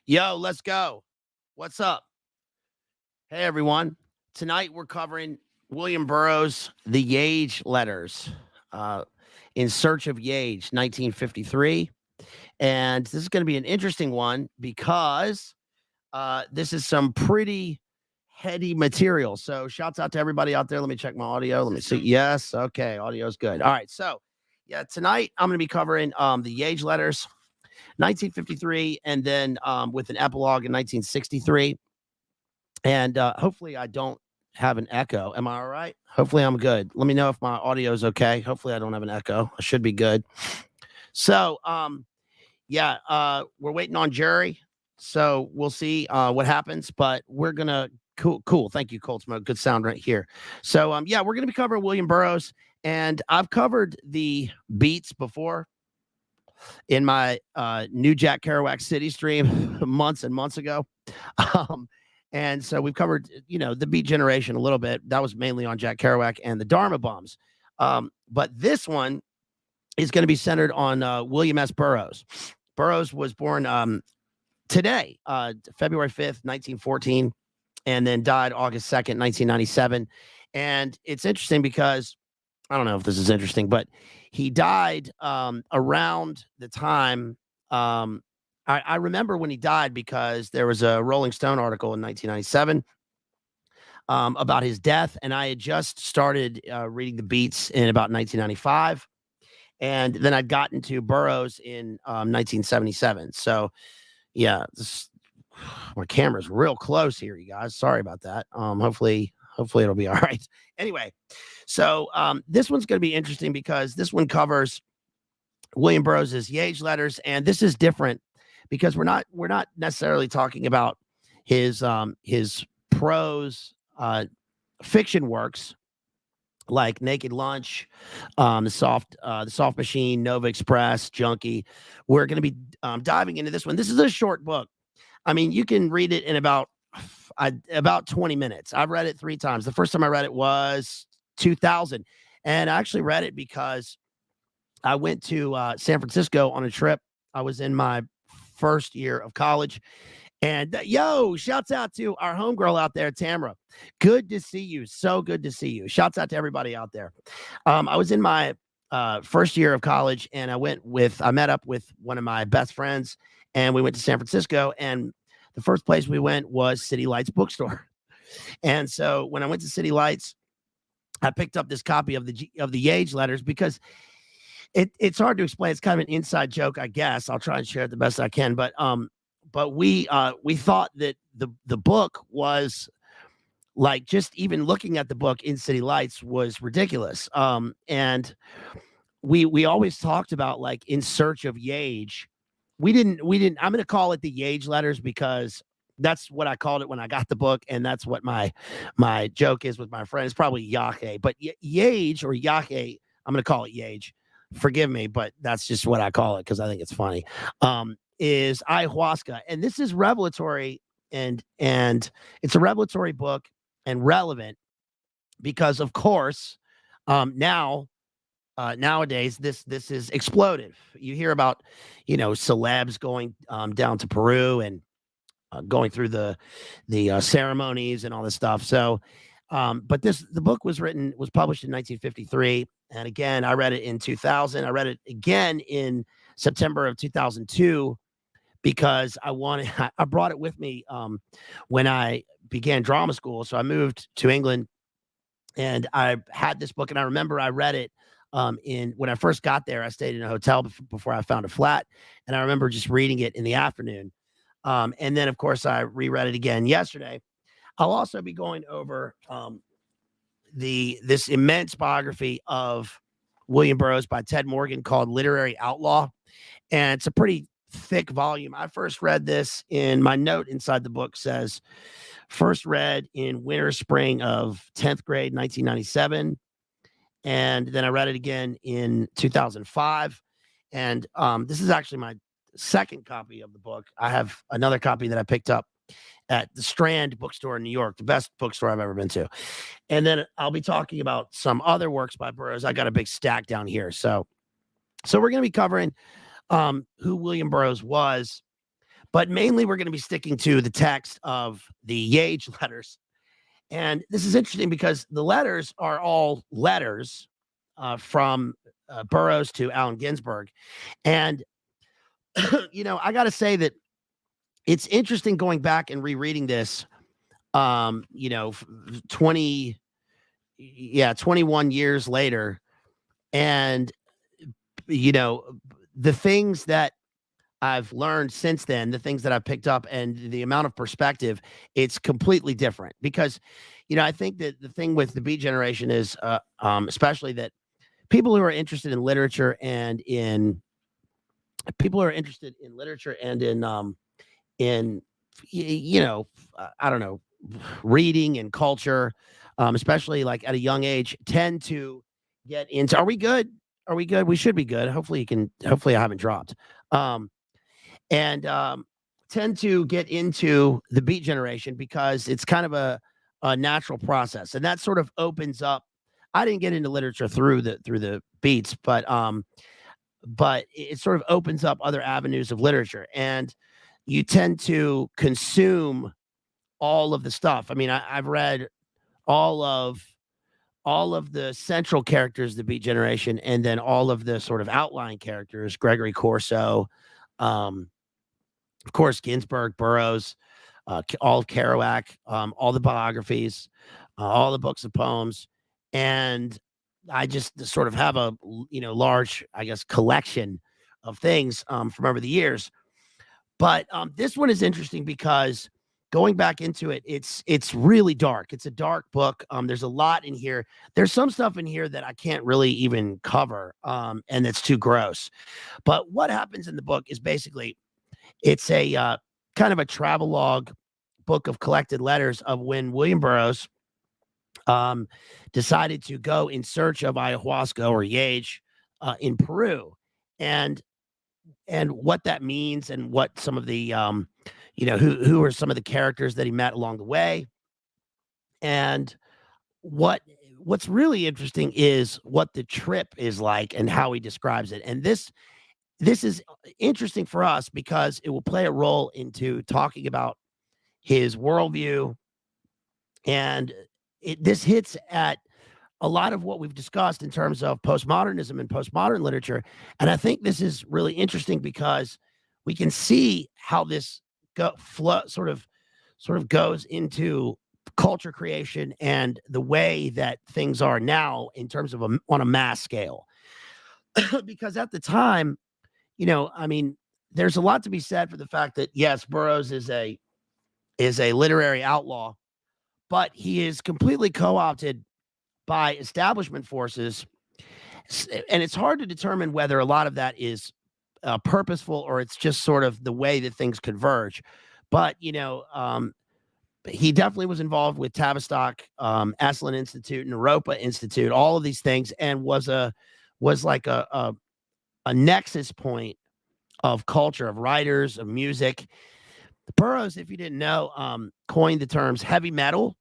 Yo, let's go. What's up? Hey, everyone. Tonight we're covering William Burroughs' The YAGE Letters, uh, In Search of YAGE, 1953. And this is going to be an interesting one because this is some pretty heady material. So, shouts out to everybody out there. Let me check my audio. Let me see. Yes. Okay. Audio's good. All right. So, yeah, tonight I'm going to be covering the YAGE Letters, 1953, and then with an epilogue in 1963. And hopefully I don't have an echo. Am I all right? Hopefully I'm good. Let me know if my audio is okay. Hopefully I don't have an echo. I should be good. So, yeah, we're waiting on jury. So we'll see what happens, but we're gonna cool. Thank you, Cold Smoke. Good sound right here. So yeah, we're gonna be covering William Burroughs, and I've covered the beats before in my new Jack Kerouac City stream months and months ago. Um, and so we've covered, the Beat Generation a little bit. That was mainly on Jack Kerouac and the Dharma Bombs. But this one is going to be centered on William S. Burroughs. Burroughs was born today, February 5th, 1914, and then died August 2nd, 1997. And it's interesting because I don't know if this is interesting, but he died around the time. I remember when he died because there was a Rolling Stone article in 1997 about his death, and I had just started reading the beats in about 1995, and then I'd gotten to Burroughs in 1977. So, yeah, my camera's real close here, you guys. Sorry about that. Hopefully it'll be all right. Anyway, so this one's going to be interesting because this one covers William Burroughs' YAGE Letters, and this is different because we're not necessarily talking about his prose fiction works like Naked Lunch, the Soft Machine, Nova Express, Junkie. We're going to be diving into this one. This is a short book. I mean, you can read it in about 20 minutes. I've read it 3 times. The first time I read it was 2000, and I actually read it because I went to San Francisco on a trip. I was in my first year of college. And yo, shouts out to our homegirl out there, Tamara. Good to see you. So good to see you. Shouts out to everybody out there. I was in my first year of college, and I met up with one of my best friends, and we went to San Francisco. And the first place we went was City Lights Bookstore. And so when I went to City Lights, I picked up this copy of the YAGE Letters because it's hard to explain. It's kind of an inside joke, I guess. I'll try and share it the best I can. But we thought that the book was like, just even looking at the book in City Lights was ridiculous. And we always talked about like In Search of YAGE. We didn't. I'm going to call it the YAGE Letters because that's what I called it when I got the book, and that's what my joke is with my friends. Probably Yake, but YAGE or Yake. I'm going to call it YAGE. Forgive me, but that's just what I call it because I think it's funny. Is ayahuasca, and this is revelatory, and it's a revelatory book and relevant because, of course, nowadays this is exploded. You hear about celebs going down to Peru and going through the ceremonies and all this stuff. So, but the book was published in 1953. And again, I read it in 2000. I read it again in September of 2002 because I brought it with me when I began drama school. So I moved to England and I had this book, and I remember I read it when I first got there. I stayed in a hotel before I found a flat, and I remember just reading it in the afternoon. And then, of course, I reread it again yesterday. I'll also be going over this immense biography of William Burroughs by Ted Morgan called Literary Outlaw. And it's a pretty thick volume. I first read this in my note inside the book says, first read in winter, spring of 10th grade, 1997. And then I read it again in 2005. And this is actually my second copy of the book. I have another copy that I picked up at the Strand bookstore in New York, the best bookstore I've ever been to. And then I'll be talking about some other works by Burroughs. I got a big stack down here. So we're going to be covering who William Burroughs was. but mainly we're going to be sticking to the text of the YAGE letters. And this is interesting because the letters are all letters from Burroughs to Allen Ginsberg. And, I got to say that it's interesting going back and rereading this, 20, 21 years later. And, the things that I've learned since then, the things that I've picked up and the amount of perspective, it's completely different because, I think that the thing with the Beat generation is, especially that people who are interested in literature and in in, I don't know, reading and culture, especially like at a young age, tend to get into, are we good? Are we good? We should be good. Hopefully I haven't dropped. And tend to get into the Beat generation because it's kind of a natural process, and that sort of opens up. I didn't get into literature through the Beats, but it sort of opens up other avenues of literature, and you tend to consume all of the stuff. I mean, I've read all of the central characters of the Beat generation, and then all of the sort of outlying characters, Gregory Corso, of course, Ginsberg, Burroughs, all of Kerouac, all the biographies, all the books of poems, and I just sort of have a large, I guess, collection of things from over the years. But this one is interesting because going back into it, it's really dark. It's a dark book. There's a lot in here. There's some stuff in here that I can't really even cover, and it's too gross. But what happens in the book is basically it's a kind of a travelogue book of collected letters of when William Burroughs decided to go in search of ayahuasca or YAGE in Peru, and what that means, and what some of the who are some of the characters that he met along the way, and what's really interesting is what the trip is like and how he describes it. And this is interesting for us because it will play a role into talking about his worldview, and this hits at a lot of what we've discussed in terms of postmodernism and postmodern literature. And I think this is really interesting because we can see how this sort of goes into culture creation and the way that things are now in terms of on a mass scale. Because at the time, I mean, there's a lot to be said for the fact that yes, Burroughs is a literary outlaw, but he is completely co-opted by establishment forces, and it's hard to determine whether a lot of that is purposeful or it's just sort of the way that things converge. But he definitely was involved with Tavistock, Esalen Institute, Naropa Institute, all of these things, and was like a nexus point of culture, of writers, of music. Burroughs, if you didn't know, coined the terms heavy metal.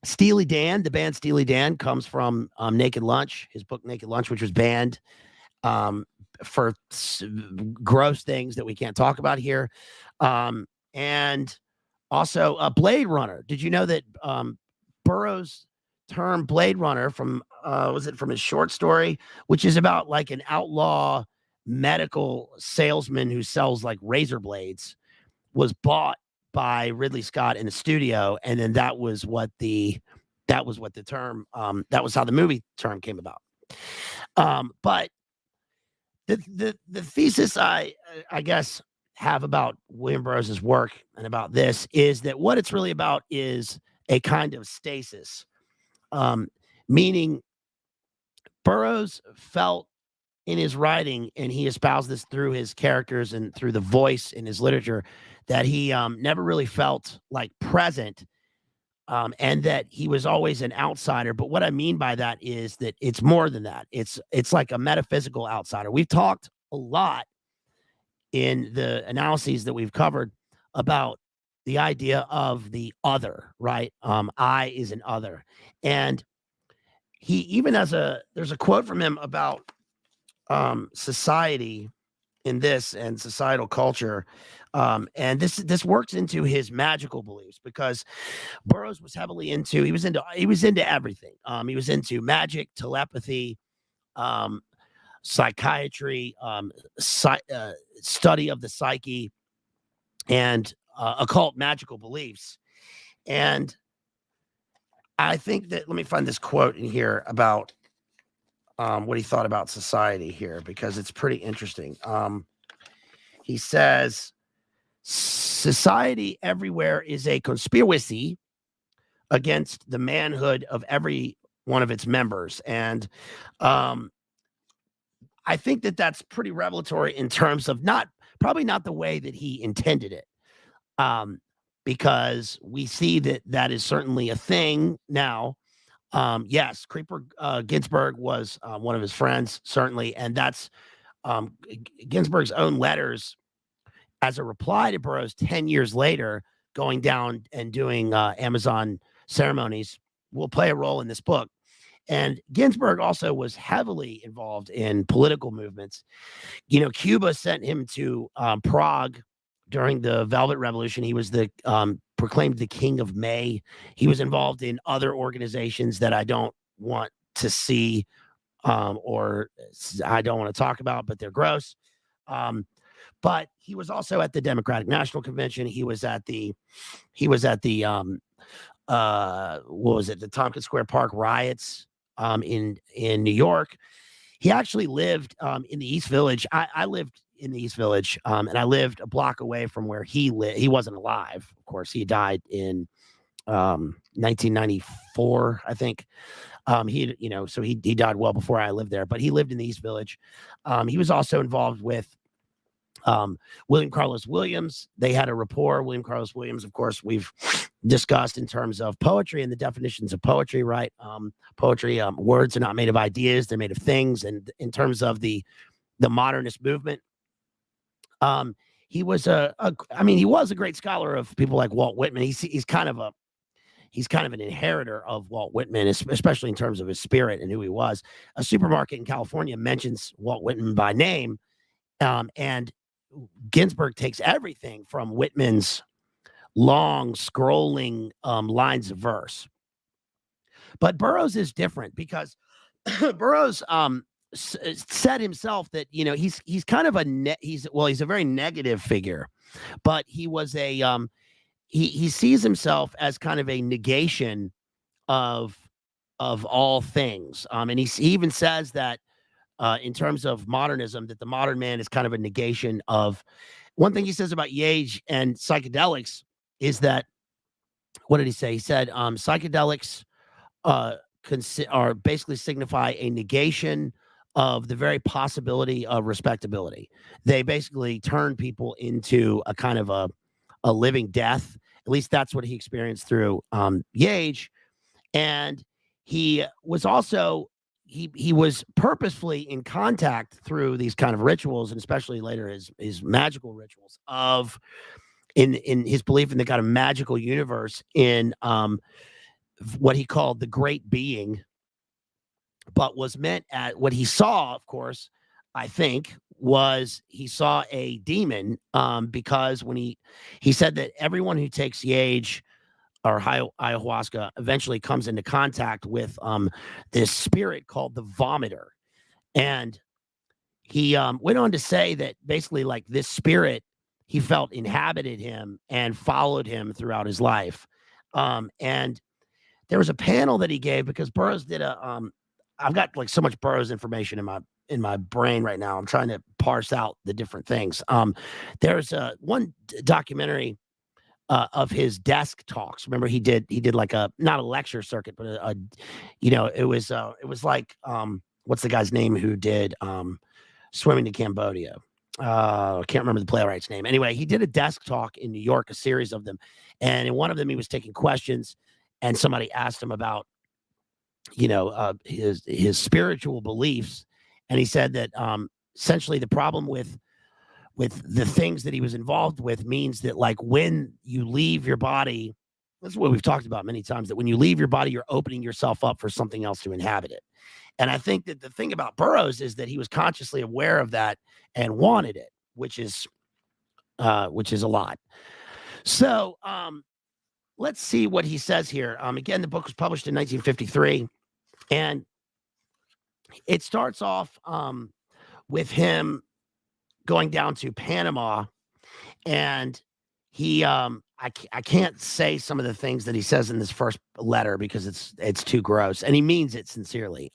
Steely Dan, the band Steely Dan, comes from Naked Lunch, his book Naked Lunch, which was banned for gross things that we can't talk about here. And also Blade Runner. Did you know that Burroughs' term Blade Runner was it from his short story, which is about like an outlaw medical salesman who sells like razor blades, was bought by Ridley Scott in the studio, and then that was what the term that was how the movie term came about. But the thesis I guess have about William Burroughs' work and about this is that what it's really about is a kind of stasis, meaning Burroughs felt in his writing, and he espoused this through his characters and through the voice in his literature, that he never really felt like present, and that he was always an outsider. But what I mean by that is that it's more than that. It's like a metaphysical outsider. We've talked a lot in the analyses that we've covered about the idea of the other, right? I is an other. And he even there's a quote from him about society. in this and societal culture. And this works into his magical beliefs because Burroughs was heavily into he was into everything. He was into magic, telepathy, um, psychiatry, study of the psyche, and occult magical beliefs. And I think that let me find this quote in here about what he thought about society here because it's pretty interesting. He says, "Society everywhere is a conspiracy against the manhood of every one of its members," and I think that that's pretty revelatory in terms of probably not the way that he intended it, um, because we see that that is certainly a thing now. Yes, Creeper Ginsburg was one of his friends, certainly, and that's Ginsburg's own letters as a reply to Burroughs 10 years later, going down and doing Amazon ceremonies will play a role in this book. And Ginsburg also was heavily involved in political movements. Cuba sent him to Prague during the Velvet Revolution. He was the proclaimed the King of May. He was involved in other organizations that I don't want to see or I don't want to talk about, but they're gross. But he was also at the Democratic National Convention. He was at the what was it, the Tompkins Square Park riots in New York. He actually lived in the East Village. I lived in the East Village, and I lived a block away from where he lived. He wasn't alive, of course. He died in 1994, I think. So he died well before I lived there, but he lived in the East Village. He was also involved with William Carlos Williams. They had a rapport. William Carlos Williams, of course, we've discussed in terms of poetry and the definitions of poetry, right? Poetry, words are not made of ideas, they're made of things. And in terms of the modernist movement, he was he was a great scholar of people like Walt Whitman. He's kind of an inheritor of Walt Whitman, especially in terms of his spirit and who he was. A supermarket in California mentions Walt Whitman by name, and Ginsburg takes everything from Whitman's long, scrolling lines of verse. But Burroughs is different because Burroughs said himself that he's kind of he's a very negative figure, but he was a he sees himself as kind of a negation of all things, and he even says that in terms of modernism, that the modern man is kind of a negation of one thing he says about YAGE and psychedelics is that, what did he say? He said psychedelics are basically signify a negation of the very possibility of respectability. They basically turn people into a kind of a living death. At least that's what he experienced through YAGE. And he was also he was purposefully in contact through these kind of rituals, and especially later his magical rituals of in his belief in the kind of magical universe in what he called the great being, but was meant at what he saw, of course, I think, was he saw a demon because when he said that everyone who takes YAGE or ayahuasca eventually comes into contact with this spirit called the vomiter. And he went on to say that basically like this spirit, he felt inhabited him and followed him throughout his life. And there was a panel that he gave because Burroughs did I've got like so much Burroughs information in my brain right now. I'm trying to parse out the different things. There's one documentary of his desk talks. Remember, he did like not a lecture circuit, but it was like what's the guy's name who did Swimming to Cambodia? I can't remember the playwright's name. Anyway, he did a desk talk in New York, a series of them, and in one of them he was taking questions, and somebody asked him about his spiritual beliefs, and he said that essentially the problem with the things that he was involved with means that like when you leave your body, that's what we've talked about many times, that when you leave your body, you're opening yourself up for something else to inhabit it. And I think that the thing about Burroughs is that he was consciously aware of that and wanted it. which is a lot. So let's see what he says here. Again, the book was published in 1953, and it starts off with him going down to Panama, and he I can't say some of the things that he says in this first letter because it's too gross, and he means it sincerely.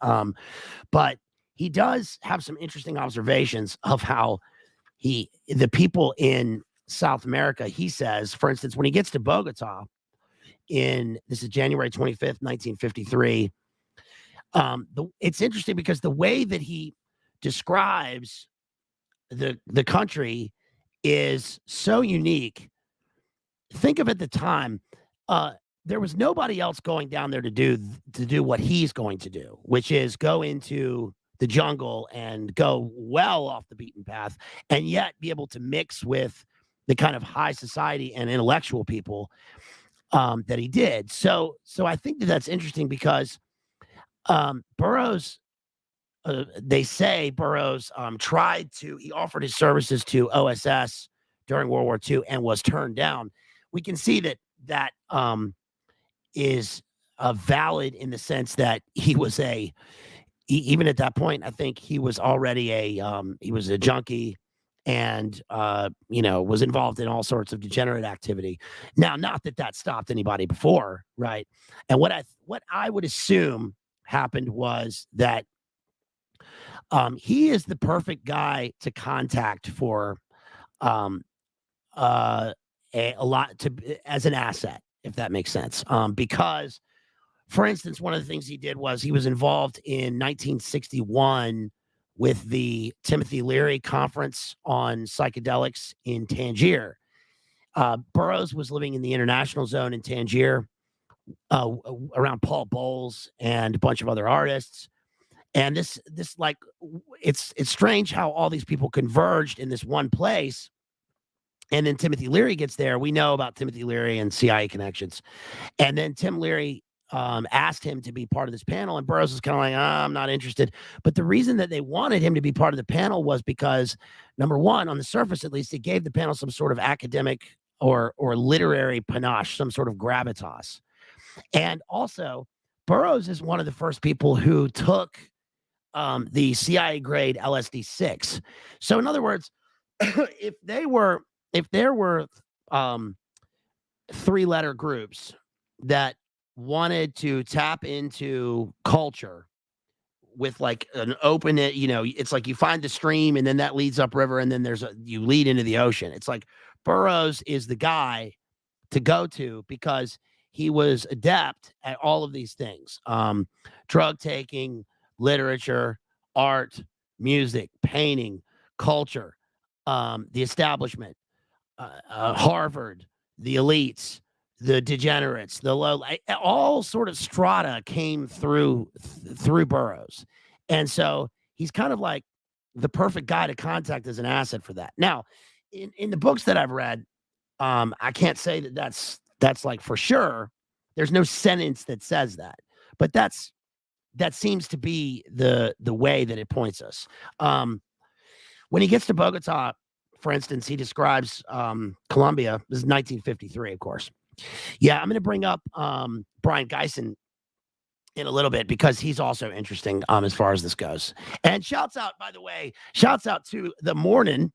But he does have some interesting observations of how the people in South America, he says, for instance, when he gets to Bogota this is January 25th, 1953. It's interesting because the way that he describes the country is so unique. Think of at the time, there was nobody else going down there to do what he's going to do, which is go into the jungle and go well off the beaten path, and yet be able to mix with the kind of high society and intellectual people that he did. So I think that's interesting because Burroughs, they say Burroughs he offered his services to OSS during World War II and was turned down. We can see that is valid in the sense that he was even at that point, I think he was already he was a junkie and was involved in all sorts of degenerate activity. Now, not that stopped anybody before, right? And what I would assume happened was that he is the perfect guy to contact for a lot as an asset, if that makes sense. Because, for instance, one of the things he did was he was involved in 1961 with the Timothy Leary Conference on Psychedelics in Tangier. Burroughs was living in the international zone in Tangier around Paul Bowles and a bunch of other artists. And this like, it's strange how all these people converged in this one place. And then Timothy Leary gets there. We know about Timothy Leary and CIA connections. And then Tim Leary asked him to be part of this panel, and Burroughs was kind of like, I'm not interested. But the reason that they wanted him to be part of the panel was because, number one, on the surface at least, it gave the panel some sort of academic or literary panache, some sort of gravitas. And also, Burroughs is one of the first people who took the CIA grade LSD-6. So in other words, if there were 3-letter groups that wanted to tap into culture with like an open, it's like you find the stream and then that leads upriver and then you lead into the ocean. It's like Burroughs is the guy to go to because he was adept at all of these things. Drug taking, literature, art, music, painting, culture, the establishment, Harvard, the elites, the degenerates, the low, all sort of strata came through Burroughs. And so he's kind of like the perfect guy to contact as an asset for that. Now, in the books that I've read, I can't say that's like for sure. There's no sentence that says that, but that seems to be the way that it points us. When he gets to Bogota, for instance, he describes Colombia. This is 1953, of course. Yeah, I'm going to bring up Brian Geisen in a little bit because he's also interesting as far as this goes. And shouts out, by the way, to the Morning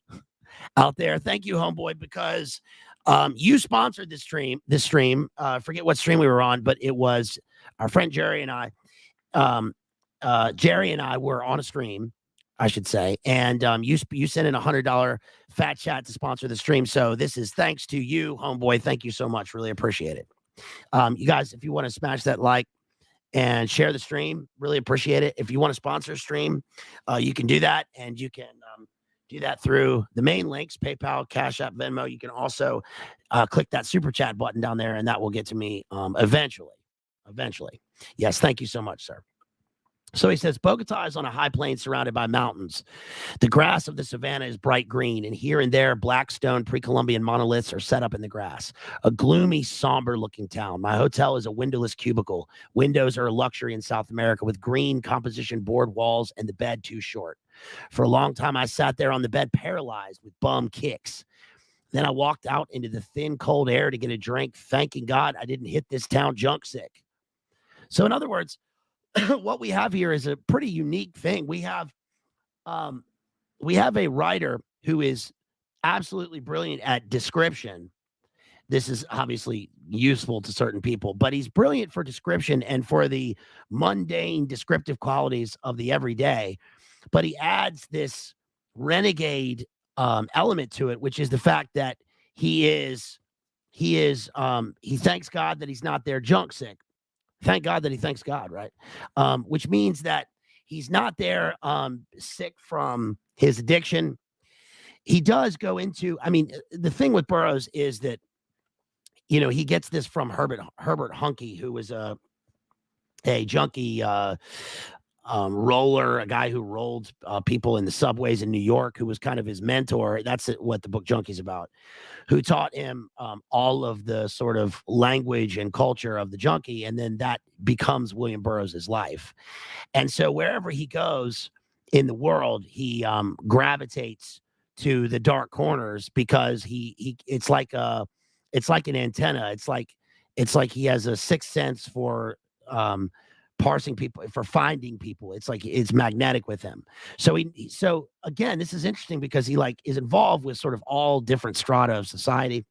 out there. Thank you, homeboy, because you sponsored this stream. Forget what stream we were on, but it was our friend Jerry and I. Jerry and I were on a stream, I should say, and you sent in $100 fat chat to sponsor the stream. So this is thanks to you, homeboy. Thank you so much. Really appreciate it. You guys, if you want to smash that like and share the stream, really appreciate it. If you want to sponsor a stream, you can do that, and you can do that through the main links: PayPal, Cash App, Venmo. You can also click that super chat button down there, and that will get to me eventually. Yes, thank you so much, sir. So he says, Bogota is on a high plain surrounded by mountains. The grass of the savannah is bright green, and here and there, black stone pre-Columbian monoliths are set up in the grass. A gloomy, somber-looking town. My hotel is a windowless cubicle. Windows are a luxury in South America with green composition board walls and the bed too short. For a long time, I sat there on the bed paralyzed with bum kicks. Then I walked out into the thin, cold air to get a drink, thanking God I didn't hit this town junk sick. So in other words, what we have here is a pretty unique thing. We have a writer who is absolutely brilliant at description. This is obviously useful to certain people, but he's brilliant for description and for the mundane descriptive qualities of the everyday. But he adds this renegade element to it, which is the fact that he thanks God that he's not there junk sick. Thank God that he thanks God, right? Which means that he's not there sick from his addiction. He does go into, I mean, the thing with Burroughs is that, he gets this from Herbert Huncke, who was a junkie roller, a guy who rolled people in the subways in New York, who was kind of his mentor. That's what the book Junkie's about, who taught him all of the sort of language and culture of the junkie. And then that becomes William Burroughs' life. And so wherever he goes in the world, he gravitates to the dark corners because it's like an antenna. It's like he has a sixth sense for parsing people, for finding people. It's like it's magnetic with him. So again, this is interesting because he is involved with sort of all different strata of society.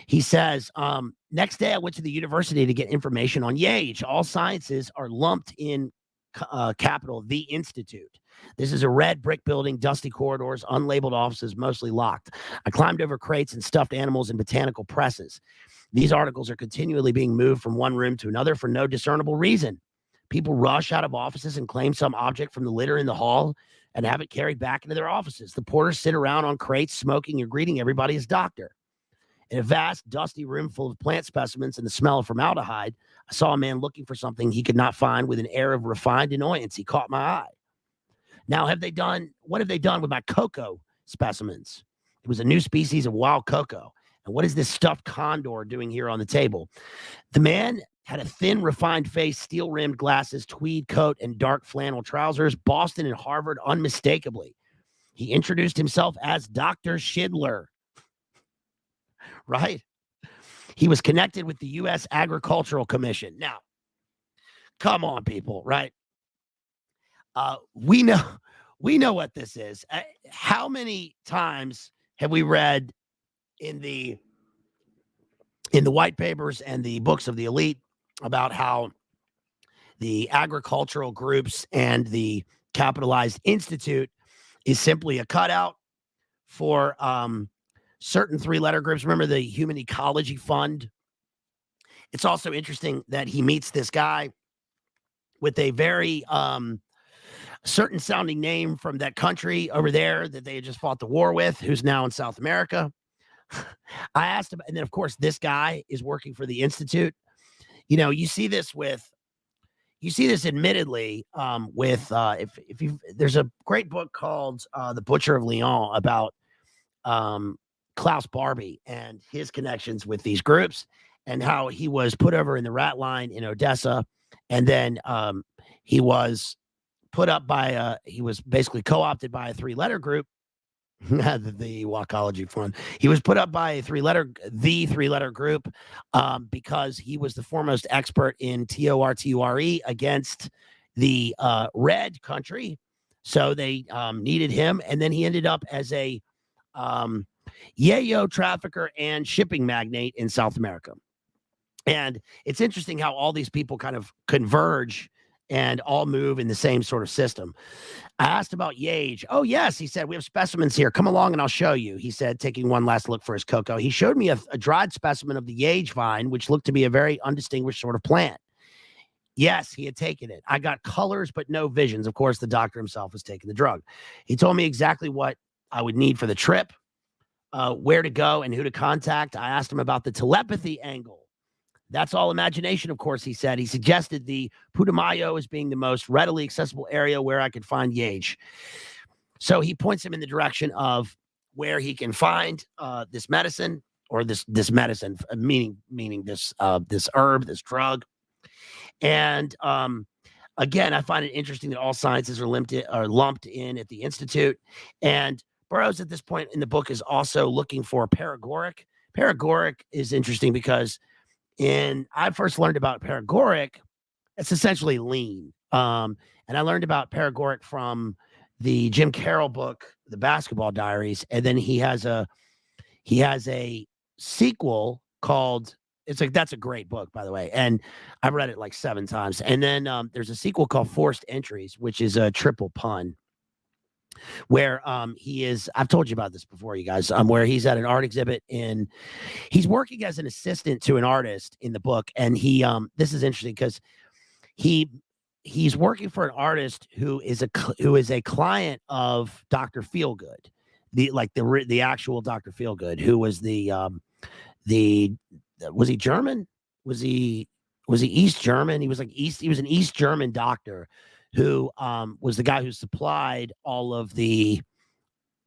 He says, next day I went to the university to get information on YAGE. All sciences are lumped in capital, the Institute. This is a red brick building, dusty corridors, unlabeled offices, mostly locked. I climbed over crates and stuffed animals and botanical presses. These articles are continually being moved from one room to another for no discernible reason. People rush out of offices and claim some object from the litter in the hall and have it carried back into their offices. The porters sit around on crates, smoking and greeting everybody as doctor. In a vast, dusty room full of plant specimens and the smell of formaldehyde, I saw a man looking for something he could not find with an air of refined annoyance. He caught my eye. Now, what have they done with my cocoa specimens? It was a new species of wild cocoa. And what is this stuffed condor doing here on the table? The man had a thin, refined face, steel-rimmed glasses, tweed coat, and dark flannel trousers, Boston and Harvard unmistakably. He introduced himself as Dr. Schindler, right? He was connected with the U.S. Agricultural Commission. Now, come on, people, right? We know what this is. How many times have we read in the white papers and the books of the elite about how the agricultural groups and the capitalized institute is simply a cutout for certain three-letter groups? Remember the Human Ecology Fund? It's also interesting that he meets this guy with a very certain sounding name from that country over there that they had just fought the war with, who's now in South America. I asked him, and then of course this guy is working for the Institute. You see this admittedly with if you there's a great book called The Butcher of Lyon about Klaus Barbie and his connections with these groups and how he was put over in the rat line in Odessa, and then he was basically co-opted by a three-letter group, the Wacology Fund. He was put up by the three-letter group because he was the foremost expert in TORTURE against the red country. So they needed him, and then he ended up as a yayo trafficker and shipping magnate in South America. And it's interesting how all these people kind of converge and all move in the same sort of system. I asked about YAGE. Oh, yes, he said, we have specimens here. Come along and I'll show you, he said, taking one last look for his cocoa. He showed me a dried specimen of the YAGE vine, which looked to be a very undistinguished sort of plant. Yes, he had taken it. I got colors, but no visions. Of course, the doctor himself was taking the drug. He told me exactly what I would need for the trip, where to go and who to contact. I asked him about the telepathy angle. That's all imagination, of course, he said. He suggested the Putumayo as being the most readily accessible area where I could find YAGE. So he points him in the direction of where he can find this medicine, or this medicine, meaning this herb, this drug. And again, I find it interesting that all sciences are lumped in at the Institute. And Burroughs at this point in the book is also looking for paregoric. Paregoric is interesting because I first learned about paregoric, it's essentially lean. And I learned about paregoric from the Jim Carroll book, The Basketball Diaries. And then he has a sequel called, that's a great book, by the way. And I've read it like 7 times. And then there's a sequel called Forced Entries, which is a triple pun, where I've told you about this before, you guys, where he's at an art exhibit he's working as an assistant to an artist in the book. And this is interesting because he's working for an artist who is a client of Dr. Feelgood, the actual Dr. Feelgood, who was was he German? Was he East German? He was he was an East German doctor who was the guy who supplied all of the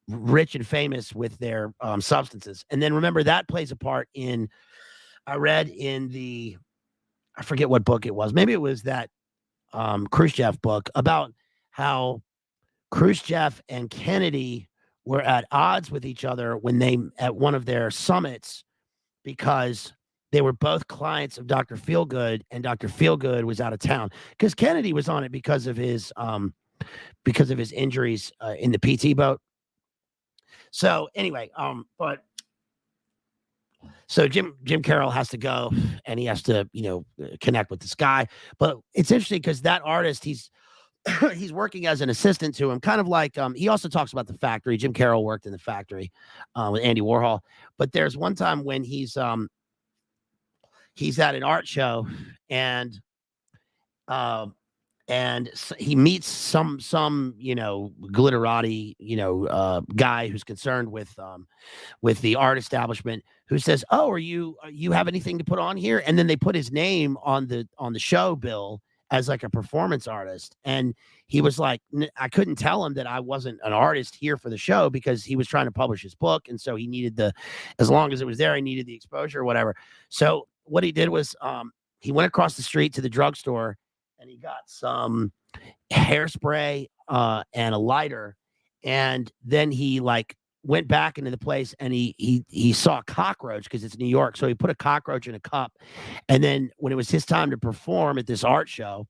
rich and famous with their substances. And then remember, that plays a part I read in I forget what book it was. Maybe it was that Khrushchev book about how Khrushchev and Kennedy were at odds with each other at one of their summits, because they were both clients of Dr. Feelgood, and Dr. Feelgood was out of town because Kennedy was on it because of his injuries in the PT boat. So anyway, so Jim Carroll has to go, and he has to, connect with this guy. But it's interesting because that artist, he's working as an assistant to him, kind of like he also talks about the factory. Jim Carroll worked in the factory with Andy Warhol. But there's one time when he's at an art show, and he meets some glitterati guy who's concerned with the art establishment, who says, "Oh, you have anything to put on here?" And then they put his name on the show bill as like a performance artist. And he was like, I couldn't tell him that I wasn't an artist here for the show, because he was trying to publish his book, and so he needed as long as it was there, he needed the exposure or whatever. So what he did was he went across the street to the drugstore, and he got some hairspray and a lighter, and then he went back into the place, and he saw a cockroach, because it's New York, so he put a cockroach in a cup. And then when it was his time to perform at this art show,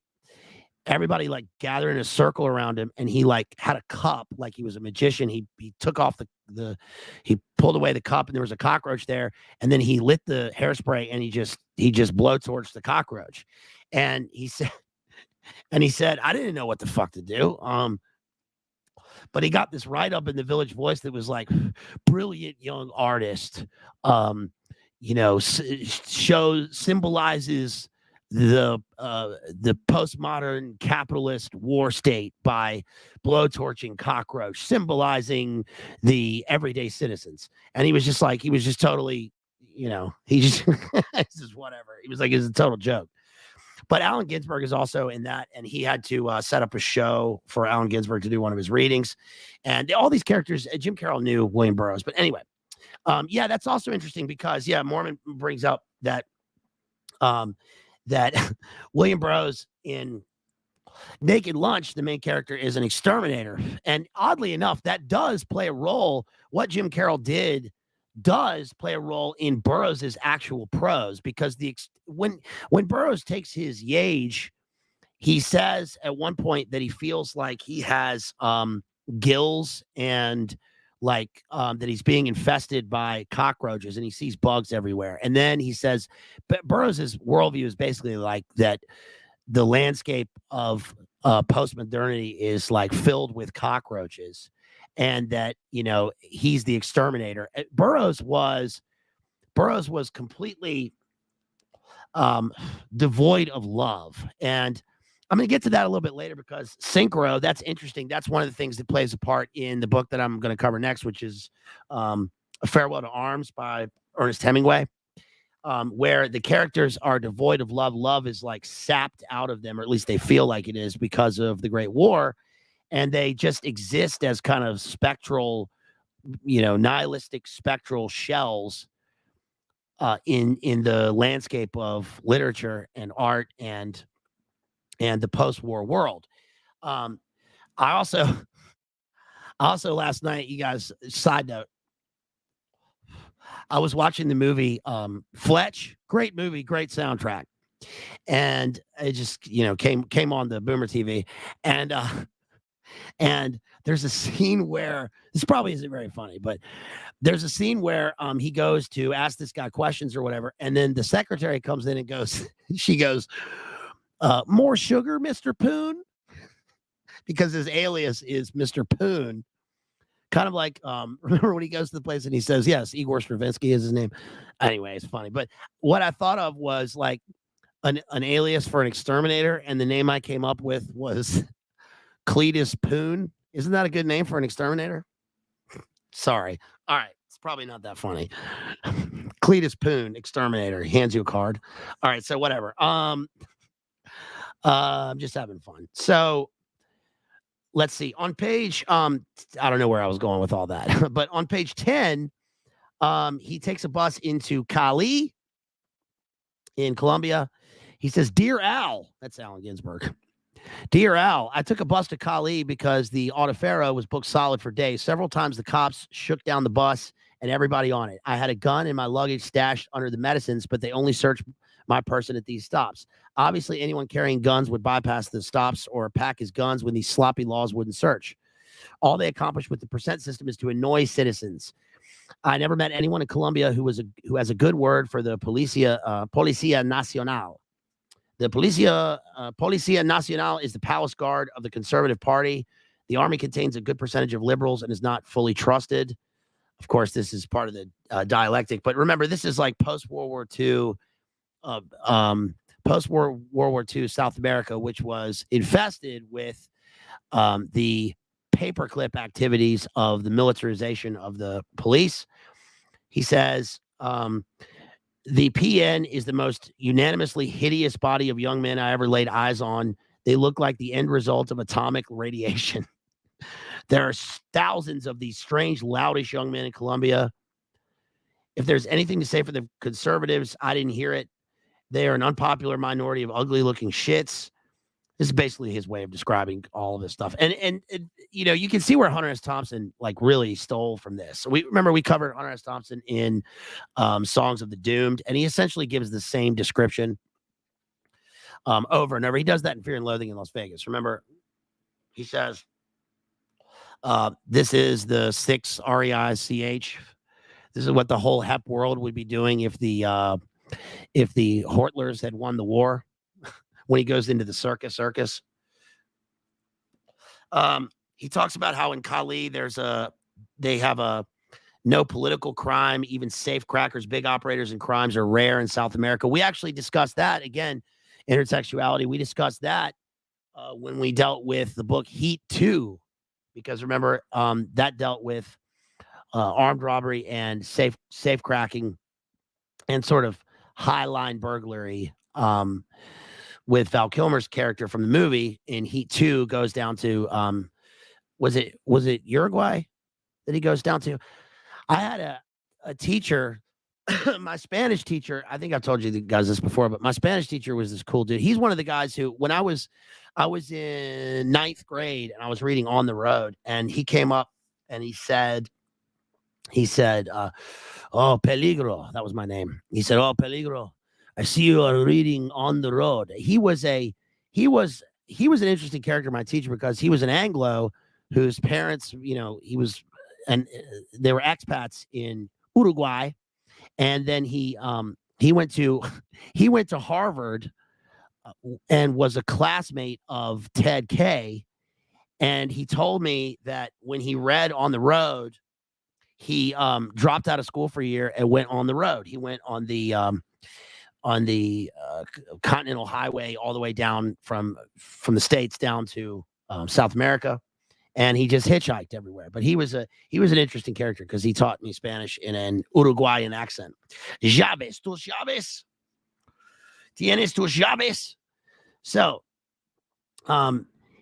everybody gathered in a circle around him, and he had a cup like he was a magician. He took off he pulled away the cup, and there was a cockroach there, and then he lit the hairspray, and he just blowtorched the cockroach. And he said I didn't know what the fuck to do. But he got this write-up in the Village Voice that was like, brilliant young artist, symbolizes the postmodern capitalist war state by blowtorching cockroach, symbolizing the everyday citizens. And he was just totally, he just, it's just whatever. He was like, it's a total joke. But Allen Ginsberg is also in that, and he had to set up a show for Allen Ginsberg to do one of his readings. And all these characters, Jim Carroll knew William Burroughs. But anyway, that's also interesting because, Mormon brings up that William Burroughs in Naked Lunch, the main character is an exterminator. And oddly enough, that does play a role. What Jim Carroll did does play a role in Burroughs's actual prose, because when Burroughs takes his YAGE, he says at one point that he feels like he has gills, and that he's being infested by cockroaches, and he sees bugs everywhere. And then he says, but Burroughs's worldview is basically like that the landscape of post-modernity is filled with cockroaches, and that he's the exterminator. Burroughs was completely devoid of love. And I'm going to get to that a little bit later, because synchro, that's interesting. That's one of the things that plays a part in the book that I'm going to cover next, which is A Farewell to Arms by Ernest Hemingway. where the characters are devoid of love. Love is like sapped out of them, or at least they feel like it is because of the Great War. And they just exist as kind of spectral, nihilistic spectral shells in the landscape of literature and art and the post-war world. I also last night, you guys, side note, I was watching the movie Fletch. Great movie, great soundtrack. And it just, came on the Boomer TV. And there's a scene where this probably isn't very funny, but there's a scene where he goes to ask this guy questions or whatever, and then the secretary comes in and goes, she goes, more sugar, Mr. Poon? Because his alias is Mr. Poon. Kind of like, remember when he goes to the place and he says, yes, Igor Stravinsky is his name. Anyway, it's funny. But what I thought of was like an alias for an exterminator, and the name I came up with was Cletus Poon. Isn't that a good name for an exterminator? Sorry. All right. It's probably not that funny. Cletus Poon, exterminator. He hands you a card. All right. So whatever. I'm just having fun. So let's see. On page, I don't know where I was going with all that, but on page 10, he takes a bus into Cali in Colombia. He says, Dear Al, that's Allen Ginsberg. Dear Al, I took a bus to Cali because the Autofero was booked solid for days. Several times the cops shook down the bus and everybody on it. I had a gun in my luggage stashed under the medicines, but they only searched my person at these stops. Obviously, anyone carrying guns would bypass the stops or pack his guns when these sloppy laws wouldn't search. All they accomplished with the percent system is to annoy citizens. I never met anyone in Colombia who has a good word for the Policía Nacional. The Policía Nacional is the palace guard of the Conservative Party. The army contains a good percentage of liberals and is not fully trusted. Of course, this is part of the dialectic. But remember, this is like post-World War II, post-World War II South America, which was infested with the paperclip activities of the militarization of the police. He says, the PN is the most unanimously hideous body of young men I ever laid eyes on. They look like the end result of atomic radiation. There are thousands of these strange, loudish young men in Colombia. If there's anything to say for the conservatives, I didn't hear it. They are an unpopular minority of ugly-looking shits. This is basically his way of describing all of this stuff. And you can see where Hunter S. Thompson like really stole from this. So we covered Hunter S. Thompson in Songs of the Doomed, and he essentially gives the same description over and over. He does that in Fear and Loathing in Las Vegas. Remember, he says, this is the 6 REICH. This is what the whole HEP world would be doing if the Hortlers had won the war. When he goes into the circus. He talks about how in Cali they have a no political crime, even safe crackers, big operators and crimes are rare in South America. We actually discussed that again, intersexuality. We discussed that when we dealt with the book Heat 2, because remember that dealt with armed robbery and safe cracking and sort of high line burglary. With Val Kilmer's character from the movie in Heat 2 goes down to, was it Uruguay that he goes down to? I had a teacher, my Spanish teacher. I think I've told you guys this before, but my Spanish teacher was this cool dude. He's one of the guys who, when I was in 9th grade and I was reading On the Road, and he came up and he said, oh, Peligro. That was my name. He said, oh, Peligro, I see you are reading On the Road. He was an interesting character, my teacher, because he was an Anglo whose parents, they were expats in Uruguay, and then he went to Harvard and was a classmate of Ted Kay, and he told me that when he read On the Road, he dropped out of school for a year and went on the road. He went on the Continental Highway all the way down from the States down to South America. and he just hitchhiked everywhere. But he was an interesting character because he taught me Spanish in an Uruguayan accent. Llaves, tus llaves, tienes tus llaves. So,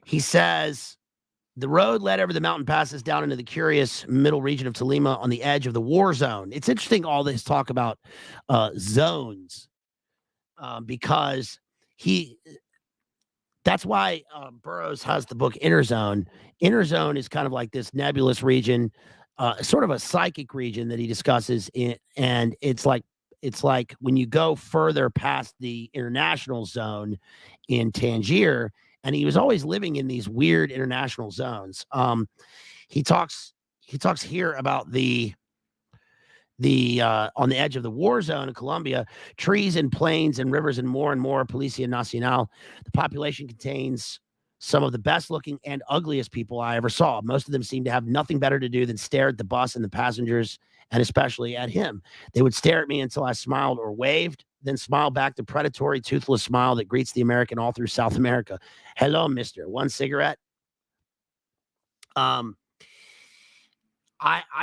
he says the road led over the mountain passes down into the curious middle region of Tolima on the edge of the war zone. It's interesting all this talk about zones, because that's why Burroughs has the book Inner Zone. Inner Zone is kind of like this nebulous region, sort of a psychic region that he discusses and it's like when you go further past the international zone in Tangier. And he was always living in these weird international zones. He talks here about the on the edge of the war zone in Colombia, trees and plains and rivers and more Policia Nacional. The population contains some of the best looking and ugliest people I ever saw. Most of them seemed to have nothing better to do than stare at the bus and the passengers, and especially at him. They would stare at me until I smiled or waved, then smile back the predatory, toothless smile that greets the American all through South America. Hello, mister. One cigarette? I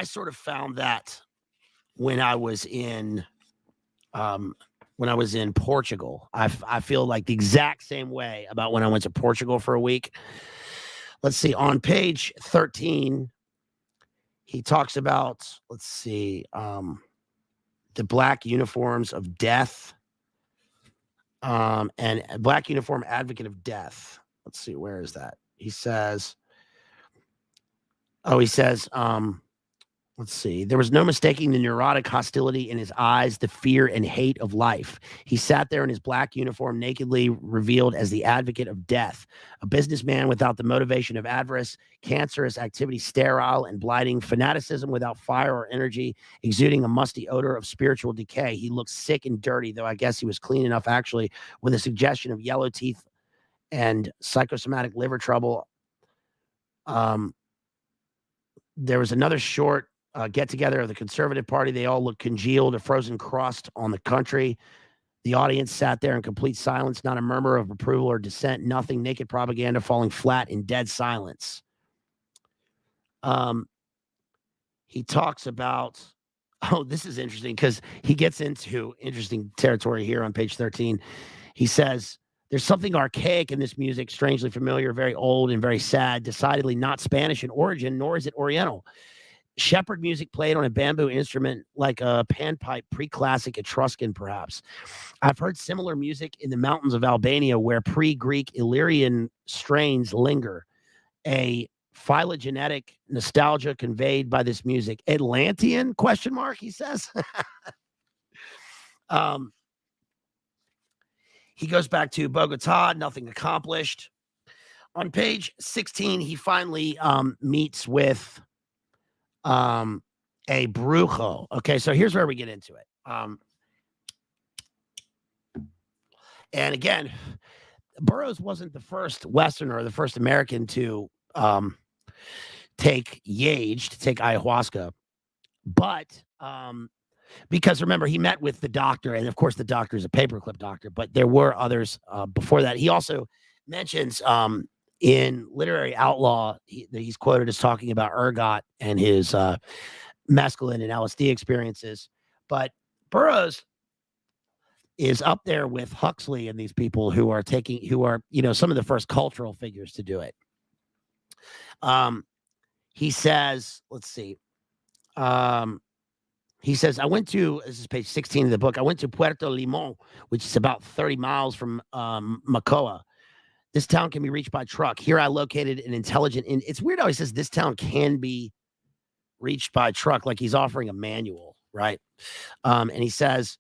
sort of found that when I was in Portugal. I feel like the exact same way about when I went to Portugal for a week. Let's see, on page 13, he talks about, the black uniforms of death, and a black uniform advocate of death. Let's see, where is that? He says, let's see. There was no mistaking the neurotic hostility in his eyes, the fear and hate of life. He sat there in his black uniform, nakedly revealed as the advocate of death, a businessman without the motivation of avarice, cancerous activity, sterile and blighting, fanaticism without fire or energy, exuding a musty odor of spiritual decay. He looked sick and dirty, though I guess he was clean enough, actually, with a suggestion of yellow teeth and psychosomatic liver trouble. There was another short get-together of the Conservative Party. They all looked congealed, a frozen crust on the country. The audience sat there in complete silence, not a murmur of approval or dissent, nothing, naked propaganda falling flat in dead silence. He talks about, this is interesting because he gets into interesting territory here on page 13. He says, there's something archaic in this music, strangely familiar, very old and very sad, decidedly not Spanish in origin, nor is it Oriental. Shepherd music played on a bamboo instrument like a panpipe, pre-classic Etruscan, perhaps. I've heard similar music in the mountains of Albania where pre-Greek Illyrian strains linger. A phylogenetic nostalgia conveyed by this music. Atlantean, ? He says. He goes back to Bogota, nothing accomplished. On page 16, he finally meets with a brujo. Okay, so here's where we get into it. And again, Burroughs wasn't the first Westerner or the first American to take YAGE, to take ayahuasca. But because remember, he met with the doctor, and of course, the doctor is a paperclip doctor, but there were others before that. He also mentions in Literary Outlaw, he's quoted as talking about ergot and his mescaline and LSD experiences. But Burroughs is up there with Huxley and these people who are some of the first cultural figures to do it. He says, let's see. He says, this is page 16 of the book, I went to Puerto Limon, which is about 30 miles from Macoa. This town can be reached by truck. Here I located an intelligent, it's weird how he says this town can be reached by truck, like he's offering a manual, right? And he says,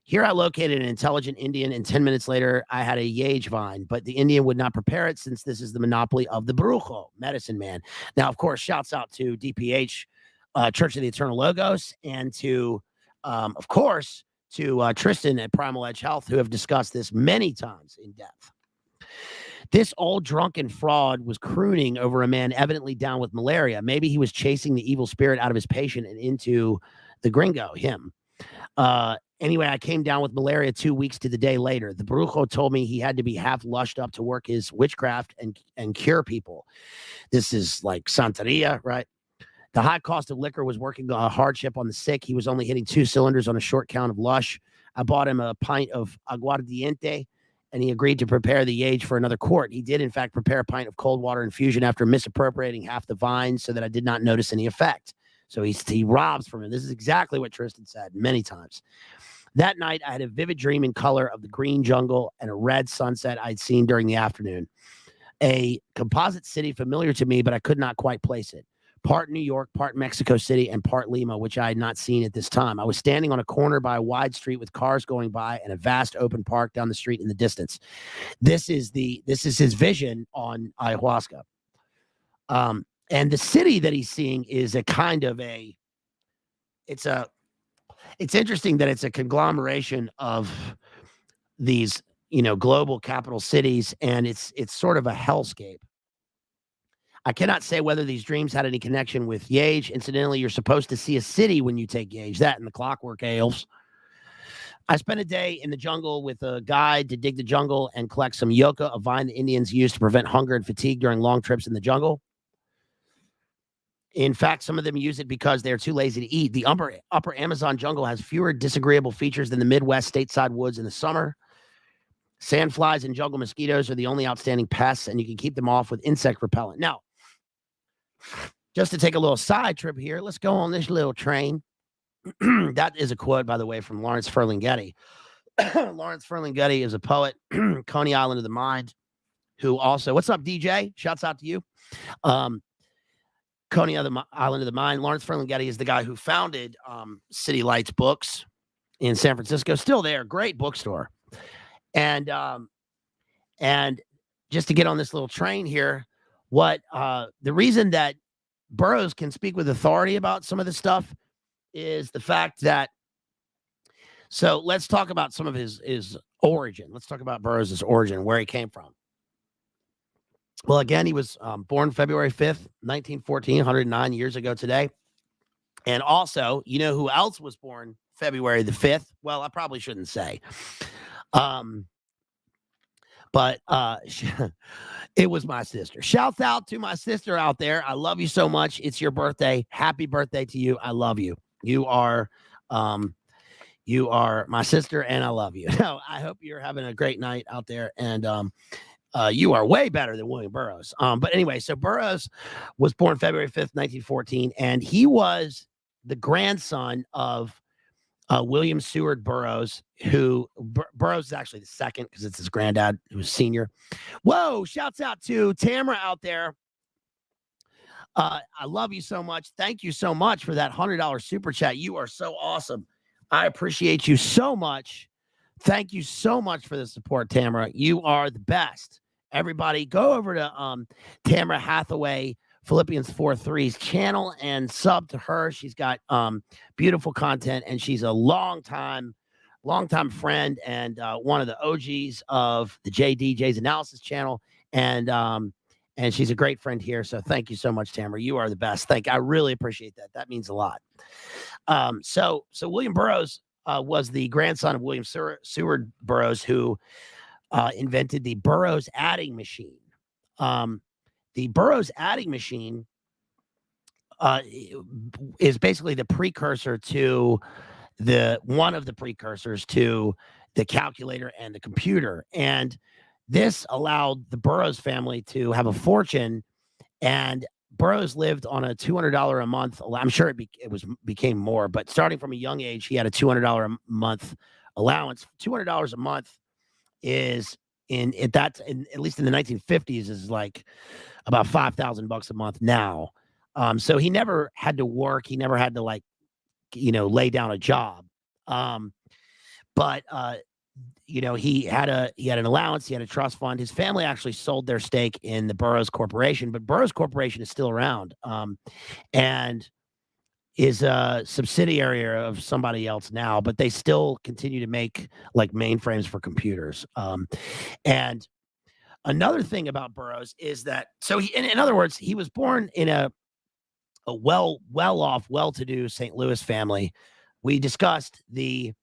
here I located an intelligent Indian, and 10 minutes later, I had a YAGE vine, but the Indian would not prepare it since this is the monopoly of the brujo, medicine man. Now, of course, shouts out to DPH, Church of the Eternal Logos, and to, of course, to Tristan at Primal Edge Health, who have discussed this many times in depth. This old drunken fraud was crooning over a man evidently down with malaria. Maybe he was chasing the evil spirit out of his patient and into the gringo, him. Anyway, I came down with malaria 2 weeks to the day later. The brujo told me he had to be half lushed up to work his witchcraft and cure people. This is like Santeria, right? The high cost of liquor was working a hardship on the sick. He was only hitting 2 cylinders on a short count of lush. I bought him a pint of aguardiente, and he agreed to prepare the YAGE for another quart. He did, in fact, prepare a pint of cold water infusion after misappropriating half the vines so that I did not notice any effect. So he robs from him. This is exactly what Tristan said many times. That night, I had a vivid dream in color of the green jungle and a red sunset I'd seen during the afternoon. A composite city familiar to me, but I could not quite place it. Part New York, part Mexico City, and part Lima, which I had not seen at this time. I was standing on a corner by a wide street with cars going by and a vast open park down the street in the distance. This is his vision on ayahuasca. And the city that he's seeing is a kind of it's interesting that it's a conglomeration of these, global capital cities, and it's sort of a hellscape. I cannot say whether these dreams had any connection with YAGE. Incidentally, you're supposed to see a city when you take YAGE, that and the clockwork elves. I spent a day in the jungle with a guide to dig the jungle and collect some yucca, a vine the Indians use to prevent hunger and fatigue during long trips in the jungle. In fact, some of them use it because they're too lazy to eat. The upper Amazon jungle has fewer disagreeable features than the Midwest stateside woods in the summer. Sandflies and jungle mosquitoes are the only outstanding pests, and you can keep them off with insect repellent. Now, just to take a little side trip here, let's go on this little train. That is a quote, by the way, from Lawrence Ferlinghetti. Lawrence Ferlinghetti is a poet, Coney Island of the Mind, who also, what's up, DJ? Shouts out to you. Coney Island of the Mind. Lawrence Ferlinghetti is the guy who founded City Lights Books in San Francisco. Still there. Great bookstore. And just to get on this little train here, the reason that Burroughs can speak with authority about some of this stuff is the fact that, so let's talk about some of his origin. Let's talk about Burroughs' origin, where he came from. Well, again, he was born February 5th, 1914, 109 years ago today. And also, you know who else was born February the 5th? Well, I probably shouldn't say. But it was my sister. Shouts out to my sister out there. I love you so much. It's your birthday. Happy birthday to you. I love you. You are my sister, and I love you. No, I hope you're having a great night out there. And you are way better than William Burroughs. But anyway, so Burroughs was born February 5th, 1914, and he was the grandson of William Seward Burroughs, who Burroughs is actually the second because it's his granddad who was senior. Whoa, shouts out to Tamara out there. I love you so much. Thank you so much for that $100 super chat. You are so awesome. I appreciate you so much. Thank you so much for the support, Tamara. You are the best. Everybody, go over to Tamara Hathaway, Philippians 4:3's channel, and sub to her. She's got beautiful content, and she's a longtime friend and one of the OGs of the JDJ's Analysis channel, and she's a great friend here. So thank you so much, Tamara. You are the best. I really appreciate that. That means a lot. So William Burroughs was the grandson of William Seward Burroughs, who invented the Burroughs adding machine. The Burroughs adding machine is basically the precursor to one of the precursors to the calculator and the computer. And this allowed the Burroughs family to have a fortune. And Burroughs lived on a $200 a month. I'm sure it became more, but starting from a young age, he had a $200 a month allowance. $200 a month is at least in the 1950s is like about $5,000 a month now. So he never had to work. He never had to lay down a job. But he had an allowance. He had a trust fund. His family actually sold their stake in the Burroughs Corporation, but Burroughs Corporation is still around, and is a subsidiary of somebody else now, but they still continue to make mainframes for computers. And another thing about Burroughs is that, in other words, he was born in a well-off, well-to-do St. Louis family. We discussed the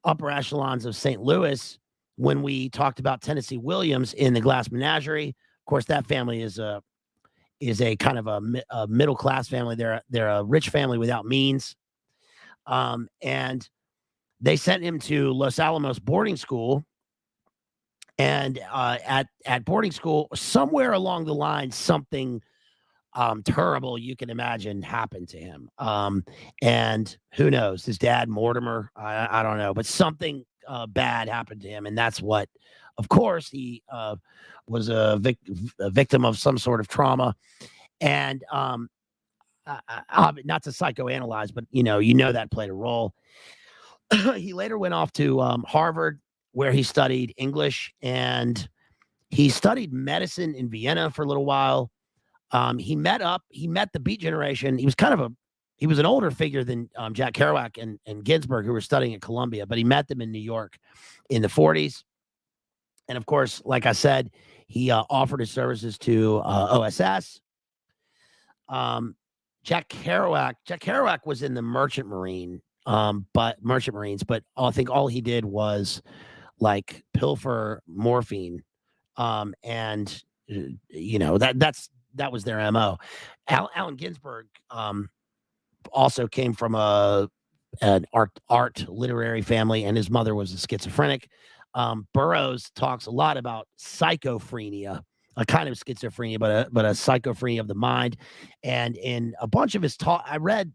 upper echelons of St. Louis when we talked about Tennessee Williams in the Glass Menagerie. Of course, that family is a kind of a middle class family. They're a rich family without means, and they sent him to Los Alamos boarding school. And at boarding school, somewhere along the line, something terrible you can imagine happened to him. And who knows? His dad, Mortimer, I don't know, but something bad happened to him, and that's what. Of course, he was a victim of some sort of trauma, and not to psychoanalyze, but you know that played a role. He later went off to Harvard, where he studied English, and he studied medicine in Vienna for a little while. He met the Beat Generation. He was an older figure than Jack Kerouac and Ginsberg, who were studying at Columbia, but he met them in New York in the 40s. And of course, like I said, he offered his services to OSS. Jack Kerouac was in the Merchant Marines, but I think all he did was like pilfer morphine, and that was their MO. Allen Ginsberg also came from an art literary family, and his mother was a schizophrenic. Burroughs talks a lot about psychophrenia, a kind of schizophrenia, but a psychophrenia of the mind. And in a bunch of his talk, I read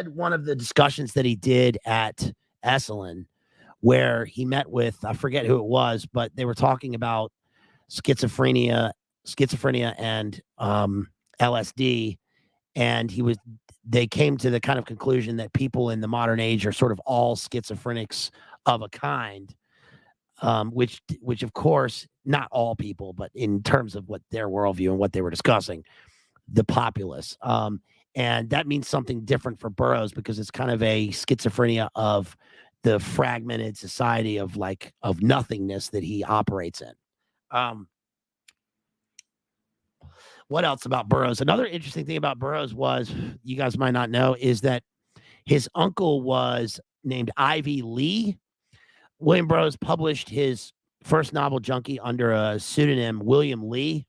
one of the discussions that he did at Esalen, where he met with, I forget who it was, but they were talking about schizophrenia and LSD, and they came to the kind of conclusion that people in the modern age are sort of all schizophrenics of a kind, which of course, not all people, but in terms of what their worldview and what they were discussing, the populace. And that means something different for Burroughs, because it's kind of a schizophrenia of the fragmented society of nothingness that he operates in. What else about Burroughs? Another interesting thing about Burroughs was, you guys might not know, is that his uncle was named Ivy Lee. William Burroughs published his first novel, Junkie, under a pseudonym, William Lee.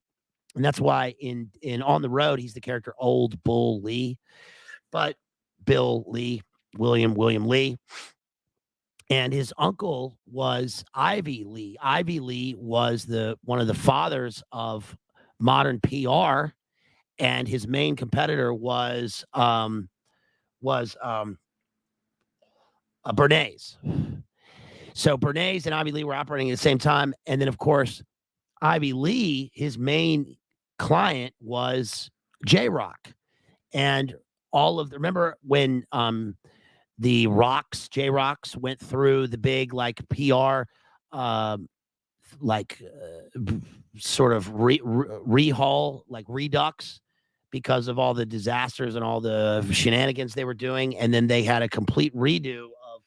And that's why in On the Road, he's the character Old Bull Lee. But Bill Lee, William Lee. And his uncle was Ivy Lee. Ivy Lee was one of the fathers of modern PR, and his main competitor was Bernays. So Bernays and Ivy Lee were operating at the same time, and then of course Ivy Lee, his main client was J-Rock, and remember when the J-Rocks went through the big PR sort of rehaul, redux, because of all the disasters and all the shenanigans they were doing, and then they had a complete redo of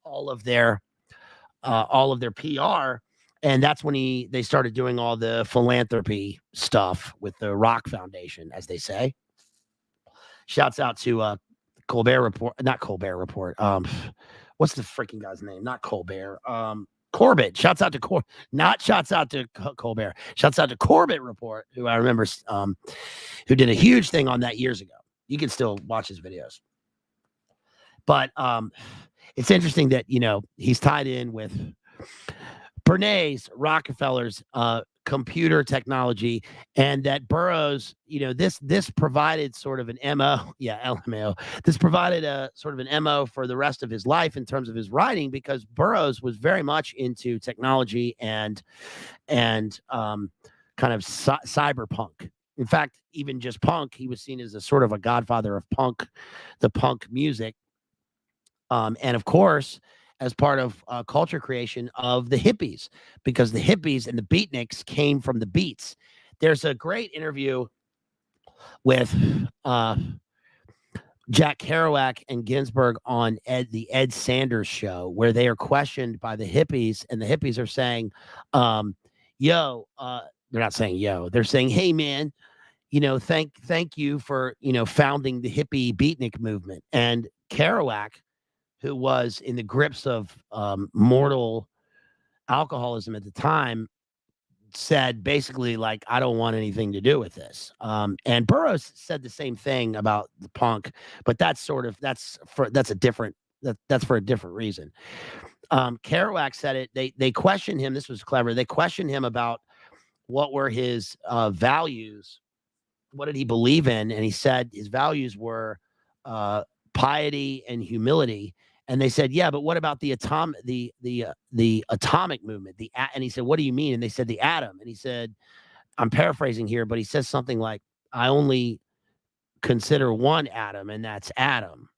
all of their PR, and that's when they started doing all the philanthropy stuff with the Rock Foundation, as they say. Shouts out to not Colbert Report. What's the freaking guy's name? Not Colbert. Corbett. Shouts out to Colbert. Shouts out to Corbett Report, who I remember, who did a huge thing on that years ago. You can still watch his videos. But it's interesting that, he's tied in with Bernays, Rockefeller's computer technology, and that Burroughs, this provided sort of an MO. Yeah, LMAO. This provided a sort of an MO for the rest of his life in terms of his writing, because Burroughs was very much into technology and kind of cyberpunk. In fact, even just punk, he was seen as a sort of a godfather of punk, the punk music. And of course, as part of culture creation of the hippies, because the hippies and the beatniks came from the beats. There's a great interview with Jack Kerouac and Ginsberg on the Ed Sanders show, where they are questioned by the hippies, and the hippies are saying, they're not saying yo, they're saying, hey man, thank you for, founding the hippie beatnik movement. And Kerouac, who was in the grips of mortal alcoholism at the time, said basically, like, I don't want anything to do with this. And Burroughs said the same thing about the punk, but that's for a different reason. Kerouac said it. They questioned him. This was clever. They questioned him about what were his values. What did he believe in? And he said his values were piety and humility. And they said, yeah, but what about the atomic movement? And he said, what do you mean? And they said the atom. And he said, I'm paraphrasing here, but he says something like, I only consider one atom, and that's atom.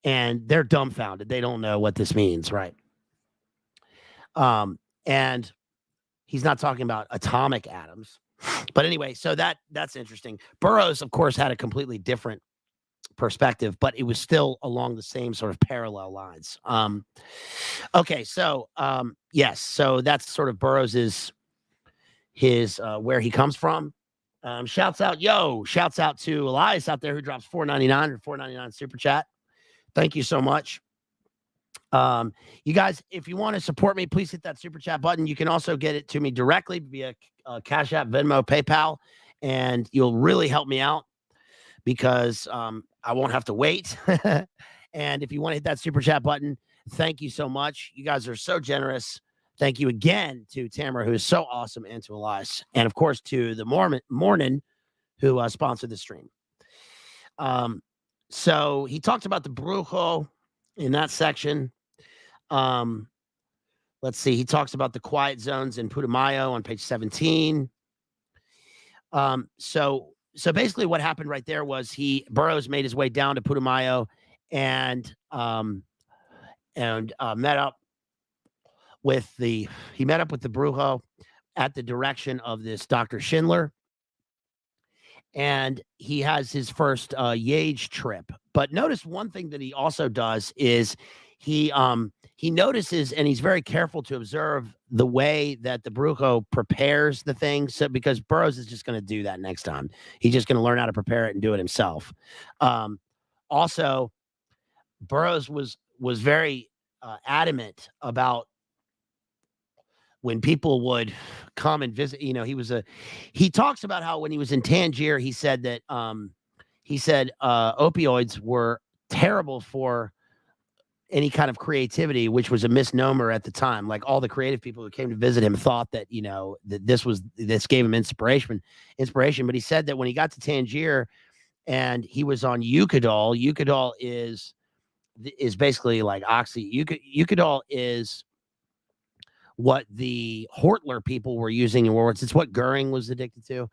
And they're dumbfounded. They don't know what this means, right? And he's not talking about atomic atoms. But anyway, so that's interesting. Burroughs, of course, had a completely different perspective, but it was still along the same sort of parallel lines. Okay, so yes, so that's sort of Burroughs' his where he comes from. Shouts out to Elias out there who drops $4.99 or $4.99 super chat. Thank you so much. You guys, if you want to support me, please hit that super chat button. You can also get it to me directly via Cash App, Venmo, PayPal, and you'll really help me out because I won't have to wait. And if you want to hit that super chat button, thank you so much. You guys are so generous. Thank you again to Tamara, who is so awesome, and to Elias, and of course to the Morning, who sponsored the stream. So he talked about the brujo in that section. Let's see. He talks about the quiet zones in Putumayo on page 17. So basically what happened right there was Burroughs made his way down to Putumayo and met up with the brujo at the direction of this Dr. Schindler. And he has his first YAGE trip. But notice one thing that he also does is he notices, and he's very careful to observe the way that the brujo prepares the thing. So because Burroughs is just going to do that next time. He's just going to learn how to prepare it and do it himself. Also, Burroughs was very adamant about when people would come and visit. He talks about how when he was in Tangier, he said that opioids were terrible for any kind of creativity, which was a misnomer at the time. Like all the creative people who came to visit him thought that, that this gave him inspiration. But he said that when he got to Tangier and he was on Eucadol is basically like oxy. Eucadol is what the Hortler people were using in World War II. It's what Goering was addicted to.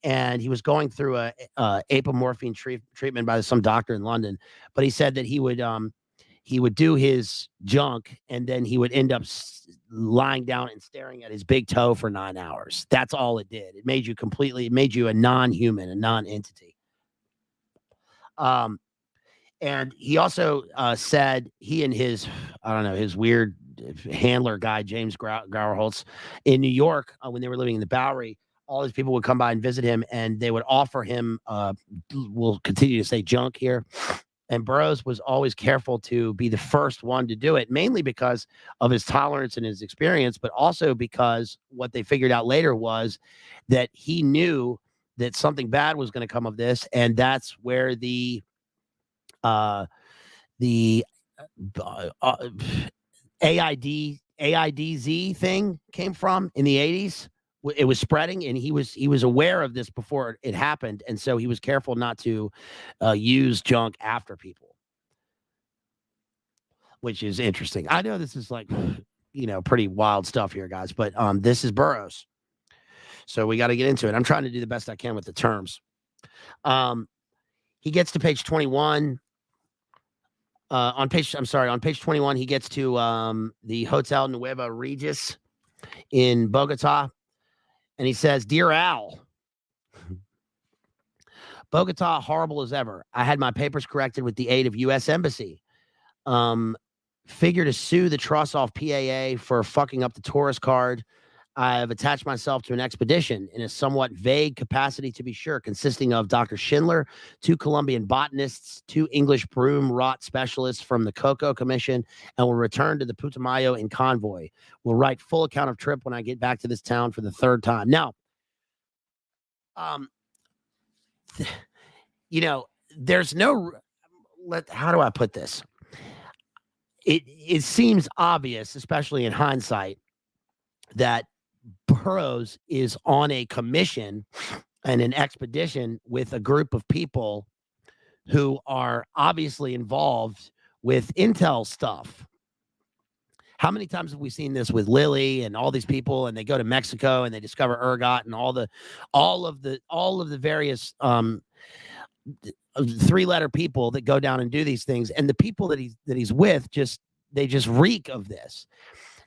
And he was going through a apomorphine treatment by some doctor in London. But he said that he would do his junk and then he would end up lying down and staring at his big toe for 9 hours. That's all it did. It made you a non-human, a non-entity. And he also said he and his weird handler guy, James Grauerholtz, in New York, when they were living in the Bowery, all these people would come by and visit him, and they would offer him, we'll continue to say junk here. And Burroughs was always careful to be the first one to do it, mainly because of his tolerance and his experience, but also because what they figured out later was that he knew that something bad was going to come of this, and that's where the AIDS thing came from in the 80s. It was spreading, and he was aware of this before it happened, and so he was careful not to use junk after people, which is interesting. I know this is like, pretty wild stuff here, guys, but this is Burroughs, so we got to get into it. I'm trying to do the best I can with the terms. He gets to page 21. On page 21, he gets to the Hotel Nueva Regis in Bogota. And he says, "Dear Al, Bogota, horrible as ever. I had my papers corrected with the aid of U.S. Embassy. Figure to sue the Trossoff PAA for fucking up the tourist card. I have attached myself to an expedition in a somewhat vague capacity, to be sure, consisting of Dr. Schindler, 2 Colombian botanists, 2 English broom rot specialists from the Cocoa Commission, and will return to the Putumayo in convoy. Will write full account of trip when I get back to this town for the 3rd time. Now, there's no, how do I put this? It seems obvious, especially in hindsight, that Burroughs is on a commission and an expedition with a group of people who are obviously involved with intel stuff. How many times have we seen this with Lily and all these people, and they go to Mexico and they discover ergot and all of the various 3-letter people that go down and do these things, and the people that he's with they just reek of this.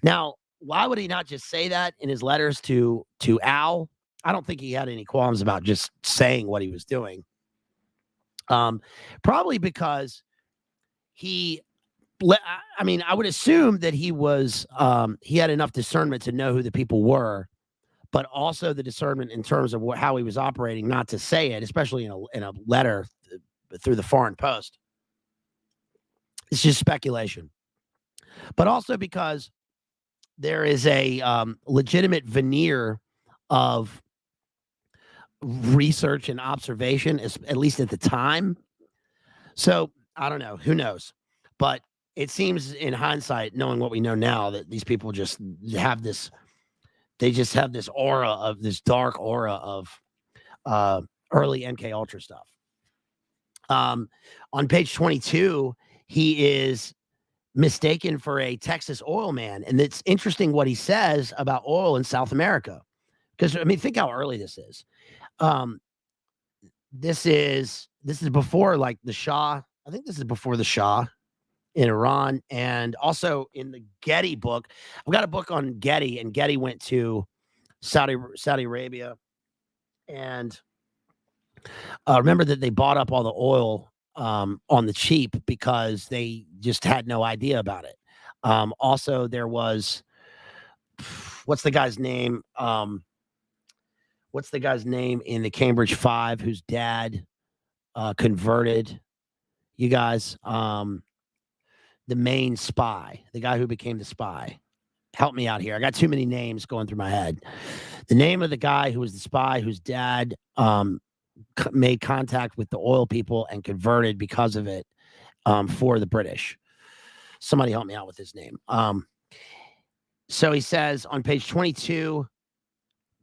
Now, why would he not just say that in his letters to Al? I don't think he had any qualms about just saying what he was doing. Probably because I would assume that he had enough discernment to know who the people were, but also the discernment in terms of how he was operating not to say it, especially in a letter through the foreign post. It's just speculation. But also because there is a legitimate veneer of research and observation, at least at the time. So I don't know. Who knows? But it seems in hindsight, knowing what we know now, that these people just have this aura, this dark aura of early MK Ultra stuff. On page 22, he is mistaken for a Texas oil man. And it's interesting what he says about oil in South America. Because, think how early this is. This is before like the Shah. I think this is before the Shah in Iran. And also in the Getty book, I've got a book on Getty, and Getty went to Saudi Arabia. And remember that they bought up all the oil on the cheap because they just had no idea about it. Also, there was, what's the guy's name? What's the guy's name in the Cambridge 5 whose dad converted? You guys, the main spy, the guy who became the spy. Help me out here. I got too many names going through my head. The name of the guy who was the spy whose dad made contact with the oil people and converted because of it for the British. Somebody help me out with his name. So he says on page 22,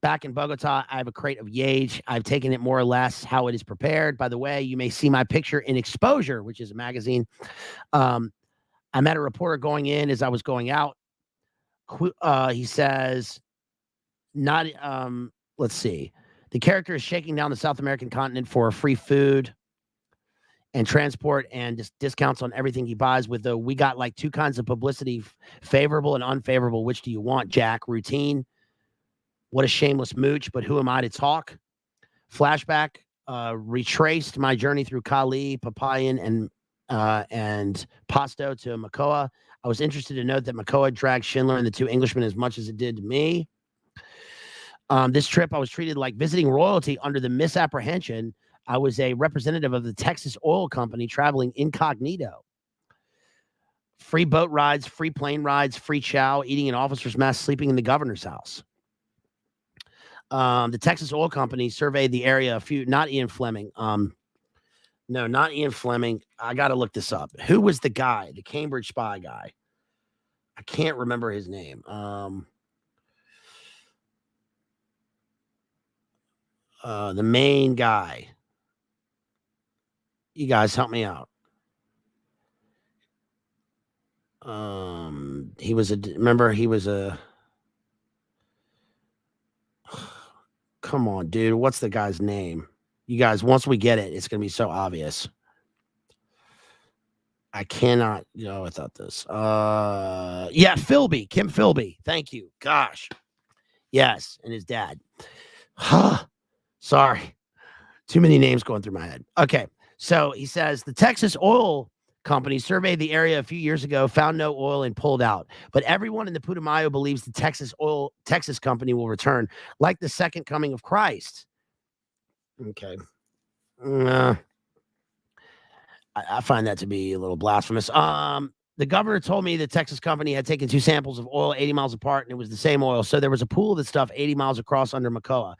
back in Bogota, I have a crate of YAGE. I've taken it more or less how it is prepared. By the way, you may see my picture in Exposure, which is a magazine. I met a reporter going in as I was going out. He says, let's see. The character is shaking down the South American continent for free food and transport and just discounts on everything he buys with we got like 2 kinds of publicity, favorable and unfavorable. Which do you want, Jack? Routine. What a shameless mooch, but who am I to talk? Flashback, retraced my journey through Cali, Papayan, and Pasto to Macoa. I was interested to note that Macoa dragged Schindler and the 2 Englishmen as much as it did to me. This trip, I was treated like visiting royalty under the misapprehension I was a representative of the Texas Oil Company traveling incognito. Free boat rides, free plane rides, free chow, eating in officer's mess, sleeping in the governor's house. The Texas Oil Company surveyed the area not Ian Fleming. No, not Ian Fleming. I got to look this up. Who was the guy, the Cambridge spy guy? I can't remember his name. The main guy. You guys help me out. He was come on, dude. What's the guy's name? You guys, once we get it, it's going to be so obvious. I cannot go without this. Yeah, Philby, Kim Philby. Thank you. Gosh. Yes, and his dad. Sorry. Too many names going through my head. Okay. So he says the Texas Oil company surveyed the area a few years ago, found no oil, and pulled out. But everyone in the Putumayo believes the Texas company will return, like the second coming of Christ. Okay. I find that to be a little blasphemous. The governor told me the Texas company had taken 2 samples of oil 80 miles apart, and it was the same oil. So there was a pool of the stuff 80 miles across under Macoa.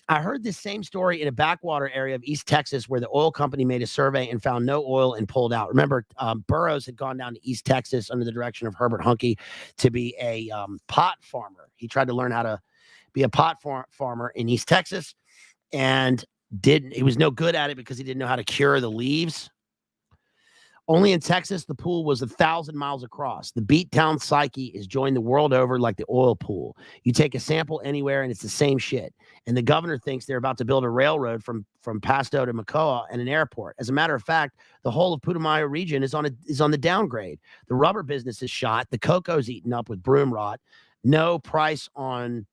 I heard this same story in a backwater area of East Texas where the oil company made a survey and found no oil and pulled out. Remember, Burroughs had gone down to East Texas under the direction of Herbert Huncke to be a pot farmer. He tried to learn how to be a pot farmer in East Texas, and he was no good at it because he didn't know how to cure the leaves. Only in Texas, the pool was 1,000 miles across. The beat town psyche is joined the world over like the oil pool. You take a sample anywhere and it's the same shit. And the governor thinks they're about to build a railroad from Pasto to Macoa and an airport. As a matter of fact, the whole of Putumayo region is on the downgrade. The rubber business is shot. The cocoa's eaten up with broom rot. No price on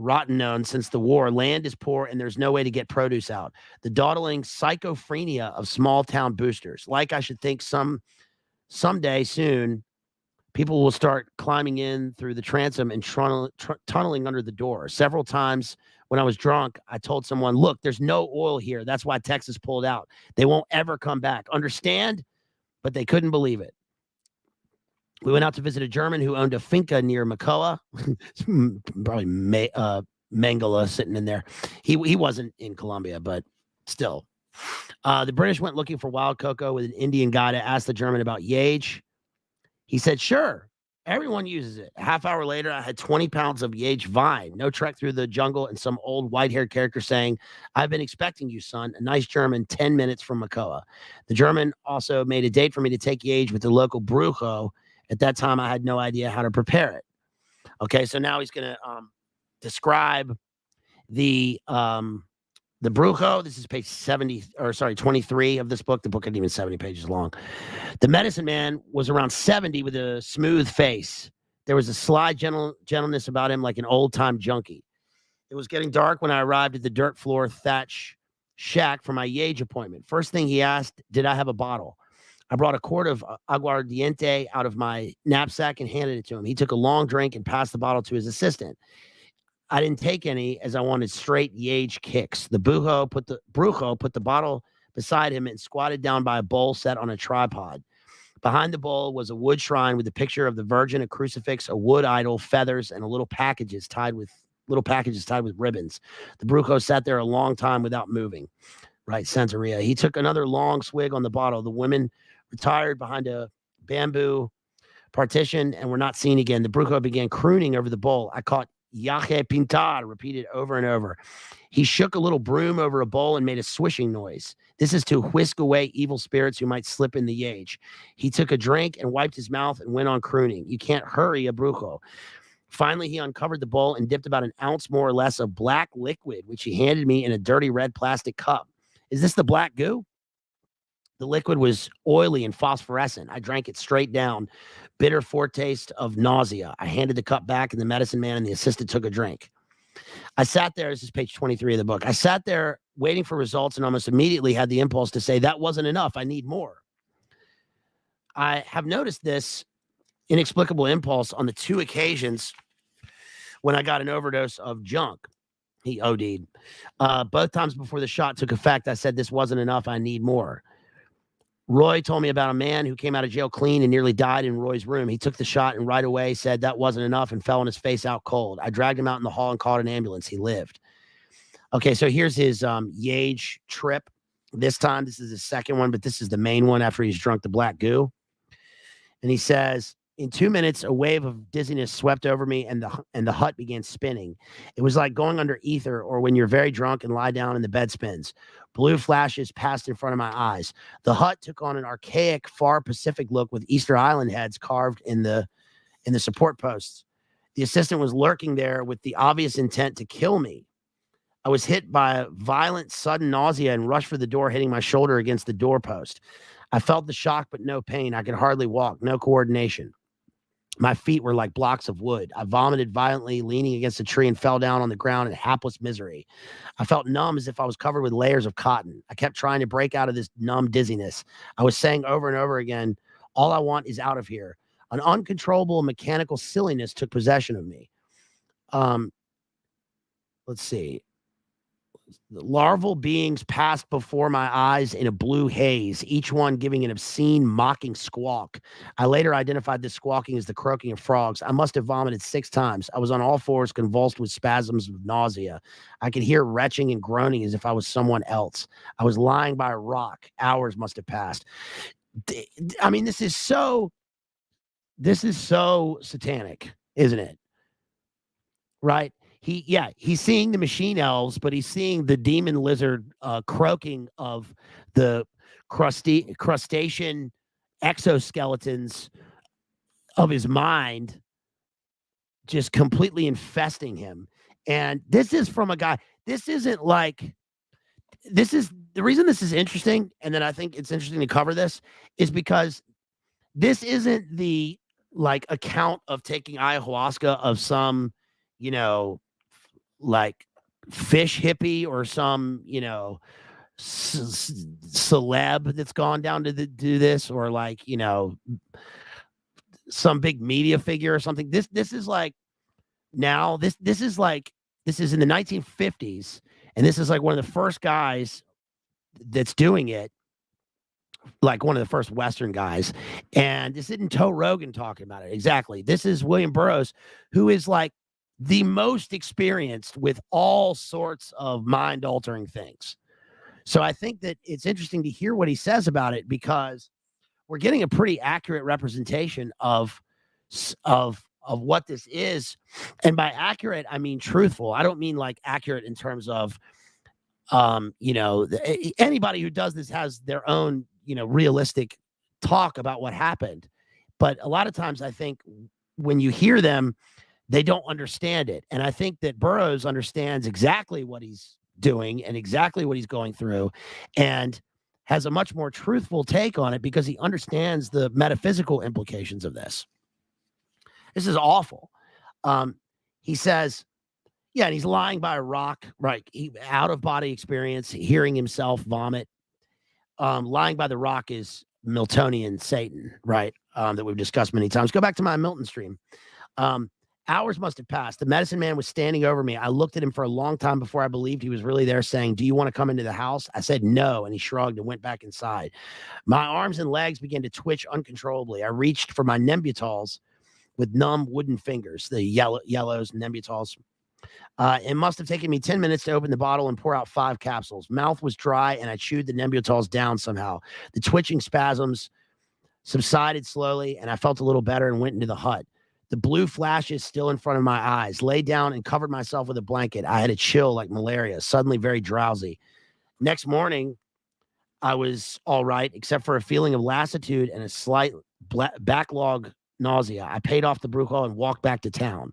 rotten known since the war. Land is poor and there's no way to get produce out. The dawdling psychophrenia of small town boosters. Like I should think someday soon, people will start climbing in through the transom and tunneling under the door. Several times when I was drunk, I told someone, look, there's no oil here. That's why Texas pulled out. They won't ever come back. Understand? But they couldn't believe it. We went out to visit a German who owned a finca near Macoa. Probably Mangala sitting in there. He wasn't in Colombia, but still. The British went looking for wild cocoa with an Indian guy to ask the German about YAGE. He said, sure, everyone uses it. A half hour later, I had 20 pounds of YAGE vine. No trek through the jungle, and some old white-haired character saying, I've been expecting you, son. A nice German 10 minutes from Macoa. The German also made a date for me to take YAGE with the local brujo. At that time, I had no idea how to prepare it. Okay, so now he's going to describe the brujo. This is page 23 of this book. The book isn't even 70 pages long. The medicine man was around 70 with a smooth face. There was a sly gentleness about him like an old-time junkie. It was getting dark when I arrived at the dirt floor thatch shack for my YAGE appointment. First thing he asked, did I have a bottle? I brought a quart of aguardiente out of my knapsack and handed it to him. He took a long drink and passed the bottle to his assistant. I didn't take any as I wanted straight YAGE kicks. The brujo put the bottle beside him and squatted down by a bowl set on a tripod. Behind the bowl was a wood shrine with a picture of the Virgin, a crucifix, a wood idol, feathers, and little packages tied with ribbons. The brujo sat there a long time without moving. Right, Santeria. He took another long swig on the bottle. The women retired behind a bamboo partition and were not seen again. The brujo began crooning over the bowl. I caught Yaje Pintar repeated over and over. He shook a little broom over a bowl and made a swishing noise. This is to whisk away evil spirits who might slip in the YAGE. He took a drink and wiped his mouth and went on crooning. You can't hurry a brujo. Finally, he uncovered the bowl and dipped about an ounce more or less of black liquid, which he handed me in a dirty red plastic cup. Is this the black goo? The liquid was oily and phosphorescent. I drank it straight down. Bitter foretaste of nausea. I handed the cup back, and the medicine man and the assistant took a drink. I sat there. This is page 23 of the book. I sat there waiting for results and almost immediately had the impulse to say, that wasn't enough. I need more. I have noticed this inexplicable impulse on the 2 occasions when I got an overdose of junk. He OD'd. Both times before the shot took effect, I said, this wasn't enough. I need more. Roy told me about a man who came out of jail clean and nearly died in Roy's room. He took the shot and right away said that wasn't enough and fell on his face out cold. I dragged him out in the hall and called an ambulance. He lived. Okay, so here's his YAGE trip. This time, this is his second one, but this is the main one after he's drunk the black goo. And he says, in 2 minutes, a wave of dizziness swept over me and the hut began spinning. It was like going under ether or when you're very drunk and lie down and the bed spins. Blue flashes passed in front of my eyes. The hut took on an archaic, far Pacific look with Easter Island heads carved in the support posts. The assistant was lurking there with the obvious intent to kill me. I was hit by violent, sudden nausea and rushed for the door, hitting my shoulder against the doorpost. I felt the shock, but no pain. I could hardly walk, no coordination. My feet were like blocks of wood. I vomited violently, leaning against a tree, and fell down on the ground in hapless misery. I felt numb as if I was covered with layers of cotton. I kept trying to break out of this numb dizziness. I was saying over and over again, all I want is out of here. An uncontrollable mechanical silliness took possession of me. Let's see. The larval beings passed before my eyes in a blue haze, each one giving an obscene, mocking squawk. I later identified this squawking as the croaking of frogs. I must have vomited 6 times. I was on all fours, convulsed with spasms of nausea. I could hear retching and groaning as if I was someone else. I was lying by a rock. Hours must have passed. I mean, this is so satanic, isn't it? Right? He's seeing the machine elves, but he's seeing the demon lizard croaking of the crustacean exoskeletons of his mind, just completely infesting him. And this is from a guy. This isn't like, this is the reason this is interesting. And then I think it's interesting to cover this is because this isn't the like account of taking ayahuasca of some, like fish hippie or some, celeb that's gone down to do this, or like, some big media figure or something. This is like now this is like, this is in the 1950s, and this is like one of the first guys that's doing it, like one of the first Western guys. And this isn't Toe Rogan talking about it. Exactly. This is William Burroughs, who is like the most experienced with all sorts of mind altering things. So I think that it's interesting to hear what he says about it, because we're getting a pretty accurate representation of what this is. And by accurate, I mean truthful. I don't mean like accurate in terms of, anybody who does this has their own, realistic talk about what happened. But a lot of times I think when you hear them, they don't understand it. And I think that Burroughs understands exactly what he's doing and exactly what he's going through, and has a much more truthful take on it because he understands the metaphysical implications of this. This is awful. He says, yeah, and he's lying by a rock, right? Out of body experience, hearing himself vomit. Lying by the rock is Miltonian Satan, right? That we've discussed many times. Go back to my Milton stream. Hours must have passed. The medicine man was standing over me. I looked at him for a long time before I believed he was really there, saying, "Do you want to come into the house?" I said no, and he shrugged and went back inside. My arms and legs began to twitch uncontrollably. I reached for my Nembutols with numb wooden fingers, the yellows, Nembutols. It must have taken me 10 minutes to open the bottle and pour out 5 capsules. Mouth was dry, and I chewed the Nembutols down somehow. The twitching spasms subsided slowly, and I felt a little better and went into the hut. The blue flashes still in front of my eyes. Lay down and covered myself with a blanket. I had a chill like malaria, suddenly very drowsy. Next morning, I was all right, except for a feeling of lassitude and a slight backlog nausea. I paid off the Brujo and walked back to town.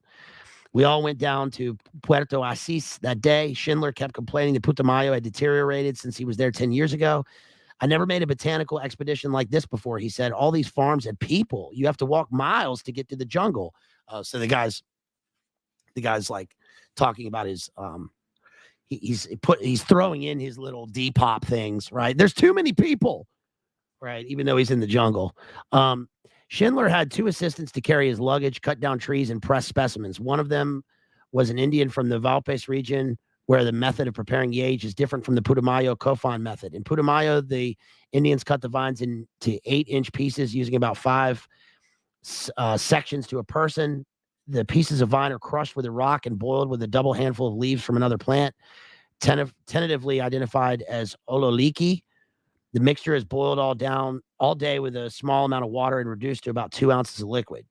We all went down to Puerto Asís that day. Schindler kept complaining that Putumayo had deteriorated since he was there 10 years ago. I never made a botanical expedition like this before, he said. All these farms had people. You have to walk miles to get to the jungle. So the guy's like talking about his he's throwing in his little Depop things, right? There's too many people, right? Even though he's in the jungle. Schindler had 2 assistants to carry his luggage, cut down trees, and press specimens. One of them was an Indian from the Valpes region, where the method of preparing YAGE is different from the Putumayo Kofan method. In Putumayo, the Indians cut the vines into 8-inch pieces using about 5 sections to a person. The pieces of vine are crushed with a rock and boiled with a double handful of leaves from another plant, tentatively identified as ololiki. The mixture is boiled all day with a small amount of water and reduced to about 2 ounces of liquid.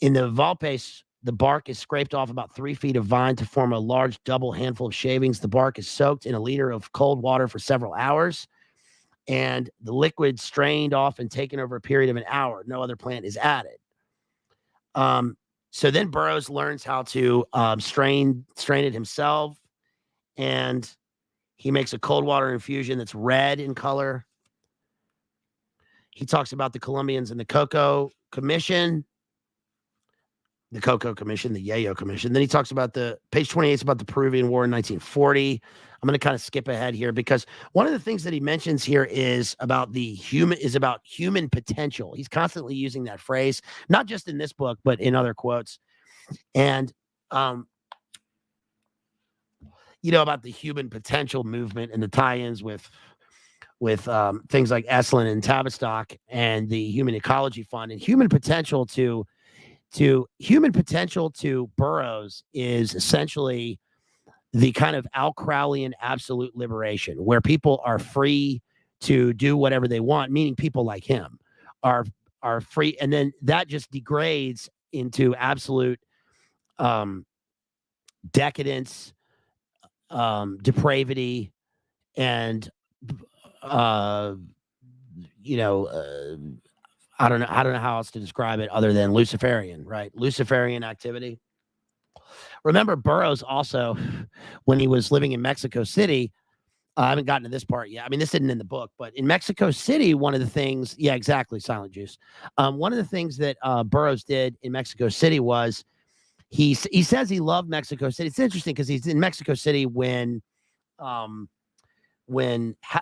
In the Valpes, the bark is scraped off about 3 feet of vine to form a large double handful of shavings. The bark is soaked in a liter of cold water for several hours, and the liquid strained off and taken over a period of an hour. No other plant is added. So then Burroughs learns how to strain it himself, and he makes a cold water infusion that's red in color. He talks about the Colombians and the Cocoa Commission. the Cocoa Commission, the Yayo Commission. Then he talks about page 28 is about the Peruvian War in 1940. I'm going to kind of skip ahead here because one of the things that he mentions here is about human potential. He's constantly using that phrase, not just in this book, but in other quotes. And, about the human potential movement and the tie-ins with things like Esalen and Tavistock and the Human Ecology Fund. And human potential to Burroughs is essentially the kind of Al-Crowleyan absolute liberation where people are free to do whatever they want, meaning people like him are free. And then that just degrades into absolute decadence, depravity, and I don't know how else to describe it other than Luciferian, right? Luciferian activity. Remember Burroughs also, when he was living in Mexico City, I haven't gotten to this part yet. I mean, this isn't in the book, but in Mexico City, one of the things, yeah, exactly, Silent Juice. One of the things that Burroughs did in Mexico City was he says he loved Mexico City. It's interesting because he's in Mexico City when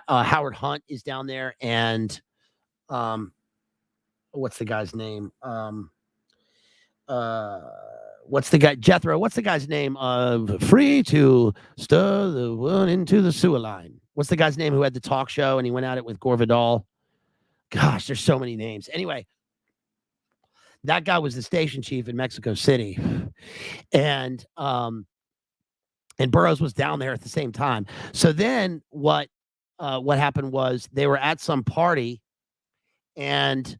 Howard Hunt is down there and what's the guy's name? What's the guy? Jethro. What's the guy's name? Free to stir the one into the sewer line. What's the guy's name who had the talk show and he went at it with Gore Vidal? Gosh, there's so many names. Anyway, that guy was the station chief in Mexico City, and Burroughs was down there at the same time. So then what happened was they were at some party, and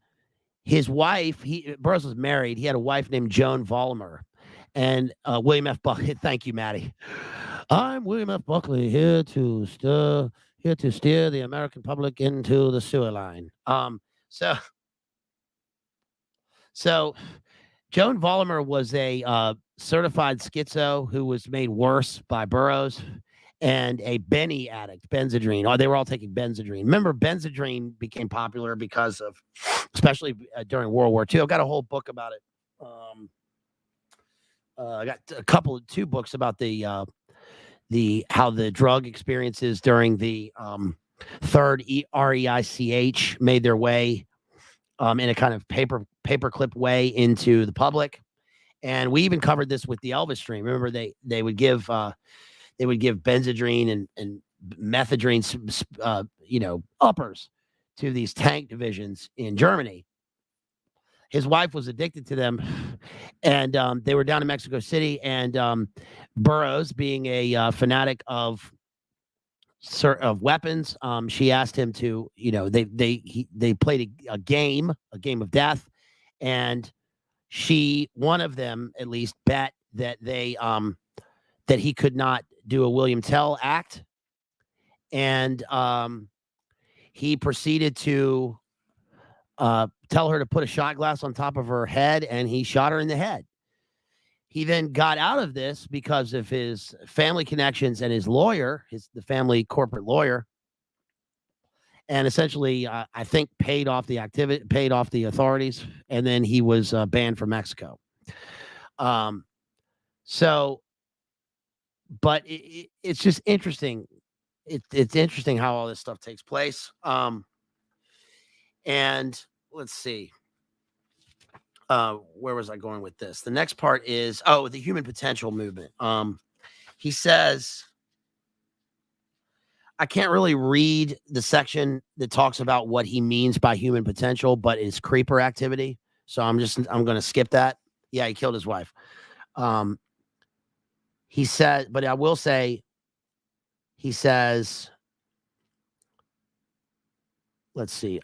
his wife, Burroughs was married. He had a wife named Joan Vollmer. And William F. Buckley, thank you, Maddie. I'm William F. Buckley, here to steer the American public into the sewer line. So Joan Vollmer was a certified schizo who was made worse by Burroughs, and a Benny addict, Benzedrine. Oh, they were all taking Benzedrine. Remember, Benzedrine became popular because of, especially during World War II. I've got a whole book about it. I got two books about how the drug experiences during the third REICH made their way in a kind of paperclip way into the public. And we even covered this with the Elvis stream. Remember, they would give Benzedrine and methadrine, uppers to these tank divisions in Germany. His wife was addicted to them, and they were down in Mexico City. And Burroughs, being a fanatic of weapons, she asked him to, they played a game of death, and one of them at least bet that that he could not do a William Tell act, and he proceeded to tell her to put a shot glass on top of her head, and he shot her in the head. He then got out of this because of his family connections and his lawyer, the family corporate lawyer, and essentially, I think paid off the authorities, and then he was banned from Mexico. But it's just interesting. It's interesting how all this stuff takes place. And let's see. Where was I going with this? The next part is, the human potential movement. He says, I can't really read the section that talks about what he means by human potential, but it's creeper activity. So I'm going to skip that. Yeah, he killed his wife. He said, but I will say, he says, let's see.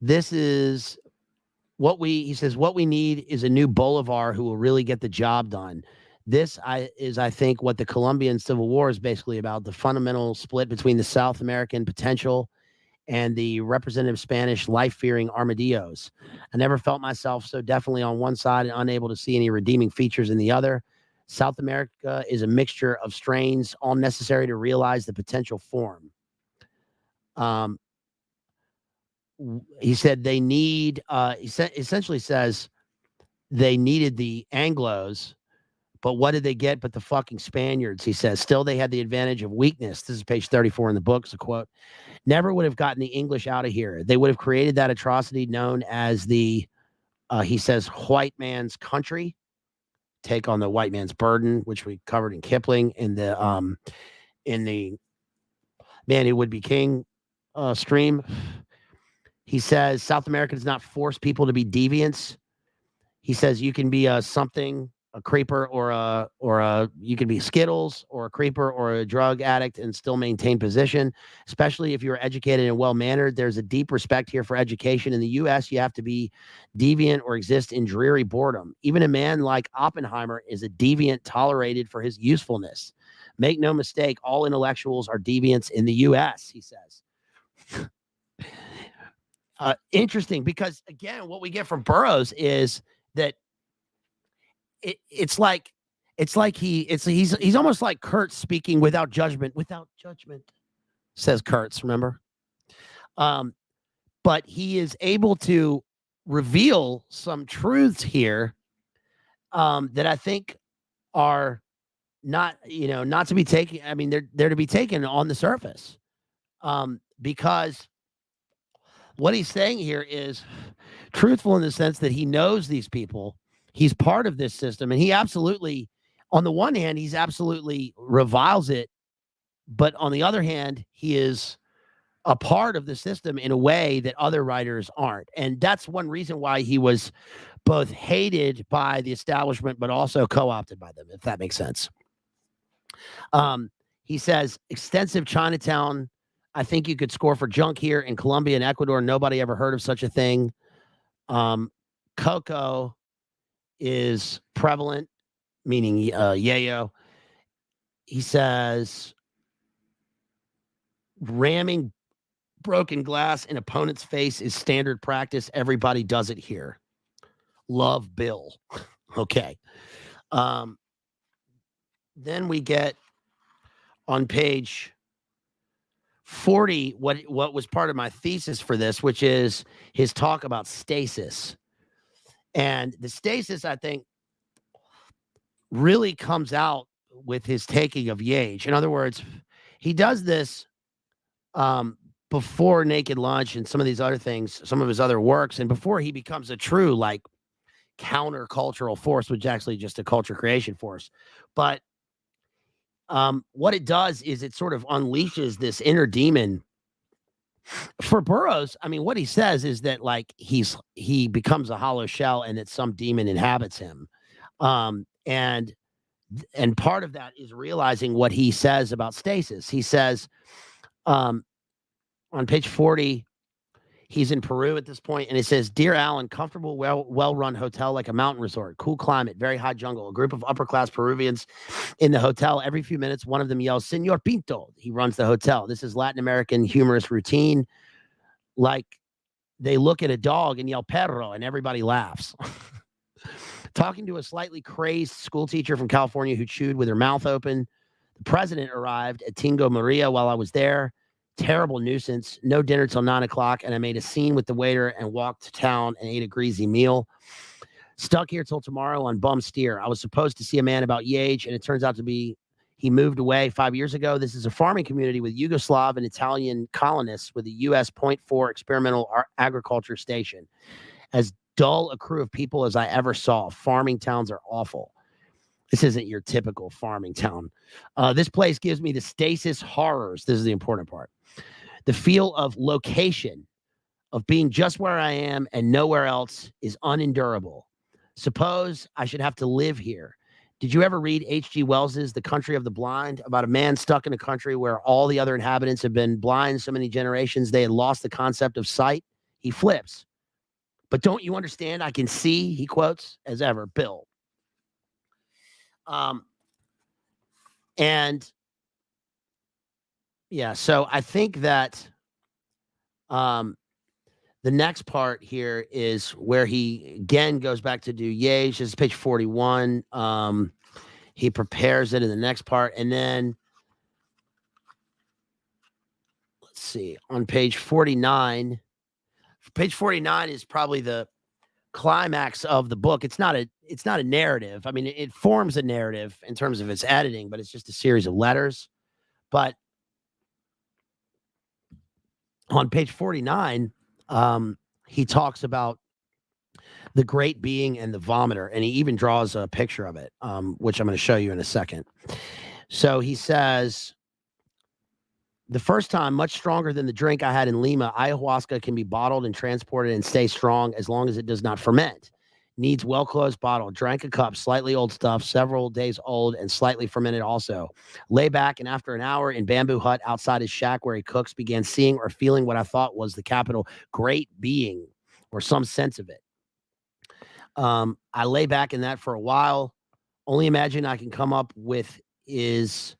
This is what he says, what we need is a new Bolivar who will really get the job done. This is, I think, what the Colombian Civil War is basically about, the fundamental split between the South American potential and the representative Spanish life-fearing armadillos. I never felt myself so definitely on one side and unable to see any redeeming features in the other. South America is a mixture of strains, all necessary to realize the potential form. He said they need, he essentially says they needed the Anglos, but what did they get but the fucking Spaniards, he says. Still, they had the advantage of weakness. This is page 34 in the book. It's a quote. Never would have gotten the English out of here. They would have created that atrocity known as the, he says, white man's country. Take on the white man's burden, which we covered in Kipling in the Man Who Would Be King stream. He says South America does not force people to be deviants. He says you can be something, a creeper, or you can be Skittles or a creeper or a drug addict and still maintain position, especially if you're educated and well-mannered. There's a deep respect here for education. In the U.S., you have to be deviant or exist in dreary boredom. Even a man like Oppenheimer is a deviant tolerated for his usefulness. Make no mistake, all intellectuals are deviants in the U.S., he says. Interesting, because, again, what we get from Burroughs is that it's like he's almost like Kurtz speaking without judgment, says Kurtz, remember? But he is able to reveal some truths here that I think are not to be taken. I mean, they're to be taken on the surface, because what he's saying here is truthful in the sense that he knows these people. He's part of this system, and he absolutely, on the one hand, he's absolutely reviles it, but on the other hand, he is a part of the system in a way that other writers aren't. And that's one reason why he was both hated by the establishment, but also co-opted by them, if that makes sense. He says, extensive Chinatown. I think you could score for junk here in Colombia and Ecuador. Nobody ever heard of such a thing. Cocoa is prevalent, meaning yayo. He says, ramming broken glass in opponent's face is standard practice. Everybody does it here. Love, Bill. Okay. Then we get on page 40 what was part of my thesis for this, which is his talk about stasis. And the stasis, I think, really comes out with his taking of YAGE. In other words, he does this before Naked Lunch and some of these other things, some of his other works, and before he becomes a true like countercultural force, which is actually just a culture creation force. But what it does is it sort of unleashes this inner demon. For Burroughs, I mean, what he says is that like he becomes a hollow shell and that some demon inhabits him. And part of that is realizing what he says about stasis. He says on page 40, he's in Peru at this point, and it says, Dear Alan, comfortable, well-run hotel like a mountain resort, cool climate, very high jungle, a group of upper-class Peruvians in the hotel. Every few minutes, one of them yells, Senor Pinto. He runs the hotel. This is Latin American humorous routine. Like they look at a dog and yell perro, and everybody laughs. Talking to a slightly crazed school teacher from California who chewed with her mouth open. The president arrived at Tingo Maria while I was there. Terrible nuisance. No dinner till 9 o'clock, and I made a scene with the waiter and walked to town and ate a greasy meal. Stuck here till tomorrow on bum steer. I was supposed to see a man about YAGE, and it turns out to be he moved away 5 years ago. This is a farming community with Yugoslav and Italian colonists with a U.S. .4 experimental agriculture station. As dull a crew of people as I ever saw. Farming towns are awful. This isn't your typical farming town. This place gives me the stasis horrors. This is the important part. The feel of location, of being just where I am and nowhere else, is unendurable. Suppose I should have to live here. Did you ever read H.G. Wells's The Country of the Blind, about a man stuck in a country where all the other inhabitants have been blind so many generations they had lost the concept of sight? He flips. But don't you understand? I can see, he quotes, as ever, Bill. And yeah, so I think that the next part here is where he again goes back to do YAGE. This is page 41. He prepares it in the next part. And then let's see, on page 49 is probably the climax of the book. It's not a narrative. I mean, it forms a narrative in terms of its editing, but it's just a series of letters. But on page 49, he talks about the great being and the vomiter, and he even draws a picture of it, which I'm going to show you in a second. So he says, the first time, much stronger than the drink I had in Lima, ayahuasca can be bottled and transported and stay strong as long as it does not ferment. Needs well-closed bottle. Drank a cup, slightly old stuff, several days old and slightly fermented also. Lay back, and after an hour in bamboo hut outside his shack where he cooks, began seeing or feeling what I thought was the capital great being or some sense of it. I lay back in that for a while. Only imagine I can come up with is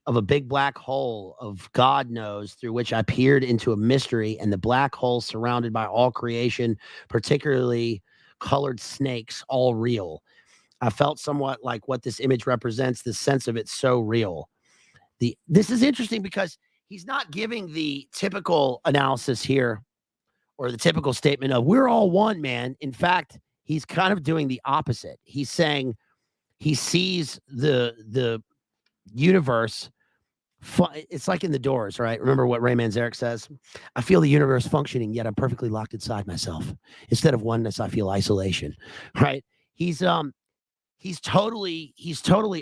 of a big black hole of God knows through which I peered into a mystery, and the black hole surrounded by all creation, particularly colored snakes, all real. I felt somewhat like what this image represents, the sense of it so real. This is interesting because he's not giving the typical analysis here or the typical statement of we're all one, man. In fact, he's kind of doing the opposite. He's saying he sees the universe. It's like in The Doors, right? Remember what Ray Manzarek says? I feel the universe functioning, yet I'm perfectly locked inside myself. Instead of oneness, I feel isolation, right? He's totally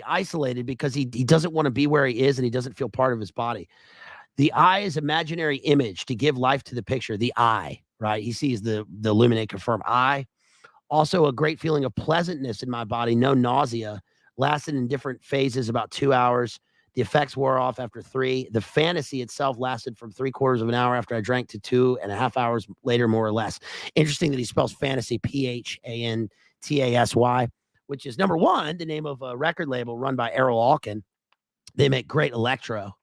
isolated because he doesn't want to be where he is, and he doesn't feel part of his body. The eye is imaginary image to give life to the picture. The eye, right? He sees the illuminate confirm eye. Also a great feeling of pleasantness in my body, no nausea, lasted in different phases, about 2 hours. The effects wore off after 3. The fantasy itself lasted from 3/4 of an hour after I drank to 2.5 hours later, more or less. Interesting that he spells fantasy, Phantasy, which is, number one, the name of a record label run by Errol Alkin. They make great electro.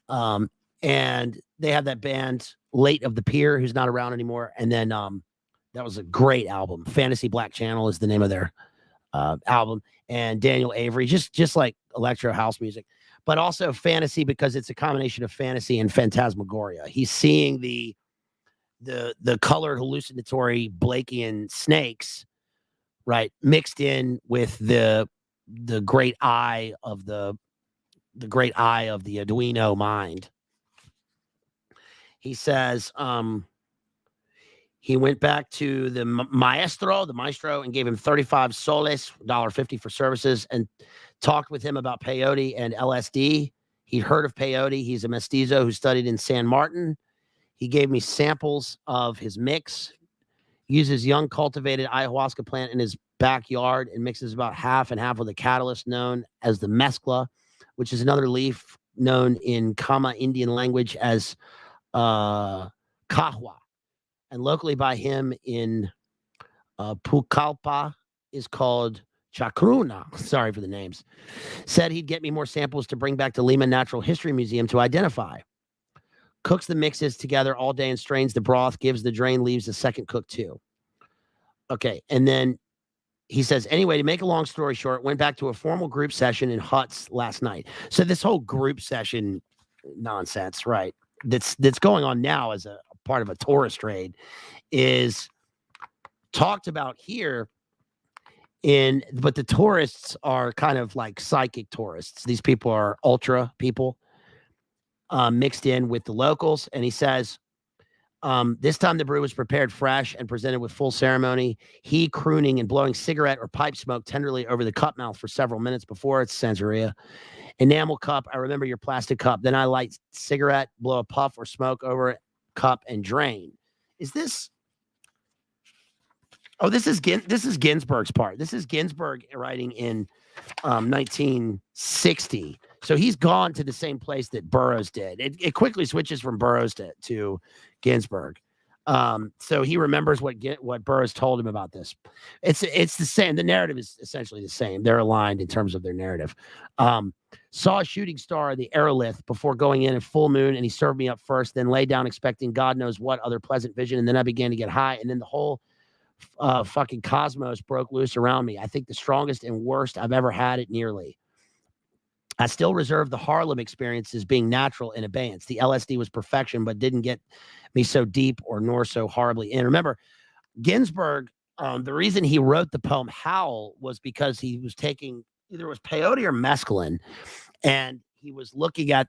And they have that band, Late of the Pier, who's not around anymore. And then that was a great album. Fantasy Black Channel is the name of their album. And Daniel Avery, just like electro house music, but also fantasy because it's a combination of fantasy and phantasmagoria. He's seeing the colored hallucinatory Blakean snakes, right, mixed in with the great eye of the Arduino mind. He says he went back to the maestro, and gave him 35 soles, $1.50 for services, and talked with him about peyote and LSD. He'd heard of peyote. He's a mestizo who studied in San Martin. He gave me samples of his mix, uses young cultivated ayahuasca plant in his backyard, and mixes about half and half with a catalyst known as the mescla, which is another leaf known in Kama Indian language as kahwa, and locally by him in Pucallpa is called chacruna. Sorry for the names. Said he'd get me more samples to bring back to Lima Natural History Museum to identify. Cooks the mixes together all day and strains the broth, gives the drain leaves a second cook too. Okay, and then he says, anyway, to make a long story short, went back to a formal group session in huts last night. So this whole group session nonsense, right, that's going on now as a part of a tourist trade is talked about here but the tourists are kind of like psychic tourists. These people are ultra people mixed in with the locals. And he says, this time the brew was prepared fresh and presented with full ceremony. He crooning and blowing cigarette or pipe smoke tenderly over the cup mouth for several minutes before it's Santeria. Enamel cup. I remember your plastic cup. Then I light cigarette, blow a puff or smoke over it, cup, and drain. Is this? Oh, this is Ginsberg's part. This is Ginsberg writing in 1960. So he's gone to the same place that Burroughs did. It quickly switches from Burroughs to Ginsberg. So he remembers what Burroughs told him about this. It's the same. The narrative is essentially the same. They're aligned in terms of their narrative. Saw a shooting star, the aerolith, before going in at full moon, and he served me up first, then lay down expecting God knows what other pleasant vision, and then I began to get high, and then the whole fucking cosmos broke loose around me. I think the strongest and worst I've ever had it nearly. I still reserve the Harlem experience as being natural in abeyance. The LSD was perfection, but didn't get me so deep or nor so horribly in. Remember, Ginsberg The reason he wrote the poem Howl was because he was taking either it was peyote or mescaline, and he was looking at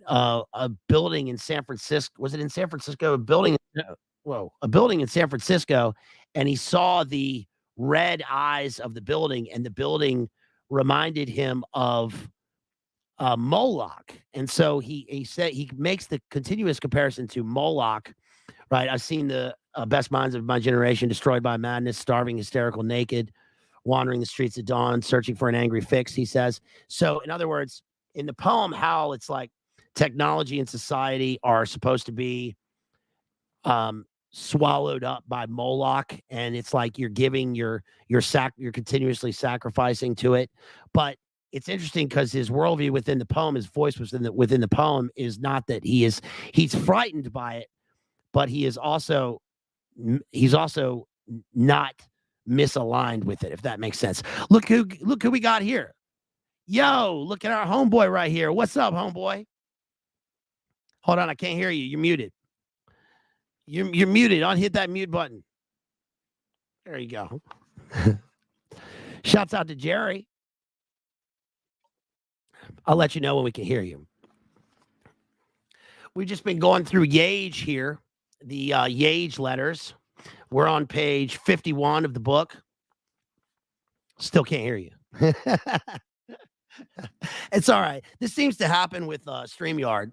a building in San Francisco. Was it in San Francisco? A building in San Francisco, and he saw the red eyes of the building, and the building reminded him of Moloch. And so he said he makes the continuous comparison to Moloch. Right, I've seen the best minds of my generation destroyed by madness, starving, hysterical, naked, wandering the streets at dawn, searching for an angry fix, he says. So, in other words, in the poem Howl, it's like technology and society are supposed to be swallowed up by Moloch, and it's like you're giving you're continuously sacrificing to it. But it's interesting because his worldview within the poem, his voice within the poem is not that he's frightened by it, but he's also not misaligned with it, if that makes sense. Look who we got here. Yo, look at our homeboy right here. What's up, homeboy? Hold on, I can't hear you. You're muted. You're muted. Hit that mute button. There you go. Shouts out to Jerry. I'll let you know when we can hear you. We've just been going through YAGE here, the YAGE letters. We're on page 51 of the book. Still can't hear you. It's all right. This seems to happen with StreamYard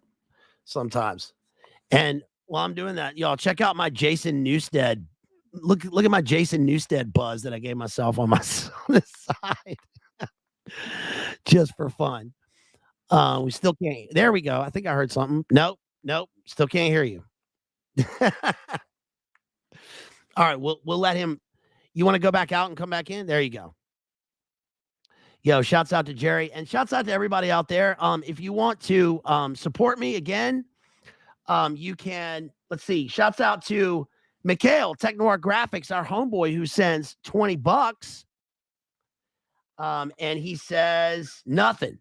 sometimes. And while I'm doing that, y'all check out my Jason Newsted. Look at my Jason Newsted buzz that I gave myself on the side. Just for fun. We still can't. There we go. I think I heard something. Nope. Still can't hear you. All right, we'll let him. You want to go back out and come back in? There you go. Yo, shouts out to Jerry and shouts out to everybody out there. If you want to support me again, you can. Let's see. Shouts out to Mikhail Technoart Graphics, our homeboy, who sends $20. And he says nothing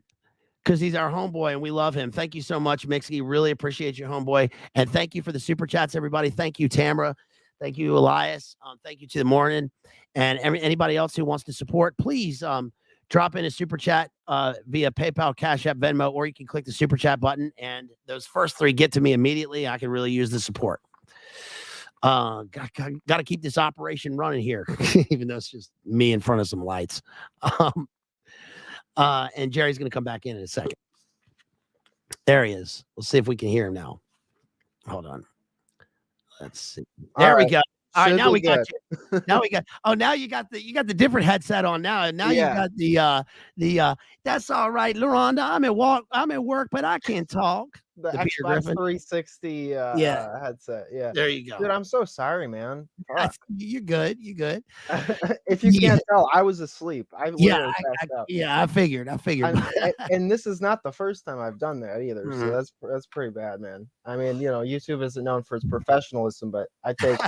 because he's our homeboy and we love him. Thank you so much, Mixie. Really appreciate you, homeboy. And thank you for the super chats, everybody. Thank you, Tamara. Thank you, Elias. Thank you to the morning. And anybody else who wants to support, please drop in a super chat via PayPal, Cash App, Venmo, or you can click the super chat button. And those first three get to me immediately. I can really use the support. Got to keep this operation running here, even though it's just me in front of some lights. And Jerry's going to come back in a second. There he is. Let's see if we can hear him now. Hold on. Let's see. There we go. All right, now we got you. Now we got. Oh, now you got the different headset on now, and now you got the. That's all right, LaRonda. I'm at work, but I can talk. The Xbox 360 headset. Yeah. There you go. Dude, I'm so sorry, man. You're good. You're good. If you can't tell, I was asleep. I figured. And this is not the first time I've done that either. Mm-hmm. So that's pretty bad, man. I mean, YouTube isn't known for its professionalism, but I take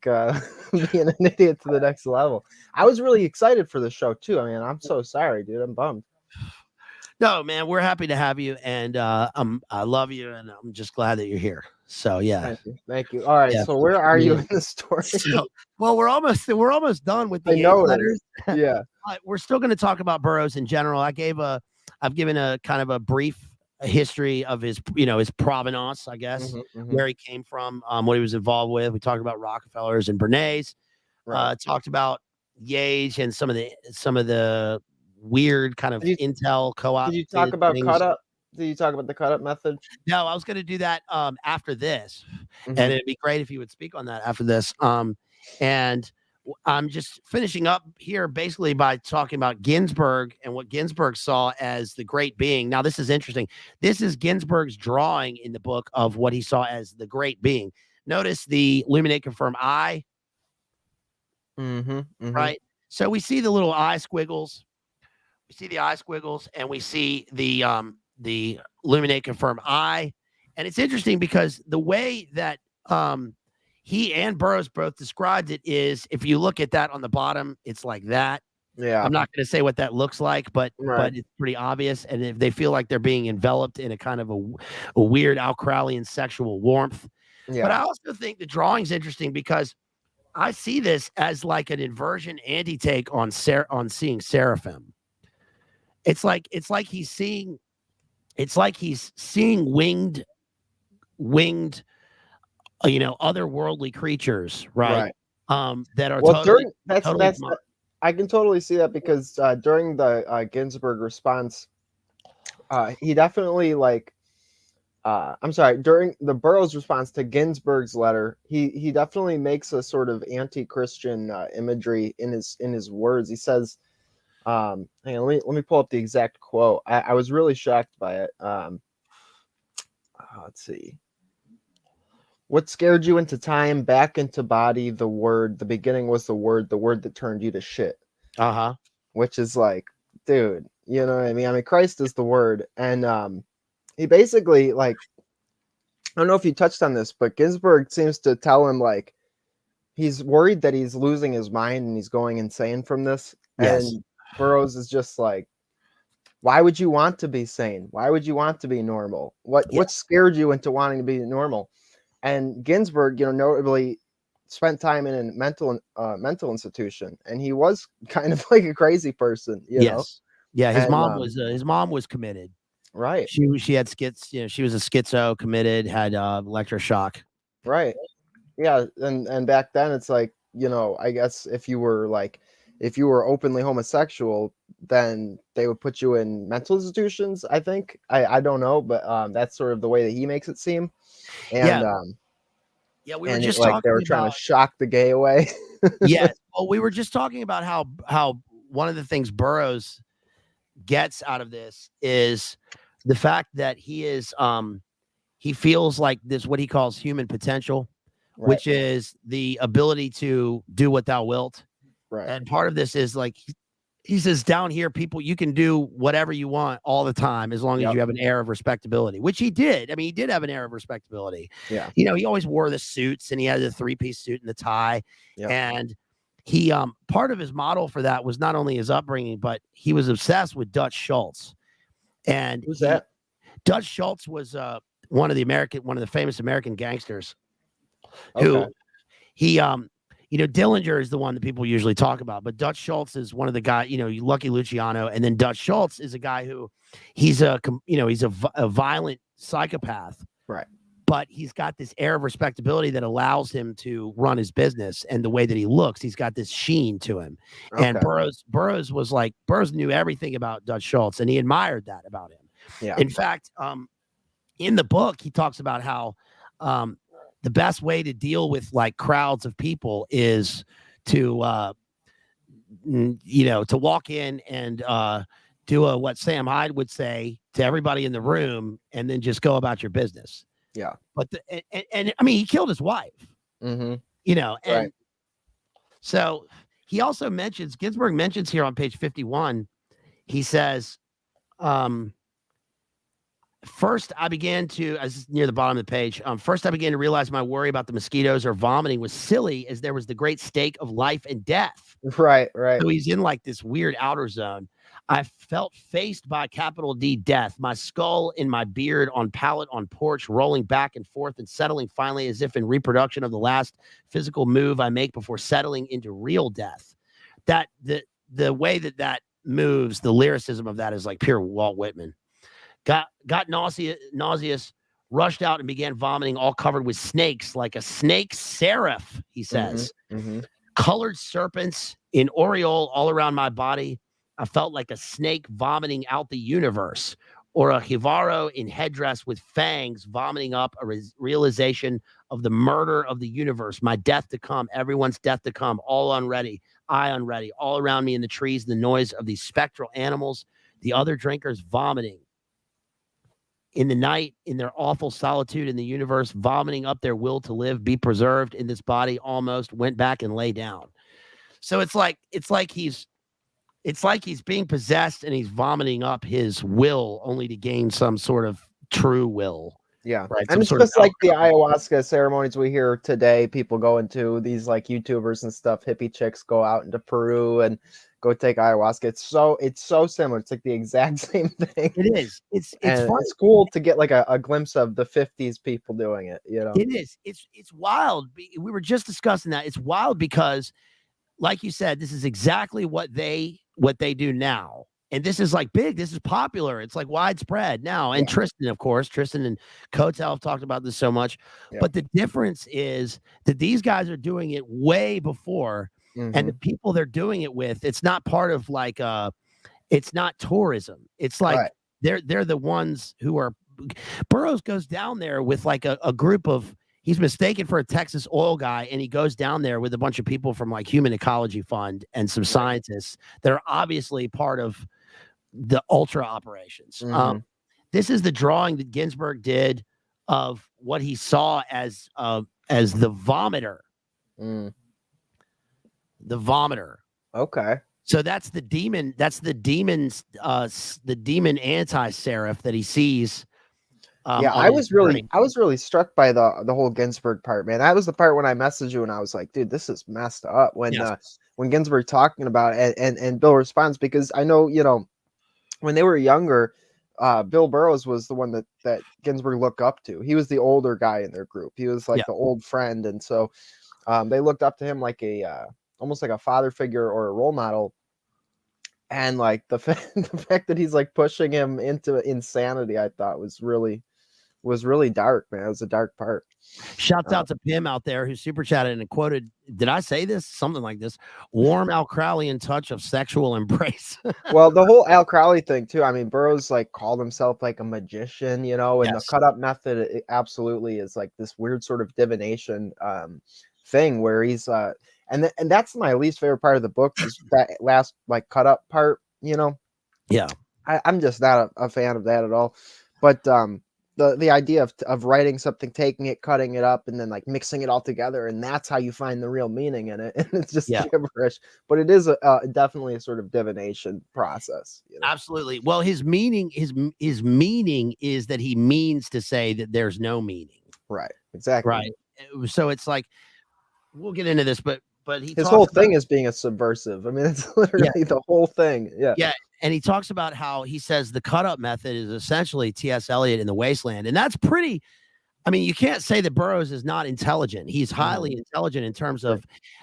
being an idiot to the next level. I was really excited for the show too. I mean, I'm so sorry, dude. I'm bummed. No, man, we're happy to have you, and I love you, and I'm just glad that you're here. So yeah, thank you. All right, so where are you in the story? Well, we're almost done with the letters. Yeah, we're still going to talk about Burroughs in general. I've given a kind of a brief history of his provenance, I guess, where he came from, what he was involved with. We talked about Rockefellers and Bernays. Right. Talked about YAGE and some of the weird kind of intel co-op. Did you talk about cut up? Did you talk about the cut up method? No, I was going to do that after this, and it'd be great if you would speak on that after this. And I'm just finishing up here basically by talking about Ginsberg and what Ginsberg saw as the great being. Now, this is interesting. This is Ginsberg's drawing in the book of what he saw as the great being. Notice the illuminate, confirm eye. Right. So we see the little eye squiggles. We see the eye squiggles, and we see the illuminate, confirm eye. And it's interesting because the way that he and Burroughs both described it is, if you look at that on the bottom, it's like that. Yeah. I'm not going to say what that looks like, but it's pretty obvious. And if they feel like they're being enveloped in a kind of a weird Alcralian sexual warmth, But I also think the drawing's interesting because I see this as like an inversion anti-take on seeing seraphim. It's like he's seeing winged otherworldly creatures, right? That are totally I can totally see that because during the Ginsburg response, he definitely during the Burroughs response to Ginsburg's letter, he definitely makes a sort of anti-Christian imagery in his words. He says, hang on, let me pull up the exact quote. I was really shocked by it. Let's see. What scared you into time, back into body, the word, the beginning was the word that turned you to shit. Which is like, dude, you know what I mean? I mean, Christ is the word. And he basically, like, I don't know if you touched on this, but Ginsburg seems to tell him, like, he's worried that he's losing his mind and he's going insane from this. Yes. And Burroughs is just like, why would you want to be sane? Why would you want to be normal? What scared you into wanting to be normal? And Ginsburg, notably spent time in a mental institution, and he was kind of like a crazy person, you know? Yeah, his mom was committed. Right. She had schizophrenia, she was a schizo, committed, had electroshock. Right. Yeah, and back then it's like, I guess if you were openly homosexual, then they would put you in mental institutions, I think. I don't know, but that's sort of the way that he makes it seem. And we were just like they were trying to shock the gay away. Yes. Well, we were just talking about how one of the things Burroughs gets out of this is the fact that he feels like this, what he calls human potential, which is the ability to do what thou wilt. Right. And part of this is like, he says down here, people, you can do whatever you want all the time as long as you have an air of respectability, which he did. I mean, he did have an air of respectability. Yeah. He always wore the suits and he had the 3-piece suit and the tie. Yep. And he, part of his model for that was not only his upbringing, but he was obsessed with Dutch Schultz. And who's that? Dutch Schultz was one of the famous American gangsters who he, Dillinger is the one that people usually talk about, but Dutch Schultz is one of the guys, Lucky Luciano. And then Dutch Schultz is a guy who he's a violent psychopath. Right. But he's got this air of respectability that allows him to run his business, and the way that he looks, he's got this sheen to him. And Burroughs knew everything about Dutch Schultz, and he admired that about him. Yeah. In fact, in the book, he talks about how the best way to deal with like crowds of people is to walk in and do what Sam Hyde would say to everybody in the room, and then just go about your business. Yeah. But I mean, he killed his wife. Mm-hmm. And so he also Ginsburg mentions here on page 51, he says, first I began to, as near the bottom of the page, first I began to realize my worry about the mosquitoes or vomiting was silly, as there was the great stake of life and death. Right. So he's in like this weird outer zone. I felt faced by capital D death, my skull in my beard, on pallet, on porch, rolling back and forth and settling finally as if in reproduction of the last physical move I make before settling into real death. That the way that moves, the lyricism of that is like pure Walt Whitman. Got nauseous, rushed out and began vomiting, all covered with snakes, like a snake seraph, he says. Mm-hmm. Colored serpents in aureole all around my body. I felt like a snake vomiting out the universe, or a jivaro in headdress with fangs vomiting up a realization of the murder of the universe, my death to come, everyone's death to come, all unready, I unready, all around me in the trees, the noise of these spectral animals, the other drinkers vomiting. In the night, in their awful solitude in the universe, vomiting up their will to live, be preserved in this body, almost went back and lay down. So it's like he's being possessed and he's vomiting up his will only to gain some sort of true will. Yeah. right? And Some it's sort of just like the ayahuasca ceremonies we hear today, people go into these like YouTubers and stuff, hippie chicks go out into Peru and go take ayahuasca. It's so similar. It's like the exact same thing. It is. It's And funny. it's cool to get like a glimpse of the 50s people doing it, you know. It is. It's wild. We were just discussing that. It's wild because, like you said, this is exactly what they do now. And this is like big. This is popular. It's like widespread now. And Yeah. Tristan, of course, Tristan and Kotel have talked about this so much. Yeah. But the difference is that these guys are doing it way before, and the people they're doing it with, it's not part of like it's not tourism. It's like Right. they're the ones who are. Burroughs goes down there with like a group of. He's mistaken for a Texas oil guy, and he goes down there with a bunch of people from like Human Ecology Fund and some scientists that are obviously part of the ultra operations. This is the drawing that Ginsberg did of what he saw as the vomiter. The vomiter. Okay. So that's the demon. That's the demon's. The demon anti-seraph that he sees. I was really struck by the whole Ginsberg part, man. That was the part when I messaged you and I was like, dude, this is messed up. When Ginsberg talking about it and Bill responds, because I know, you know, when they were younger, Bill Burroughs was the one that Ginsberg looked up to. He was the older guy in their group. He was like the old friend, and so they looked up to him like almost like a father figure or a role model. And like the fact that he's like pushing him into insanity, I thought was really dark, man. It was a dark part. Shouts out to Pim out there who super chatted and quoted, did I say this? Something like this. Warm Al Crowleyan touch of sexual embrace. Well, the whole Al Crowley thing too. I mean, Burroughs like called himself like a magician, you know, and the cut up method it absolutely is like this weird sort of divination thing where he's and that's my least favorite part of the book is that last like cut up part, you know. Yeah. I'm just not a fan of that at all. But the idea of writing something, taking it, cutting it up, and then like mixing it all together, and that's how you find the real meaning in it. And it's just gibberish, but it is definitely a sort of divination process. You know? Absolutely. Well, his meaning is that he means to say that there's no meaning. Right. Exactly. Right. So it's like we'll get into this, but his whole thing is being a subversive. I mean, it's literally the whole thing. Yeah. Yeah. And he talks about how he says the cut up method is essentially T.S. Eliot in The Wasteland. And that's pretty, I mean, you can't say that Burroughs is not intelligent. He's highly intelligent in terms of,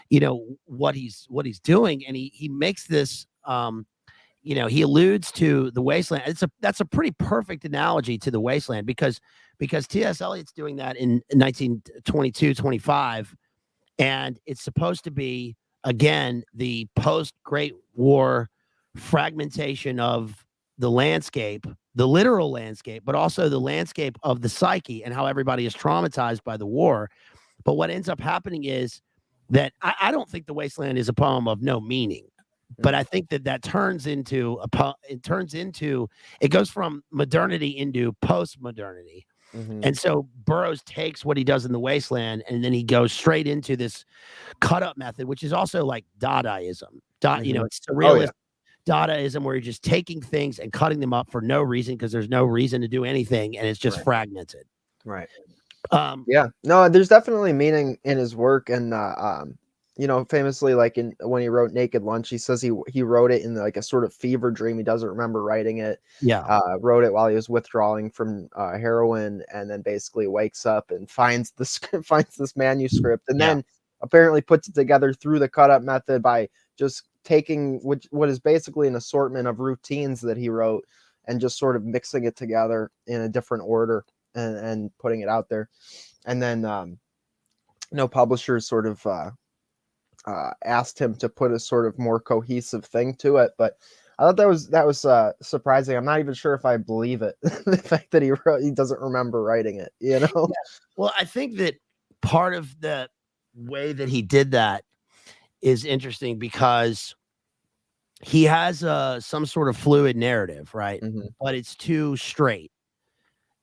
you know, what he's doing. And he makes this, you know, he alludes to The Wasteland. That's a pretty perfect analogy to The Wasteland because T.S. Eliot's doing that in 1922, 25. And it's supposed to be, again, the post-Great War fragmentation of the landscape, the literal landscape, but also the landscape of the psyche and how everybody is traumatized by the war. But what ends up happening is that I don't think The Wasteland is a poem of no meaning, but I think that turns into it goes from modernity into post-modernity. And so Burroughs takes what he does in The Wasteland and then he goes straight into this cut up method, which is also like Dadaism. You know, it's surrealist Dadaism where you're just taking things and cutting them up for no reason because there's no reason to do anything and it's just fragmented. Right. Yeah. No, there's definitely meaning in his work, and you know, famously, like when he wrote Naked Lunch, he says he wrote it in like a sort of fever dream. He doesn't remember writing it. Yeah. Wrote it while he was withdrawing from heroin, and then basically wakes up and finds this manuscript, and then apparently puts it together through the cut up method by just taking what is basically an assortment of routines that he wrote and just sort of mixing it together in a different order and putting it out there. And then no publishers sort of asked him to put a sort of more cohesive thing to it, but I thought that was surprising. I'm not even sure if I believe it. The fact that he doesn't remember writing it, you know? Yeah. Well, I think that part of the way that he did that is interesting because he has some sort of fluid narrative, right? But it's too straight.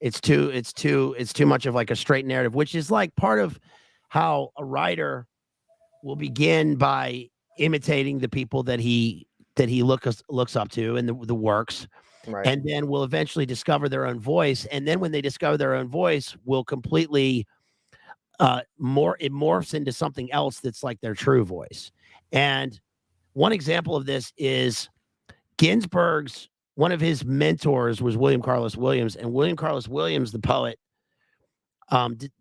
It's too much of like a straight narrative, which is like part of how a writer will begin by imitating the people that he looks up to and the works. and then will eventually discover their own voice. And then when they discover their own voice, will completely it morphs into something else that's like their true voice. And one example of this is Ginsberg's, one of his mentors was William Carlos Williams, and William Carlos Williams, the poet,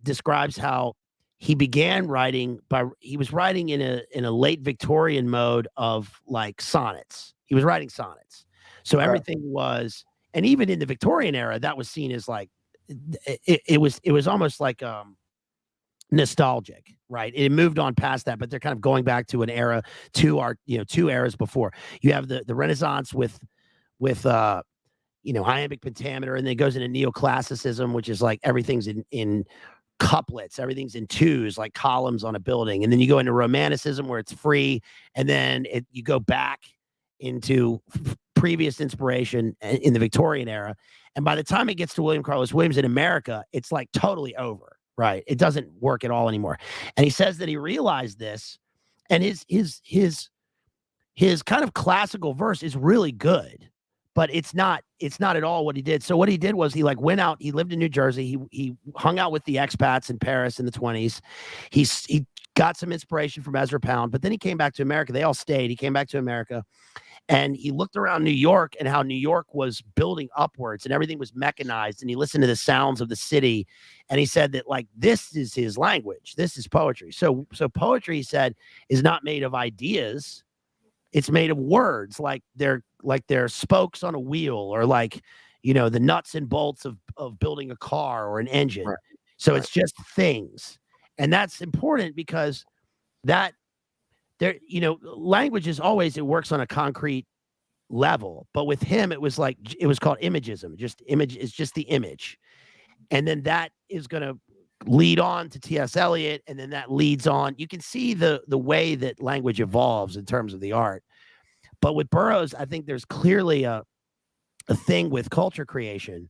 describes how he began writing he was writing in a late Victorian mode of like sonnets. He was writing sonnets. So everything was, and even in the Victorian era, that was seen as like, it was almost like nostalgic, right? It moved on past that, but they're kind of going back to an era, two eras before. You have the Renaissance with iambic pentameter, and then it goes into neoclassicism, which is like everything's in couplets, everything's in twos, like columns on a building. And then you go into romanticism where it's free, and then you go back into previous inspiration in the Victorian era. And by the time it gets to William Carlos Williams in America, it's like totally over, right? It doesn't work at all anymore. And he says that he realized this, and his kind of classical verse is really good, but it's not at all what he did. So what he did was he like went out, he lived in New Jersey. He hung out with the expats in Paris in the 1920s. He got some inspiration from Ezra Pound, but then he came back to America. They all stayed. He came back to America, and he looked around New York and how New York was building upwards and everything was mechanized. And he listened to the sounds of the city. And he said that like, this is his language. This is poetry. So poetry, he said, is not made of ideas. It's made of words, like they're spokes on a wheel, or like, the nuts and bolts of building a car or an engine. Right. So it's just things. And that's important because that language is always, it works on a concrete level, but with him, it was called imagism. Just image is just the image. And then that is going to lead on to T.S. Eliot. And then that leads on. You can see the way that language evolves in terms of the art. But with Burroughs, I think there's clearly a thing with culture creation,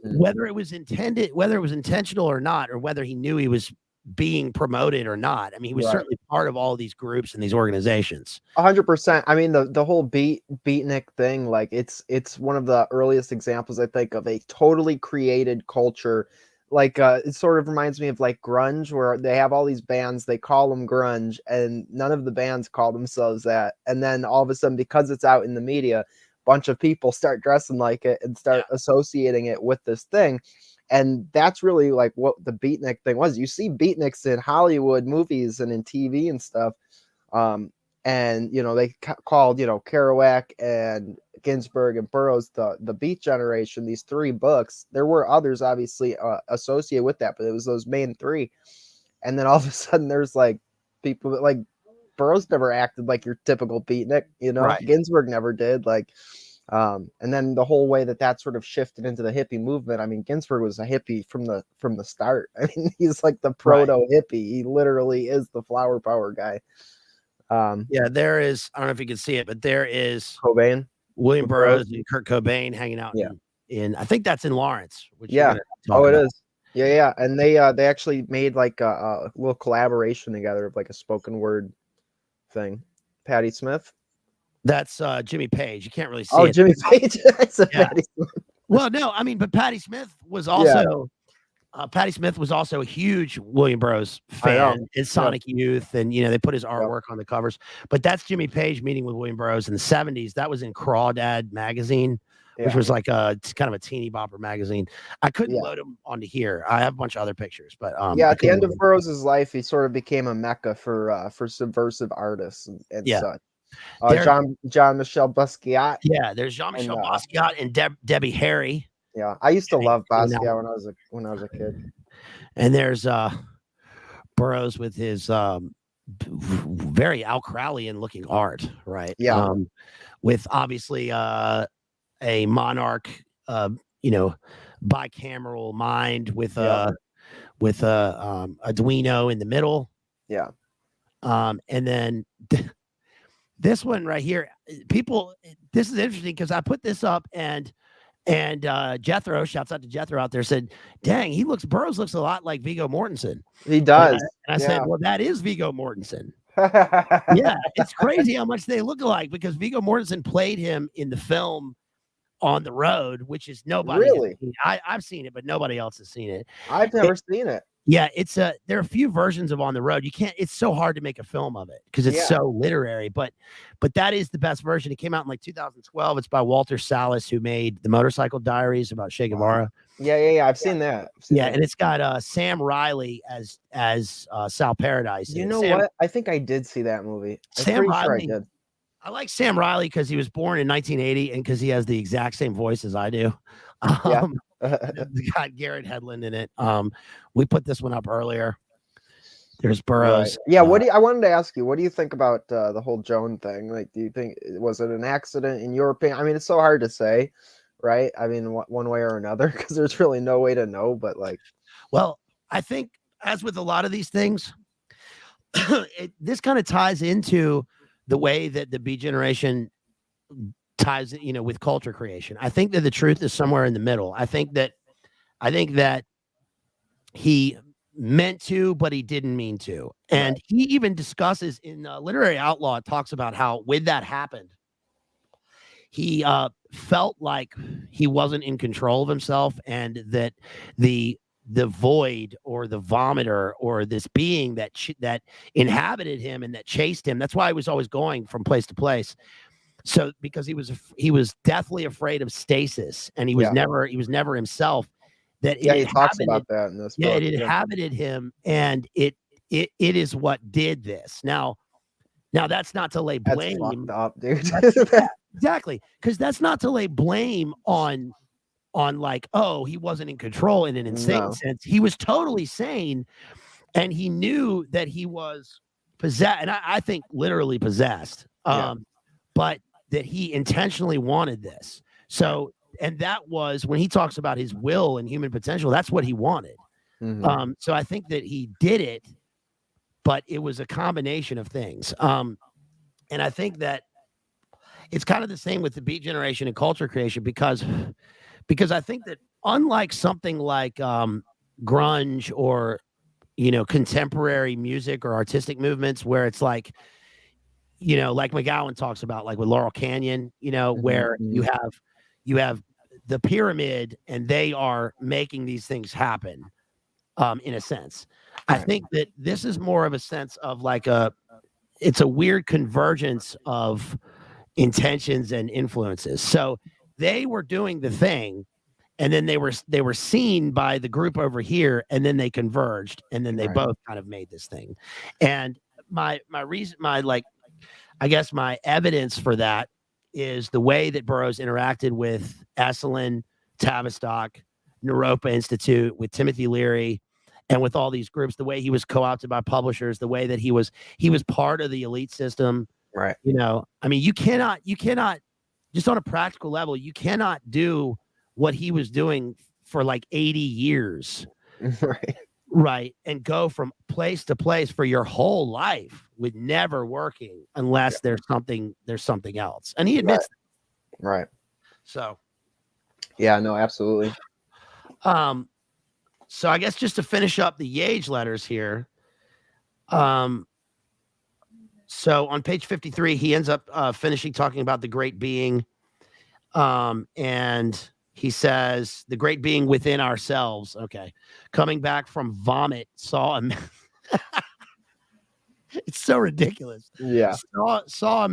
whether it was intended, whether it was intentional or not, or whether he knew he was being promoted or not. I mean, he was certainly part of all of these groups and these organizations. 100%. I mean, the whole beatnik thing, like it's one of the earliest examples, I think, of a totally created culture. Like it sort of reminds me of like grunge, where they have all these bands, they call them grunge, and none of the bands call themselves that. And then all of a sudden, because it's out in the media, a bunch of people start dressing like it and start associating it with this thing. And that's really like what the beatnik thing was. You see beatniks in Hollywood movies and in TV and stuff. And, they called, Kerouac and Ginsberg and Burroughs the Beat Generation, these three books. There were others obviously associated with that, but it was those main three. And then all of a sudden there's like people that like Burroughs never acted like your typical beatnik, right. Ginsberg never did. And then the whole way that sort of shifted into the hippie movement. I mean, Ginsberg was a hippie from the start. I mean, he's like the proto hippie. He literally is the flower power guy. There is, I don't know if you can see it, but there is Cobain, William Burroughs and Kurt Cobain hanging out in I think that's in Lawrence. Which it is. Yeah. And they actually made like a little collaboration together of like a spoken word thing. Patti Smith. That's Jimmy Page. You can't really see it. Oh, Jimmy Page. Patti Smith. Well, no, I mean, but Patti Smith was also a huge William Burroughs fan in Sonic Youth, and they put his artwork on the covers. But that's Jimmy Page meeting with William Burroughs in the 70s. That was in Crawdad magazine, which was like kind of a teeny bopper magazine. I couldn't load them onto here. I have a bunch of other pictures, but at the end of Burroughs' life, he sort of became a mecca for subversive artists and such. Jean-Michel Basquiat. Yeah, there's Jean-Michel Basquiat and Debbie Harry. Yeah, I used to love Basquiat when I was a kid. And there's Burroughs with his very Al Crowleyan looking art, right? Yeah. With obviously a monarch, bicameral mind with a Duino in the middle. Yeah. And then this one right here, this is interesting because I put this up and Jethro, shouts out to Jethro out there, said, dang, Burroughs looks a lot like Viggo Mortensen. He does. And I said, well, that is Viggo Mortensen. Yeah, it's crazy how much they look alike, because Viggo Mortensen played him in the film on the road, which is nobody. Really? I've seen it, but nobody else has seen it. I've never seen it. Yeah, there are a few versions of On the Road. It's so hard to make a film of it because it's so literary, but that is the best version. It came out in like 2012. It's by Walter Salles, who made the Motorcycle Diaries about Che Guevara. Yeah. I've seen that. And it's got Sam Riley as Sal Paradise. You know what? I think I did see that movie. Sam Riley. Sure I like Sam Riley because he was born in 1980 and because he has the exact same voice as I do. It's got Garrett Hedlund in it. We put this one up earlier. There's Burroughs. Right. Yeah. I wanted to ask you, what do you think about the whole Joan thing? Like, do you think, was it an accident in your opinion? I mean, it's so hard to say, right? I mean, one way or another, because there's really no way to know, but like. Well, I think as with a lot of these things, this kind of ties into the way that the Beat Generation ties, with culture creation. I think that the truth is somewhere in the middle. I think that he meant to, but he didn't mean to. And he even discusses in Literary Outlaw, it talks about how when that happened, he felt like he wasn't in control of himself, and that the void or the vomiter or this being that inhabited him and that chased him. That's why he was always going from place to place. So because he was deathly afraid of stasis, and he was never himself. That he talks about that in this book. It inhabited him, and it is what did this. Now that's not to lay blame. That's fucked up, dude. Exactly, because that's not to lay blame on like, oh, he wasn't in control in an insane sense. He was totally sane, and he knew that he was possessed, and I think literally possessed. But that he intentionally wanted this. So, and that was when he talks about his will and human potential, that's what he wanted. Mm-hmm. So I think that he did it, but it was a combination of things. And I think that it's kind of the same with the Beat Generation and culture creation, because I think that unlike something like grunge or, contemporary music or artistic movements, where it's like, like McGowan talks about, like with Laurel Canyon, where you have the pyramid and they are making these things happen, in a sense. I think that this is more of a sense of like it's a weird convergence of intentions and influences. So they were doing the thing, and then they were seen by the group over here, and then they converged, and then they both kind of made this thing. And my evidence for that is the way that Burroughs interacted with Esalen, Tavistock, Naropa Institute, with Timothy Leary, and with all these groups, the way he was co-opted by publishers, the way that he was part of the elite system. Right. I mean, you cannot, just on a practical level, you cannot do what he was doing for like 80 years. Right. And go from place to place for your whole life with never working unless there's something else. And he admits that. Right. So. Yeah, no, absolutely. So I guess just to finish up the YAGE letters here. So on page 53, he ends up finishing talking about the great being. And he says, the great being within ourselves. Okay. Coming back from vomit, saw a man. It's so ridiculous. Yeah. Saw a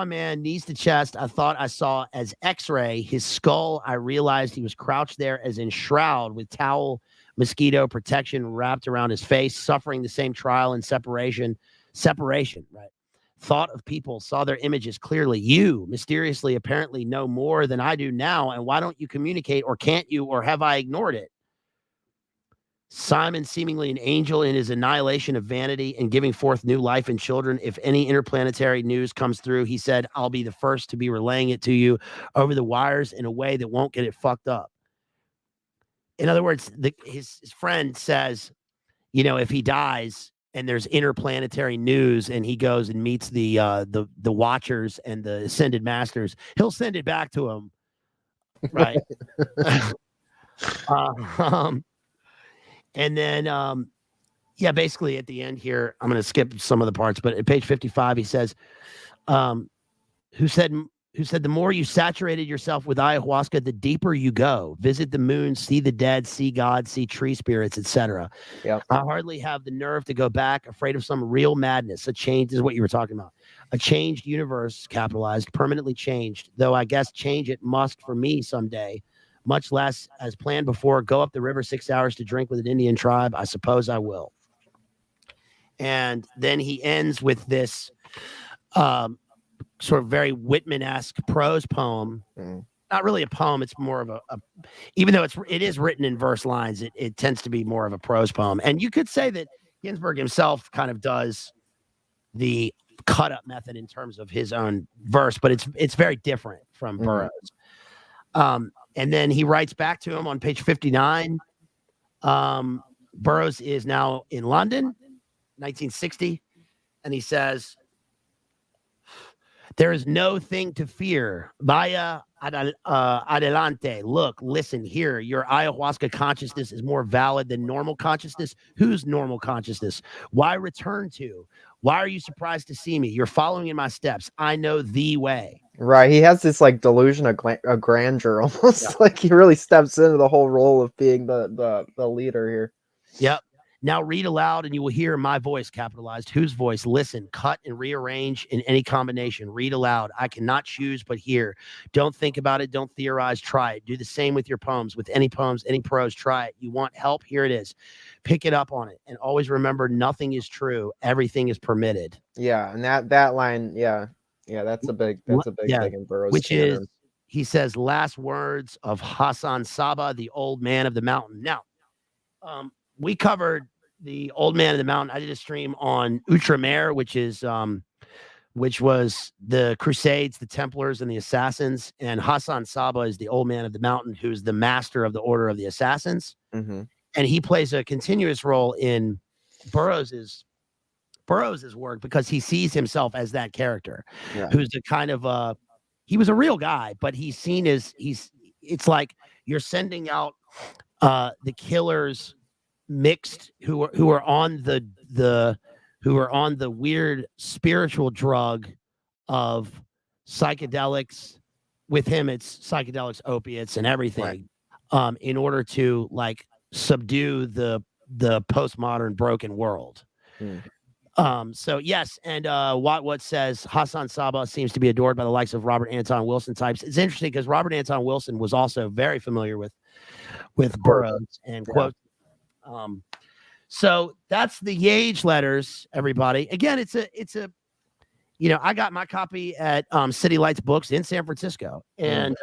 man, knees to chest. I thought I saw as X-ray his skull. I realized he was crouched there as in shroud with towel, mosquito protection wrapped around his face, suffering the same trial and separation, right? Thought of people, saw their images clearly. You mysteriously apparently know more than I do now, and why don't you communicate, or can't you, or have I ignored it? Simon, seemingly an angel in his annihilation of vanity and giving forth new life in children. If any interplanetary news comes through, he said, I'll be the first to be relaying it to you over the wires in a way that won't get it fucked up. In other words, his friend says, if he dies and there's interplanetary news and he goes and meets the Watchers and the Ascended Masters, he'll send it back to him. Right. And then, basically at the end here, I'm going to skip some of the parts, but at page 55, he says, who who said, the more you saturated yourself with ayahuasca, the deeper you go. Visit the moon, see the dead, see God, see tree spirits, etc. Yep. I hardly have the nerve to go back, afraid of some real madness. A change is what you were talking about. A changed universe, capitalized, permanently changed, though I guess change it must for me someday, much less as planned before. Go up the river 6 hours to drink with an Indian tribe. I suppose I will. And then he ends with this sort of very Whitman-esque prose poem. Not really a poem. It's more of a even though it is written in verse lines, it tends to be more of a prose poem. And you could say that Ginsberg himself kind of does the cut up method in terms of his own verse, but it's very different from Burroughs. And then he writes back to him on page 59. Burroughs is now in London, 1960, and he says, there is no thing to fear. Vaya adelante. Look, listen, here. Your ayahuasca consciousness is more valid than normal consciousness. Whose normal consciousness? Why return to? Why are you surprised to see me? You're following in my steps. I know the way. Right. He has this like delusion of grandeur, almost like he really steps into the whole role of being the leader here. Yep. Now read aloud and you will hear my voice, capitalized. Whose voice? Listen, cut and rearrange in any combination. Read aloud. I cannot choose but hear. Don't think about it. Don't theorize. Try it. Do the same with your poems. With any poems, any prose, try it. You want help? Here it is. Pick it up on it. And always remember, nothing is true. Everything is permitted. Yeah. And that line, yeah, that's a big thing in Burroughs. Which canon. Is, he says, last words of Hassan Saba, the old man of the mountain. Now, we covered the old man of the mountain. I did a stream on Outremer, which was the Crusades, the Templars, and the Assassins. And Hassan Saba is the old man of the mountain, who's the master of the Order of the Assassins. And he plays a continuous role in Burroughs's work because he sees himself as that character, who's the kind of he was a real guy, but he's seen as it's like you're sending out the killers mixed who are on the weird spiritual drug of psychedelics. With him, it's psychedelics, opiates, and everything, in order to like subdue the postmodern broken world. So yes, and what says Hassan Saba seems to be adored by the likes of Robert Anton Wilson types. It's interesting because Robert Anton Wilson was also very familiar with Burroughs and quotes. So that's the YAGE letters, everybody. Again, it's a I got my copy at City Lights Books in San Francisco, and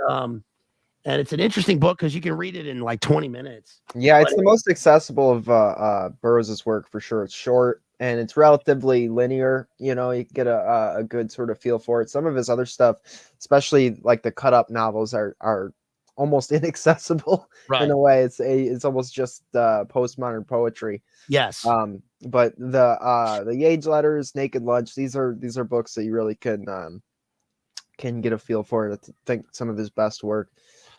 it's an interesting book because you can read it in like 20 minutes. Yeah, it's the most accessible of Burroughs's work for sure. It's short and it's relatively linear. You can get a good sort of feel for it. Some of his other stuff, especially like the cut up novels, are almost inaccessible in a way. It's almost just postmodern poetry. Yes. But the YAGE letters, Naked Lunch, these are books that you really can get a feel for. I think some of his best work.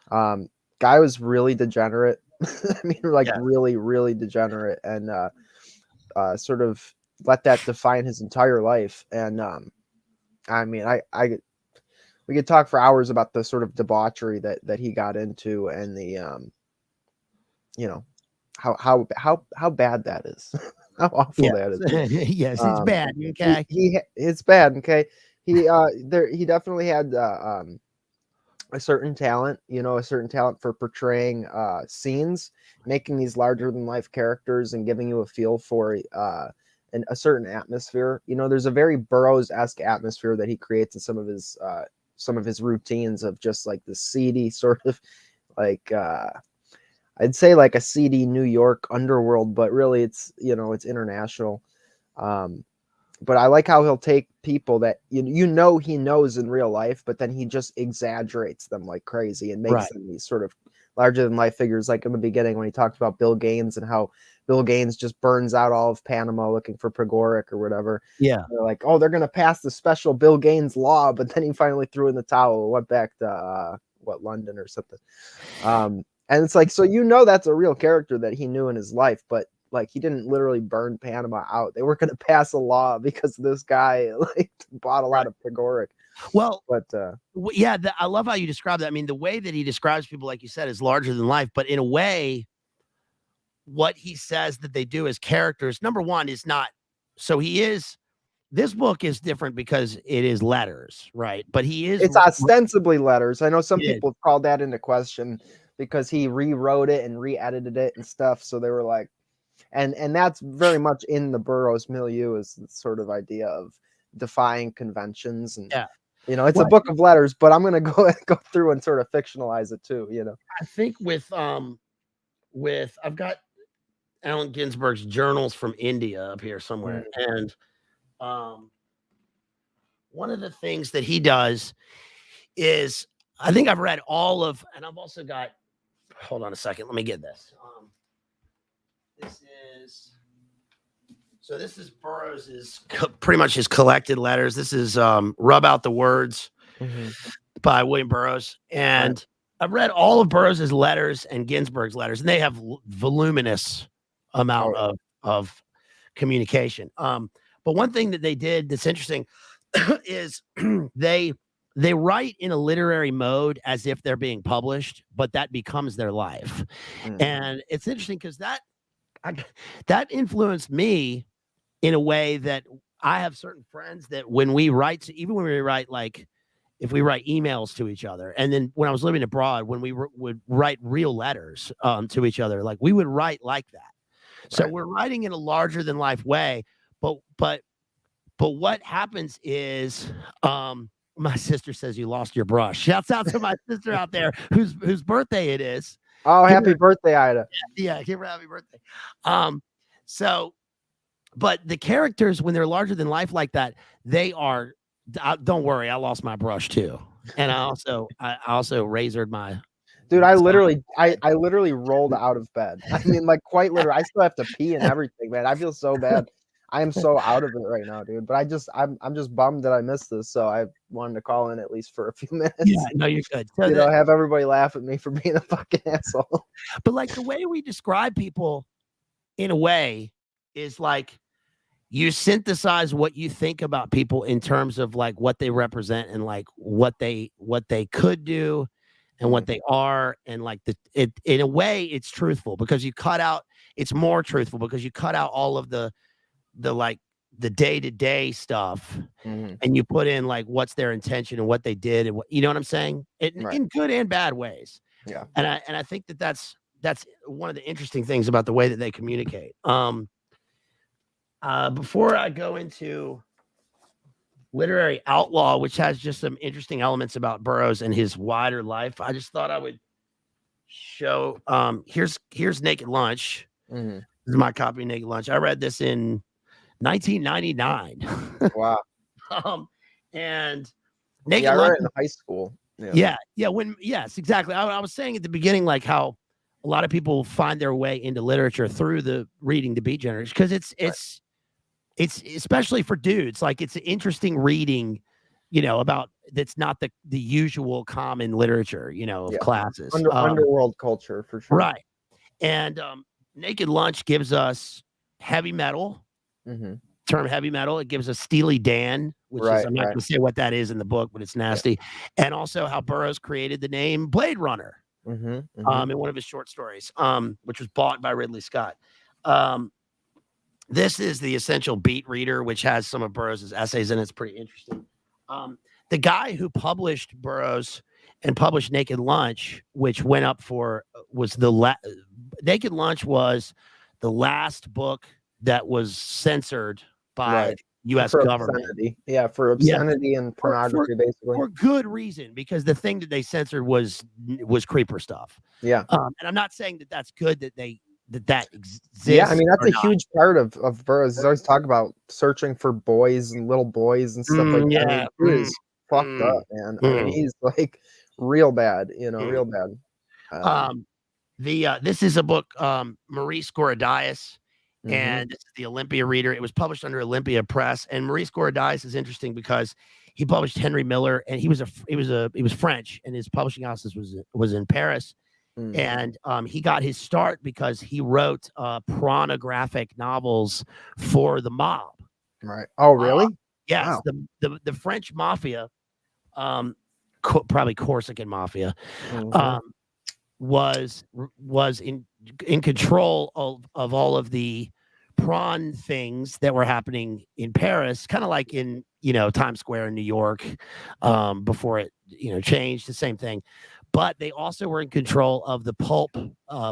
Guy was really degenerate. I mean, really, really degenerate, and sort of let that define his entire life. And I mean, we could talk for hours about the sort of debauchery that he got into, and the how bad that is, how awful that is. Yes, it's bad. Okay, it's bad. Okay, he definitely had a certain talent, for portraying scenes, making these larger than life characters, and giving you a feel for a certain atmosphere. There's a very Burroughs-esque atmosphere that he creates in some of his routines of just like the seedy sort of like I'd say like a seedy New York underworld, but really it's it's international. But I like how he'll take people that he knows in real life, but then he just exaggerates them like crazy and makes them these sort of larger than life figures. Like in the beginning when he talked about Bill Gaines and how Bill Gaines just burns out all of Panama looking for Pregoric or whatever. Yeah. They're like, oh, they're going to pass the special Bill Gaines law, but then he finally threw in the towel, went back to London or something. And it's like, so that's a real character that he knew in his life, but like he didn't literally burn Panama out. They were going to pass a law because this guy like bought a lot of Pregoric. Well, But yeah, I love how you describe that. I mean, the way that he describes people, like you said, is larger than life. But in a way, what he says that they do as characters, number one, is not. So he is. This book is different because it is letters, right? But he is. it's ostensibly letters. I know some It is. people have called that into question because he rewrote it and re-edited it and stuff. So they were like, and that's very much in the Burroughs milieu, is the sort of idea of defying conventions. And Yeah. it's a book of letters, but I'm gonna go through and sort of fictionalize it too. I think with I've got Allen Ginsberg's journals from India up here somewhere, and one of the things that he does is, I think I've read all of, and I've also got. Hold on a second, let me get this. This is Burroughs's pretty much his collected letters. This is Rub Out the Words by William Burroughs, and I've read all of Burroughs's letters and Ginsberg's letters, and they have voluminous amount of communication. But one thing that they did that's interesting is they write in a literary mode as if they're being published, but that becomes their life. And it's interesting because that influenced me in a way that I have certain friends that when we write, even when we write, like if we write emails to each other, and then when I was living abroad, when we would write real letters to each other, like we would write like that. So we're writing in a larger than life way, but what happens is, my sister says you lost your brush. Shouts out to my sister out there whose birthday it is. Oh, happy birthday, Ida. Yeah, give her a happy birthday. So, but the characters, when they're larger than life like that, they are, don't worry, I lost my brush too. And I also razored my. Dude, I literally rolled out of bed. I mean, like, quite literally. I still have to pee and everything, man. I feel so bad. I am so out of it right now, dude. But I'm just bummed that I missed this. So I wanted to call in at least for a few minutes. Yeah, no, you're good. So have everybody laugh at me for being a fucking asshole. But like the way we describe people, in a way, is like you synthesize what you think about people in terms of like what they represent and like what they could do and what they are, and like in a way it's truthful because you cut out. It's more truthful because you cut out all of the like the day-to-day stuff, and you put in like what's their intention and what they did and what, you know what I'm saying, in good and bad ways. Yeah. And I think that's one of the interesting things about the way that they communicate. Before I go into Literary Outlaw, which has just some interesting elements about Burroughs and his wider life, I just thought I would show here's Naked Lunch. This is my copy of Naked Lunch. I read this in 1999. Wow. And Naked I Lunch, read it in high school. Yeah. Yes, exactly. I was saying at the beginning, like how a lot of people find their way into literature through the reading the Beat Generation, because it's especially for dudes, like it's an interesting reading, about that's not the usual common literature, of classes. Underworld culture for sure. Right. And Naked Lunch gives us heavy metal. Term heavy metal. It gives us Steely Dan, which is, I'm not going to say what that is in the book, but it's nasty. And also how Burroughs created the name Blade Runner in one of his short stories, which was bought by Ridley Scott. This is the Essential Beat Reader, which has some of Burroughs' essays in it. It's pretty interesting. The guy who published Burroughs and published Naked Lunch, which went up for, was Naked Lunch was the last book that was censored by the U.S. government. Yeah, for obscenity and pornography, basically. For good reason, because the thing that they censored was creeper stuff. Yeah. And I'm not saying that that's good that exists. Yeah, I mean, that's a huge part of Burroughs. He's always talking about searching for boys and little boys and stuff like that. I mean, he is fucked up, man. I mean, he's like real bad, real bad. This is a book, Maurice Gorodias. And this is the Olympia Reader. It was published under Olympia Press. And Maurice Gorodias is interesting because he published Henry Miller, and he was French, and his publishing house was in Paris. And he got his start because he wrote pornographic novels for the mob. Right. Oh, really? Yes. Wow. The French mafia probably Corsican mafia, Mhm. was in control of all of the prawn things that were happening in Paris, kind of like in Times Square in New York, before it changed. The same thing, but they also were in control of the pulp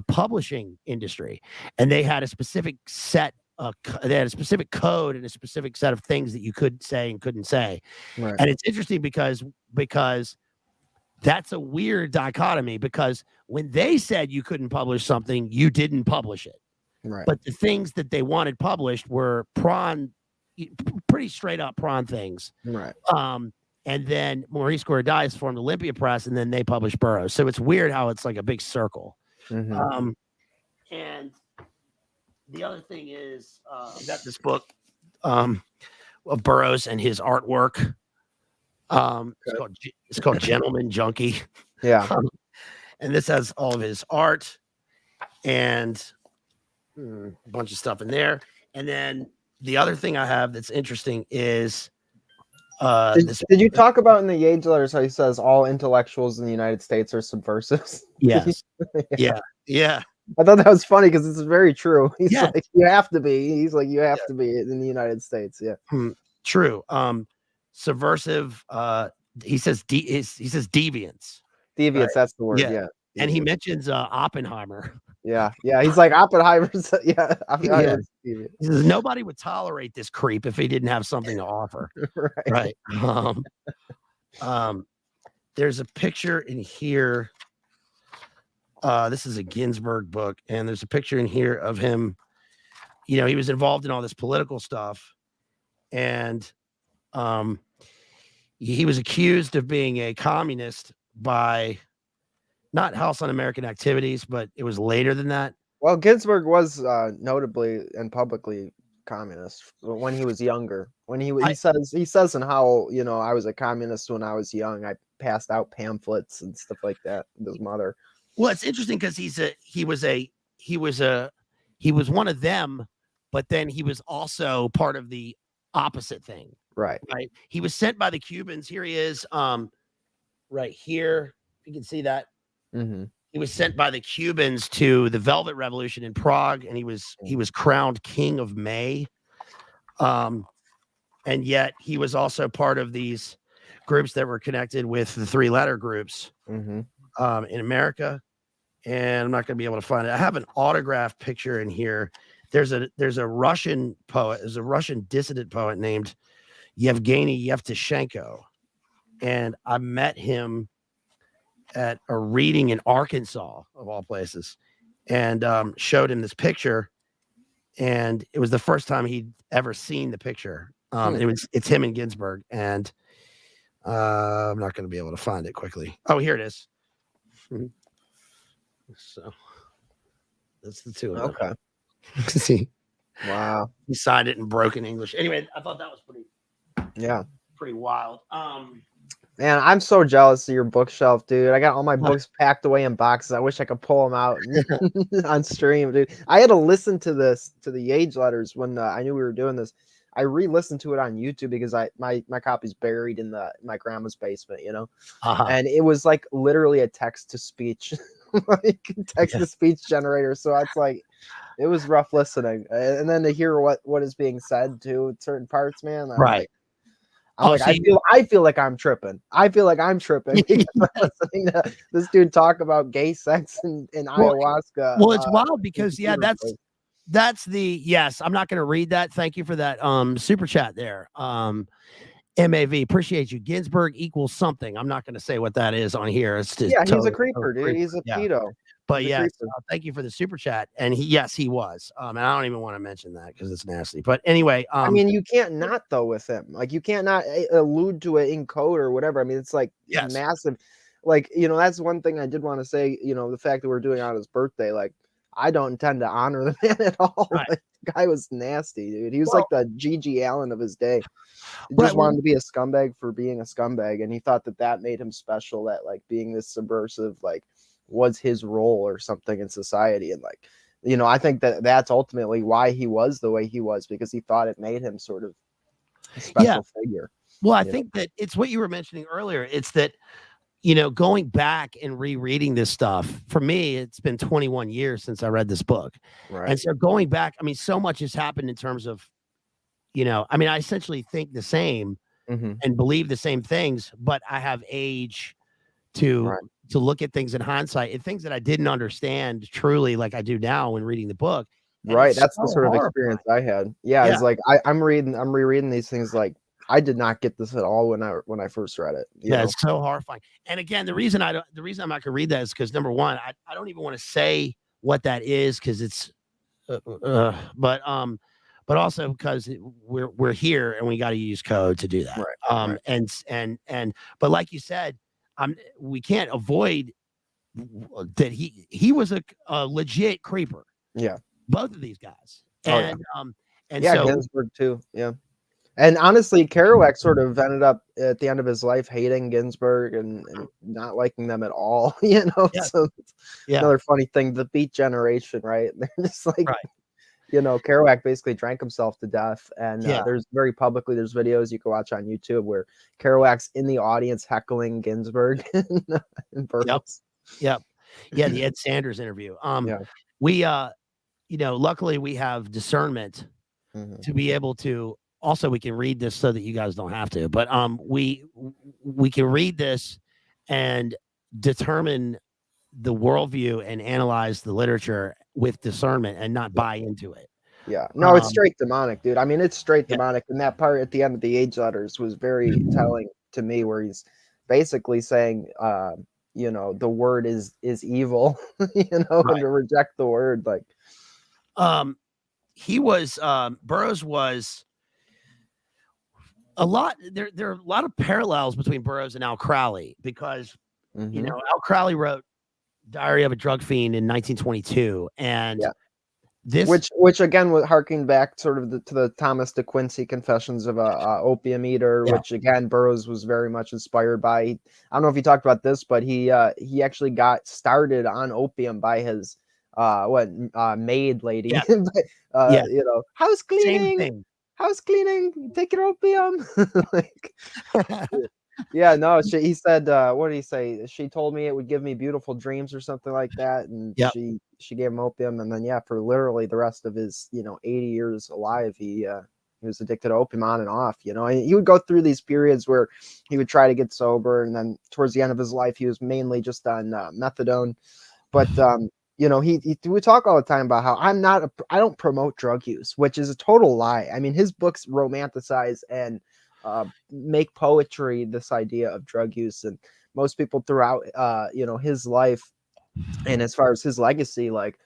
publishing industry, and they had a specific set. They had a specific code and a specific set of things that you could say and couldn't say. Right. And it's interesting because that's a weird dichotomy, because when they said you couldn't publish something, you didn't publish it. Right. But the things that they wanted published were pretty straight up prawn things. Right. And then Maurice Cordias formed Olympia Press, and then they published Burroughs. So it's weird how it's like a big circle. Mhm. And the other thing is, I got this book of Burroughs and his artwork. It's called Gentleman Junkie. Yeah. And this has all of his art and a bunch of stuff in there. And then the other thing I have that's interesting is did you talk about in the YAGE letters how he says all intellectuals in the United States are subversives? Yes. Yeah. I thought that was funny because it's very true. He's Yes. like, you have to be. He's like, you have to be in the United States. Yeah. True. Subversive. He says deviance. Deviance. Right. That's the word. Yeah. And he mentions Oppenheimer. Yeah. He's like Oppenheimer's. Yeah. Oppenheimer's deviant. He says nobody would tolerate this creep if he didn't have something to offer. Right. There's a picture in here. This is a Ginsberg book, and there's a picture in here of him. He was involved in all this political stuff, and he was accused of being a communist by not House Un-American Activities, but it was later than that. Well, Ginsberg was notably and publicly communist when he was younger. When he says in Howl, I was a communist when I was young. I passed out pamphlets and stuff like that with his mother. Well, it's interesting because he was one of them, but then he was also part of the opposite thing. Right. He was sent by the Cubans. Here he is, right here. You can see that. Mm-hmm. He was sent by the Cubans to the Velvet Revolution in Prague, and he was crowned King of May. And yet he was also part of these groups that were connected with the three-letter groups in America. And I'm not going to be able to find it. I have an autographed picture in here. There's a Russian poet. There's a Russian dissident poet named Yevgeny Yevtushenko, and I met him at a reading in Arkansas, of all places, and showed him this picture, and it was the first time he'd ever seen the picture. It's him and Ginsberg, and I'm not going to be able to find it quickly. Oh, here it is. So that's the two of them. Okay. See, wow, he signed it in broken English. Anyway, I thought that was pretty wild. Man, I'm so jealous of your bookshelf, dude. I got all my books packed away in boxes. I wish I could pull them out on stream, dude. I had to listen to the YAGE letters when I knew we were doing this. I re-listened to it on YouTube because my copy's buried in my grandma's basement, and it was like literally a text to speech, text to speech generator. So it's like, it was rough listening, and then to hear what is being said to certain parts, man. I feel like I'm tripping. I feel like I'm tripping because I'm listening to this dude talk about gay sex and ayahuasca. Well, it's wild because that's the yes. I'm not going to read that. Thank you for that super chat there. MAV, appreciate you. Ginsberg equals something. I'm not going to say what that is on here. It's just he's a creeper, dude. He's a pedo. But yes, thank you for the super chat. And he was. And I don't even want to mention that because it's nasty. But anyway, I mean, you can't not though with him. Like, you can't not allude to it in code or whatever. I mean, it's like massive. Like, that's one thing I did want to say. The fact that we're doing it on his birthday, like, I don't intend to honor the man at all. Right. Like, the guy was nasty, dude. He was like the G.G. Allen of his day. He just wanted to be a scumbag for being a scumbag, and he thought that made him special. That like being this subversive, like, was his role or something in society. And like, I think that's ultimately why he was the way he was, because he thought it made him sort of a special figure. Well, I think that it's what you were mentioning earlier. It's that, going back and rereading this stuff, for me, it's been 21 years since I read this book. Right. And so going back, I mean, so much has happened in terms of, I essentially think the same and believe the same things, but I have age to look at things in hindsight and things that I didn't understand truly like I do now when reading the book. And Right. That's so the sort of horrifying. experience I had. Yeah. Yeah. It's like I'm rereading these things like I did not get this at all when I first read it. You know? It's so horrifying. And again, the reason I'm not gonna read that is because number one, I don't even want to say what that is because it's but also because we're here and we got to use code to do that. Right. And but like you said, we can't avoid that he was a legit creeper. Yeah. Both of these guys. Oh, And yeah. and Yeah, so Ginsburg too. Yeah. And honestly, Kerouac sort of ended up at the end of his life hating Ginsburg and not liking them at all, Yeah. So it's another funny thing, the Beat Generation, right? They're just like, Kerouac basically drank himself to death. And there's there's videos you can watch on YouTube where Kerouac's in the audience heckling Ginsburg and Burroughs. Yep. Yeah, the Ed Sanders interview. We luckily we have discernment to be able to also we can read this so that you guys don't have to, but we can read this and determine the worldview and analyze the literature with discernment and not buy into it. Yeah, no, it's straight demonic, dude. I mean, it's straight demonic. And that part at the end of the YAGE letters was very telling to me, where he's basically saying, the word is evil, and to reject the word, like. He was Burroughs was a lot. There are a lot of parallels between Burroughs and Al Crowley because Al Crowley wrote Diary of a Drug Fiend in 1922, and this which again was harking back sort of to the Thomas de Quincey Confessions of a Opium Eater, which again Burroughs was very much inspired by. I don't know if he talked about this, but he actually got started on opium by his maid lady. House cleaning, take your opium. Like, yeah, no, he said, what did he say? She told me it would give me beautiful dreams or something like that. And she gave him opium. And then, for literally the rest of his, 80 years alive, he was addicted to opium on and off, and he would go through these periods where he would try to get sober. And then towards the end of his life, he was mainly just on methadone. But, he would talk all the time about how I don't promote drug use, which is a total lie. I mean, his books romanticize and make poetry this idea of drug use, and most people throughout his life and as far as his legacy, like,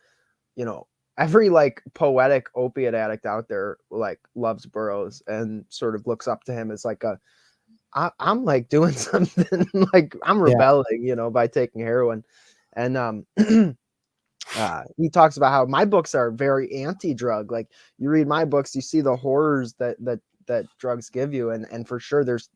every like poetic opiate addict out there like loves Burroughs and sort of looks up to him as like I'm like doing something, like I'm rebelling, by taking heroin. And he talks about how my books are very anti-drug. Like, you read my books, you see the horrors that drugs give you, and for sure there's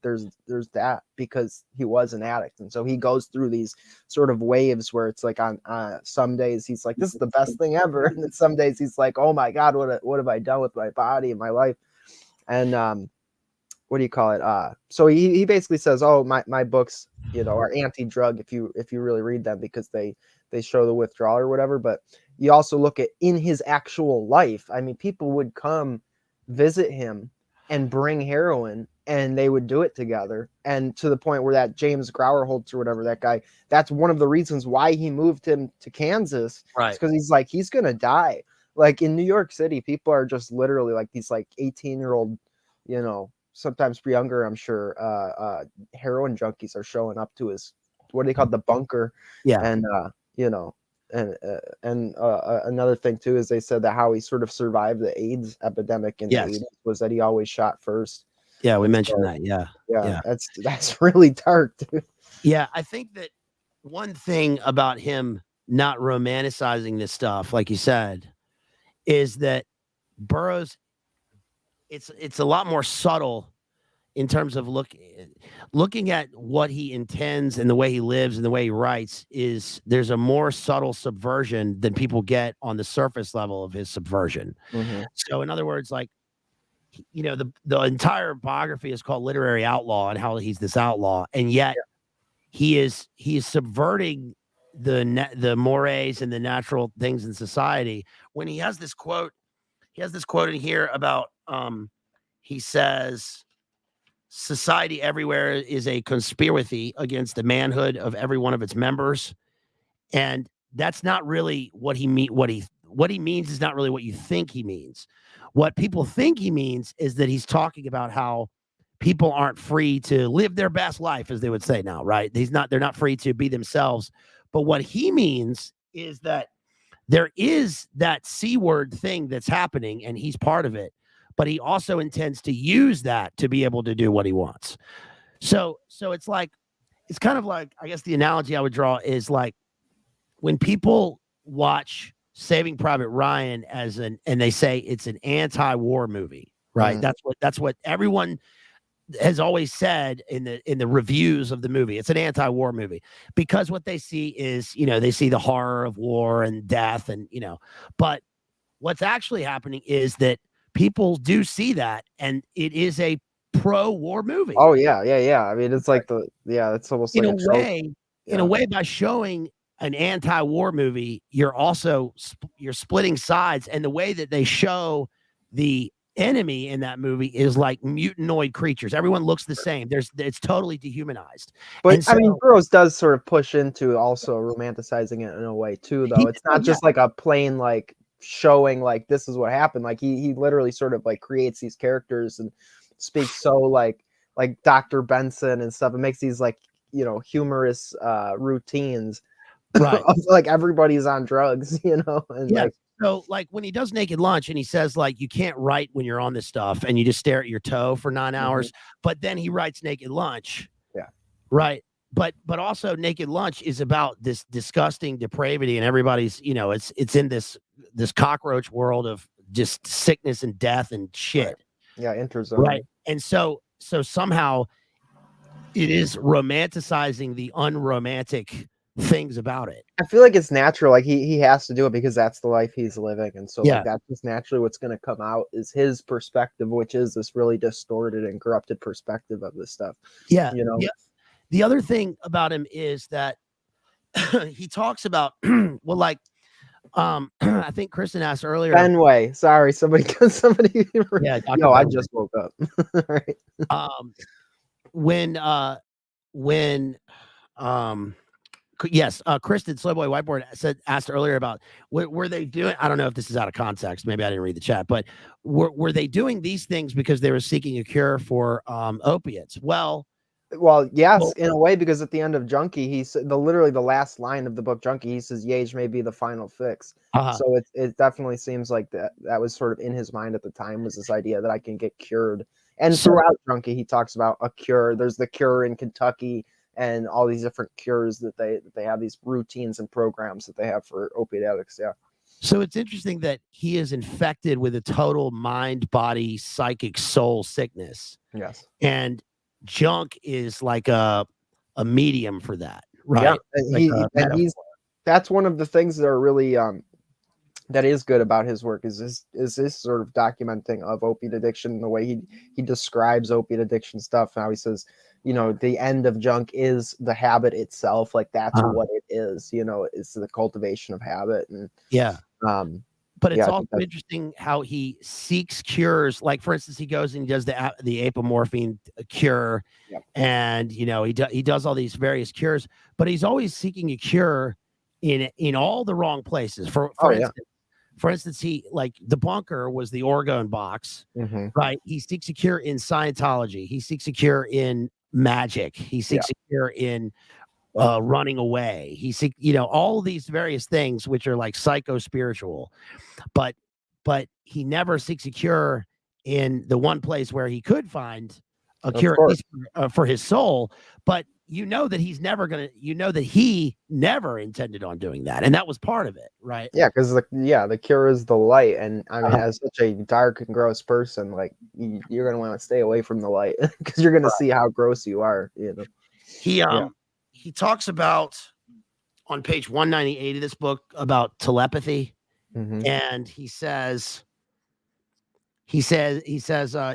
that, because he was an addict. And so he goes through these sort of waves where it's like on some days he's like, this is the best thing ever, and then some days he's like, oh my god, what have I done with my body and my life? And what do you call it, so he basically says, oh, my books are anti-drug if you really read them, because they show the withdrawal or whatever. But you also look at in his actual life, I mean, people would come visit him and bring heroin, and they would do it together. And to the point where that James Grauerholtz or whatever, that guy, that's one of the reasons why he moved him to Kansas. Right. Because he's like, he's going to die. Like in New York City, people are just literally like these like 18-year-old, sometimes younger, I'm sure, heroin junkies are showing up to his, what do they call it, the bunker. Yeah. And, and another thing too is they said that how he sort of survived the AIDS epidemic in the 80s was that he always shot first. Yeah, we mentioned that. Yeah. That's really dark, dude. Yeah, I think that one thing about him not romanticizing this stuff, like you said, is that Burroughs, it's a lot more subtle in terms of looking at what he intends and the way he lives and the way he writes. There's a more subtle subversion than people get on the surface level of his subversion. So in other words, like, you know, the entire biography is called Literary Outlaw, and how he's this outlaw, and yet he is subverting the mores and the natural things in society. When he has this quote in here about he says, society everywhere is a conspiracy against the manhood of every one of its members. And that's not really what he what he means is not really what you think he means. What people think he means is that he's talking about how people aren't free to live their best life, as they would say now, right? They're not free to be themselves. But what he means is that there is that C word thing that's happening, and he's part of it. But he also intends to use that to be able to do what he wants. So it's kind of like, I guess the analogy I would draw is like when people watch Saving Private Ryan and they say it's an anti-war movie, right? Mm-hmm. That's what everyone has always said in the reviews of the movie. It's an anti-war movie because what they see is, they see the horror of war and death and, but what's actually happening is that people do see that, and it is a pro-war movie. Oh yeah. I mean, it's like it's almost in like a way. Yeah. In a way, by showing an anti-war movie, you're also you're splitting sides, and the way that they show the enemy in that movie is like mutanoid creatures. Everyone looks the same. It's totally dehumanized. But so, I mean, Burroughs does sort of push into also romanticizing it in a way too, though. It's not just like a plain like showing like this is what happened. Like he literally sort of like creates these characters and speaks so like Dr. Benson and stuff. It makes these like humorous routines, right? Of, like everybody's on drugs, and like. So like when he does Naked Lunch and he says like you can't write when you're on this stuff and you just stare at your toe for 9 hours, but then he writes Naked Lunch. Yeah. Right. But also Naked Lunch is about this disgusting depravity, and everybody's, it's in this cockroach world of just sickness and death and shit. Right. Yeah, interzone. Right. And so somehow it is romanticizing the unromantic things about it. I feel like it's natural. Like he has to do it because that's the life he's living, and so like that's just naturally what's going to come out is his perspective, which is this really distorted and corrupted perspective of this stuff. Yeah. The other thing about him is that he talks about well, like I think Kristen asked earlier. Fenway. Sorry, somebody. Yeah. No, I just woke up. Right. Yes, Kristen Slowboy Whiteboard asked earlier about were they doing? I don't know if this is out of context. Maybe I didn't read the chat, but were they doing these things because they were seeking a cure for opiates? Well, yes, in a way, because at the end of Junkie, he said literally the last line of the book Junkie, he says YAGE may be the final fix. So it definitely seems like that was sort of in his mind at the time, was this idea that I can get cured. And throughout Junkie, he talks about a cure. There's the cure in Kentucky. And all these different cures that they have, these routines and programs that they have for opiate addicts. Yeah. So it's interesting that he is infected with a total mind, body, psychic, soul sickness. Yes. And junk is like a medium for that, right? Yeah. That's one of the things that are really that is good about his work is this sort of documenting of opiate addiction, the way he describes opiate addiction stuff, and how he says, the end of junk is the habit itself. Like that's what it is, it's the cultivation of habit. And but it's also interesting how he seeks cures. Like, for instance, he goes and he does the apomorphine cure, and he does all these various cures, but he's always seeking a cure in all the wrong places. For instance, he like the bunker was the orgone box, right? He seeks a cure in Scientology. He seeks a cure in magic. He seeks a cure in running away. He seeks, all these various things which are like psycho-spiritual, but he never seeks a cure in the one place where he could find a cure at least for his soul. But that he's never that he never intended on doing that, and that was part of it, right? Yeah, because the cure is the light, and I mean, as such a dark and gross person, like you're gonna want to stay away from the light because you're gonna see how gross you are. He talks about on page 198 of this book about telepathy, and he says He says,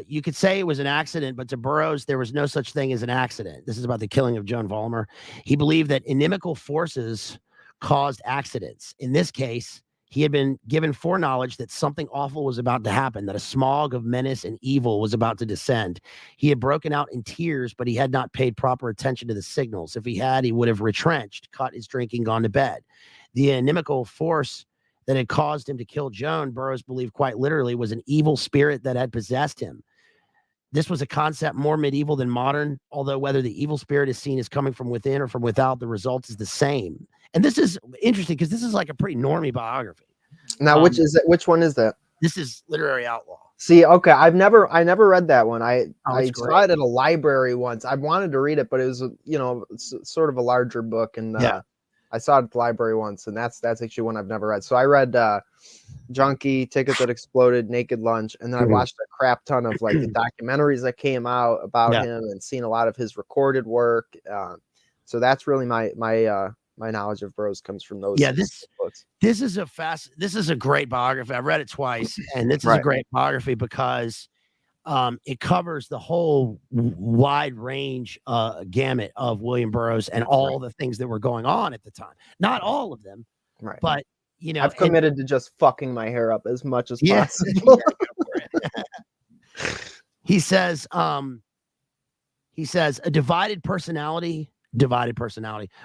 you could say it was an accident, but to Burroughs, there was no such thing as an accident. This is about the killing of Joan Vollmer. He believed that inimical forces caused accidents. In this case, he had been given foreknowledge that something awful was about to happen, that a smog of menace and evil was about to descend. He had broken out in tears, but he had not paid proper attention to the signals. If he had, he would have retrenched, cut his drinking, gone to bed. The inimical force that had caused him to kill Joan, Burroughs believed quite literally, was an evil spirit that had possessed him. This was a concept more medieval than modern, although whether the evil spirit is seen as coming from within or from without, the result is the same. And this is interesting because this is like a pretty normie biography. Now, which is it? Which one is that? This is Literary Outlaw. See, okay, I never read that one. I great. saw it at a library once. I wanted to read it, but it was sort of a larger book, and I saw it at the library once, and that's actually one I've never read. So I read Junkie, Ticket That Exploded, Naked Lunch, and then I watched a crap ton of like the documentaries that came out about him, and seen a lot of his recorded work. So that's really my knowledge of Burroughs comes from those. Yeah, books. This is a great biography. I've read it twice, and this is a great biography because it covers the whole wide range gamut of William Burroughs and all the things that were going on at the time. Not all of them, but I've committed to just fucking my hair up as much as possible. He says a divided personality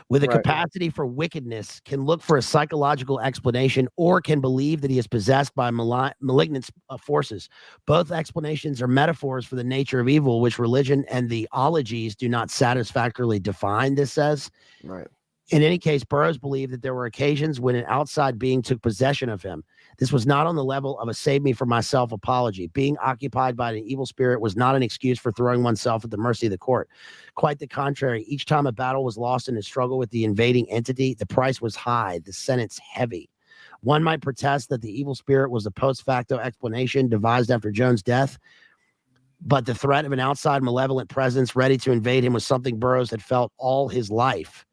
with a capacity for wickedness can look for a psychological explanation or can believe that he is possessed by malignant forces. Both explanations are metaphors for the nature of evil, which religion and the ologies do not satisfactorily define, this says. In any case, Burroughs believed that there were occasions when an outside being took possession of him. This was not on the level of a save me from myself apology. Being occupied by an evil spirit was not an excuse for throwing oneself at the mercy of the court. Quite the contrary. Each time a battle was lost in a struggle with the invading entity, the price was high, the sentence heavy. One might protest that the evil spirit was a post facto explanation devised after Joan's death, but the threat of an outside malevolent presence ready to invade him was something Burroughs had felt all his life,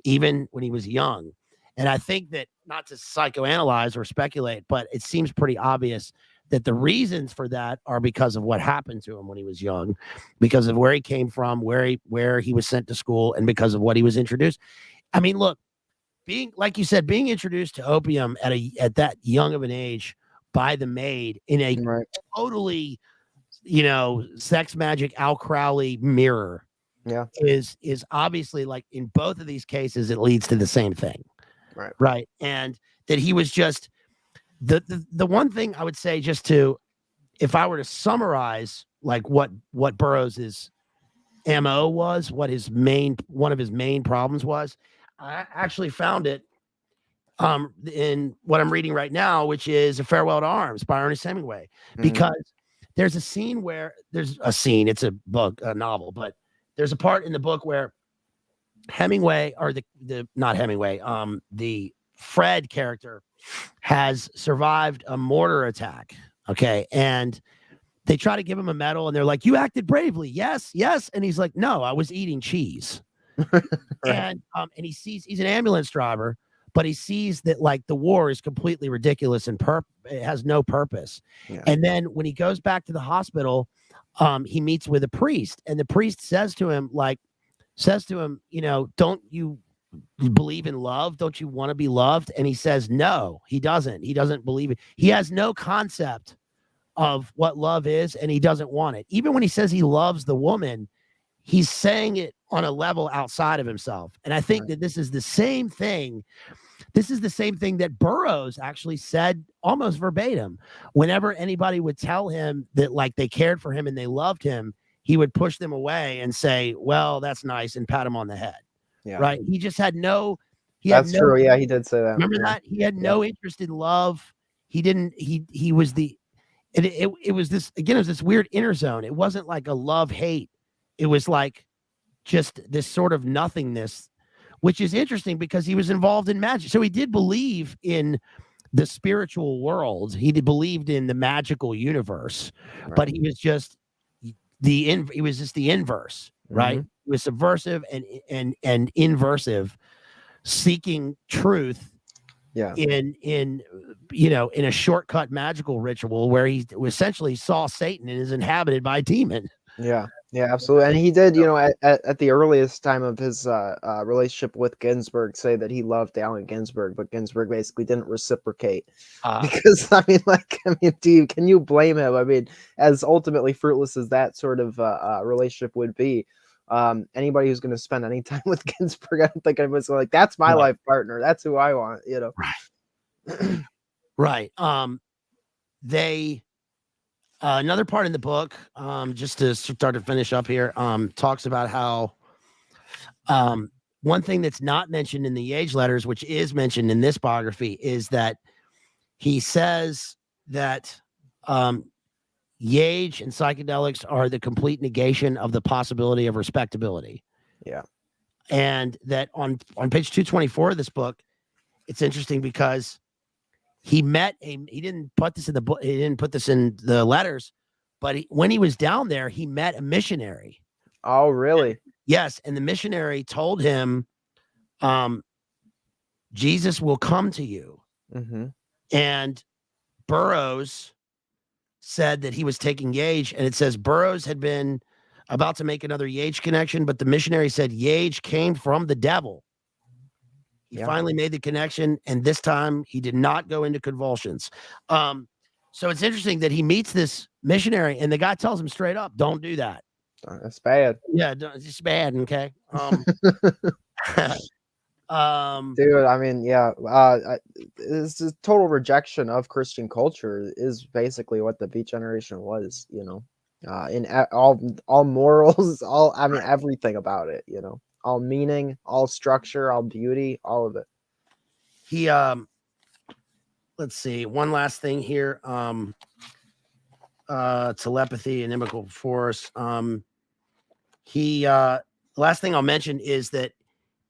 even when he was young. And I think that, not to psychoanalyze or speculate, but it seems pretty obvious that the reasons for that are because of what happened to him when he was young, because of where he came from, where he was sent to school, and because of what he was introduced. I mean, look, being, like you said, being introduced to opium at that young of an age by the maid in a totally, sex magic Al Crowley mirror. Is obviously, like in both of these cases, it leads to the same thing. Right. And that he was just the one thing I would say, just to, if I were to summarize like what Burroughs's MO was, what one of his main problems was, I actually found it in what I'm reading right now, which is A Farewell to Arms by Ernest Hemingway, because there's a scene it's a book, a novel, but there's a part in the book where Hemingway, or the Fred character has survived a mortar attack. Okay. And they try to give him a medal and they're like, you acted bravely. Yes. Yes. And he's like, no, I was eating cheese. And he sees, he's an ambulance driver, but he sees that like the war is completely ridiculous and it has no purpose. And then when he goes back to the hospital, he meets with a priest, and the priest says to him, don't you believe in love? Don't you want to be loved? And he says, no, he doesn't. He doesn't believe it. He has no concept of what love is, and he doesn't want it. Even when he says he loves the woman, he's saying it on a level outside of himself. And I think that this is the same thing. This is the same thing that Burroughs actually said almost verbatim. Whenever anybody would tell him that like they cared for him and they loved him, he would push them away and say, well, that's nice, and pat him on the head. Right. He just had no, that's true. Yeah, he did say that. Remember that? He had no interest in love. He didn't, he was it was this, again, it was this weird inner zone. It wasn't like a love hate. It was like just this sort of nothingness, which is interesting because he was involved in magic. So he did believe in the spiritual world. He believed in the magical universe, but he was just the inverse, right? He was subversive and inversive, seeking truth Yeah. in in a shortcut magical ritual where he essentially saw Satan and is inhabited by a demon. Yeah. Yeah, absolutely. And he did, at the earliest time of his relationship with Ginsburg, say that he loved Allen Ginsburg, but Ginsburg basically didn't reciprocate. Because can you blame him? I mean, as ultimately fruitless as that sort of relationship would be, anybody who's going to spend any time with Ginsburg, I don't think anybody's like, that's my life partner. That's who I want, Right. Right. They another part in the book, just to start to finish up here, talks about how one thing that's not mentioned in the YAGE letters, which is mentioned in this biography, is that he says that YAGE and psychedelics are the complete negation of the possibility of respectability. Yeah. And that on page 224 of this book, it's interesting because he didn't put this in the book, he didn't put this in the letters, but when he was down there, he met a missionary. Oh, really? Yes. And the missionary told him, Jesus will come to you. Mm-hmm. And Burroughs said that he was taking YAGE, and it says Burroughs had been about to make another YAGE connection, but the missionary said YAGE came from the devil. He finally made the connection, and this time he did not go into convulsions. So it's interesting that he meets this missionary, and the guy tells him straight up, "Don't do that. That's bad." Yeah, it's just bad. Okay. Dude, I mean, it's a total rejection of Christian culture is basically what the Beat Generation was. In all morals, everything about it. All meaning, all structure, all beauty, all of it. He let's see, one last thing here. Telepathy, inimical force. Last thing I'll mention is that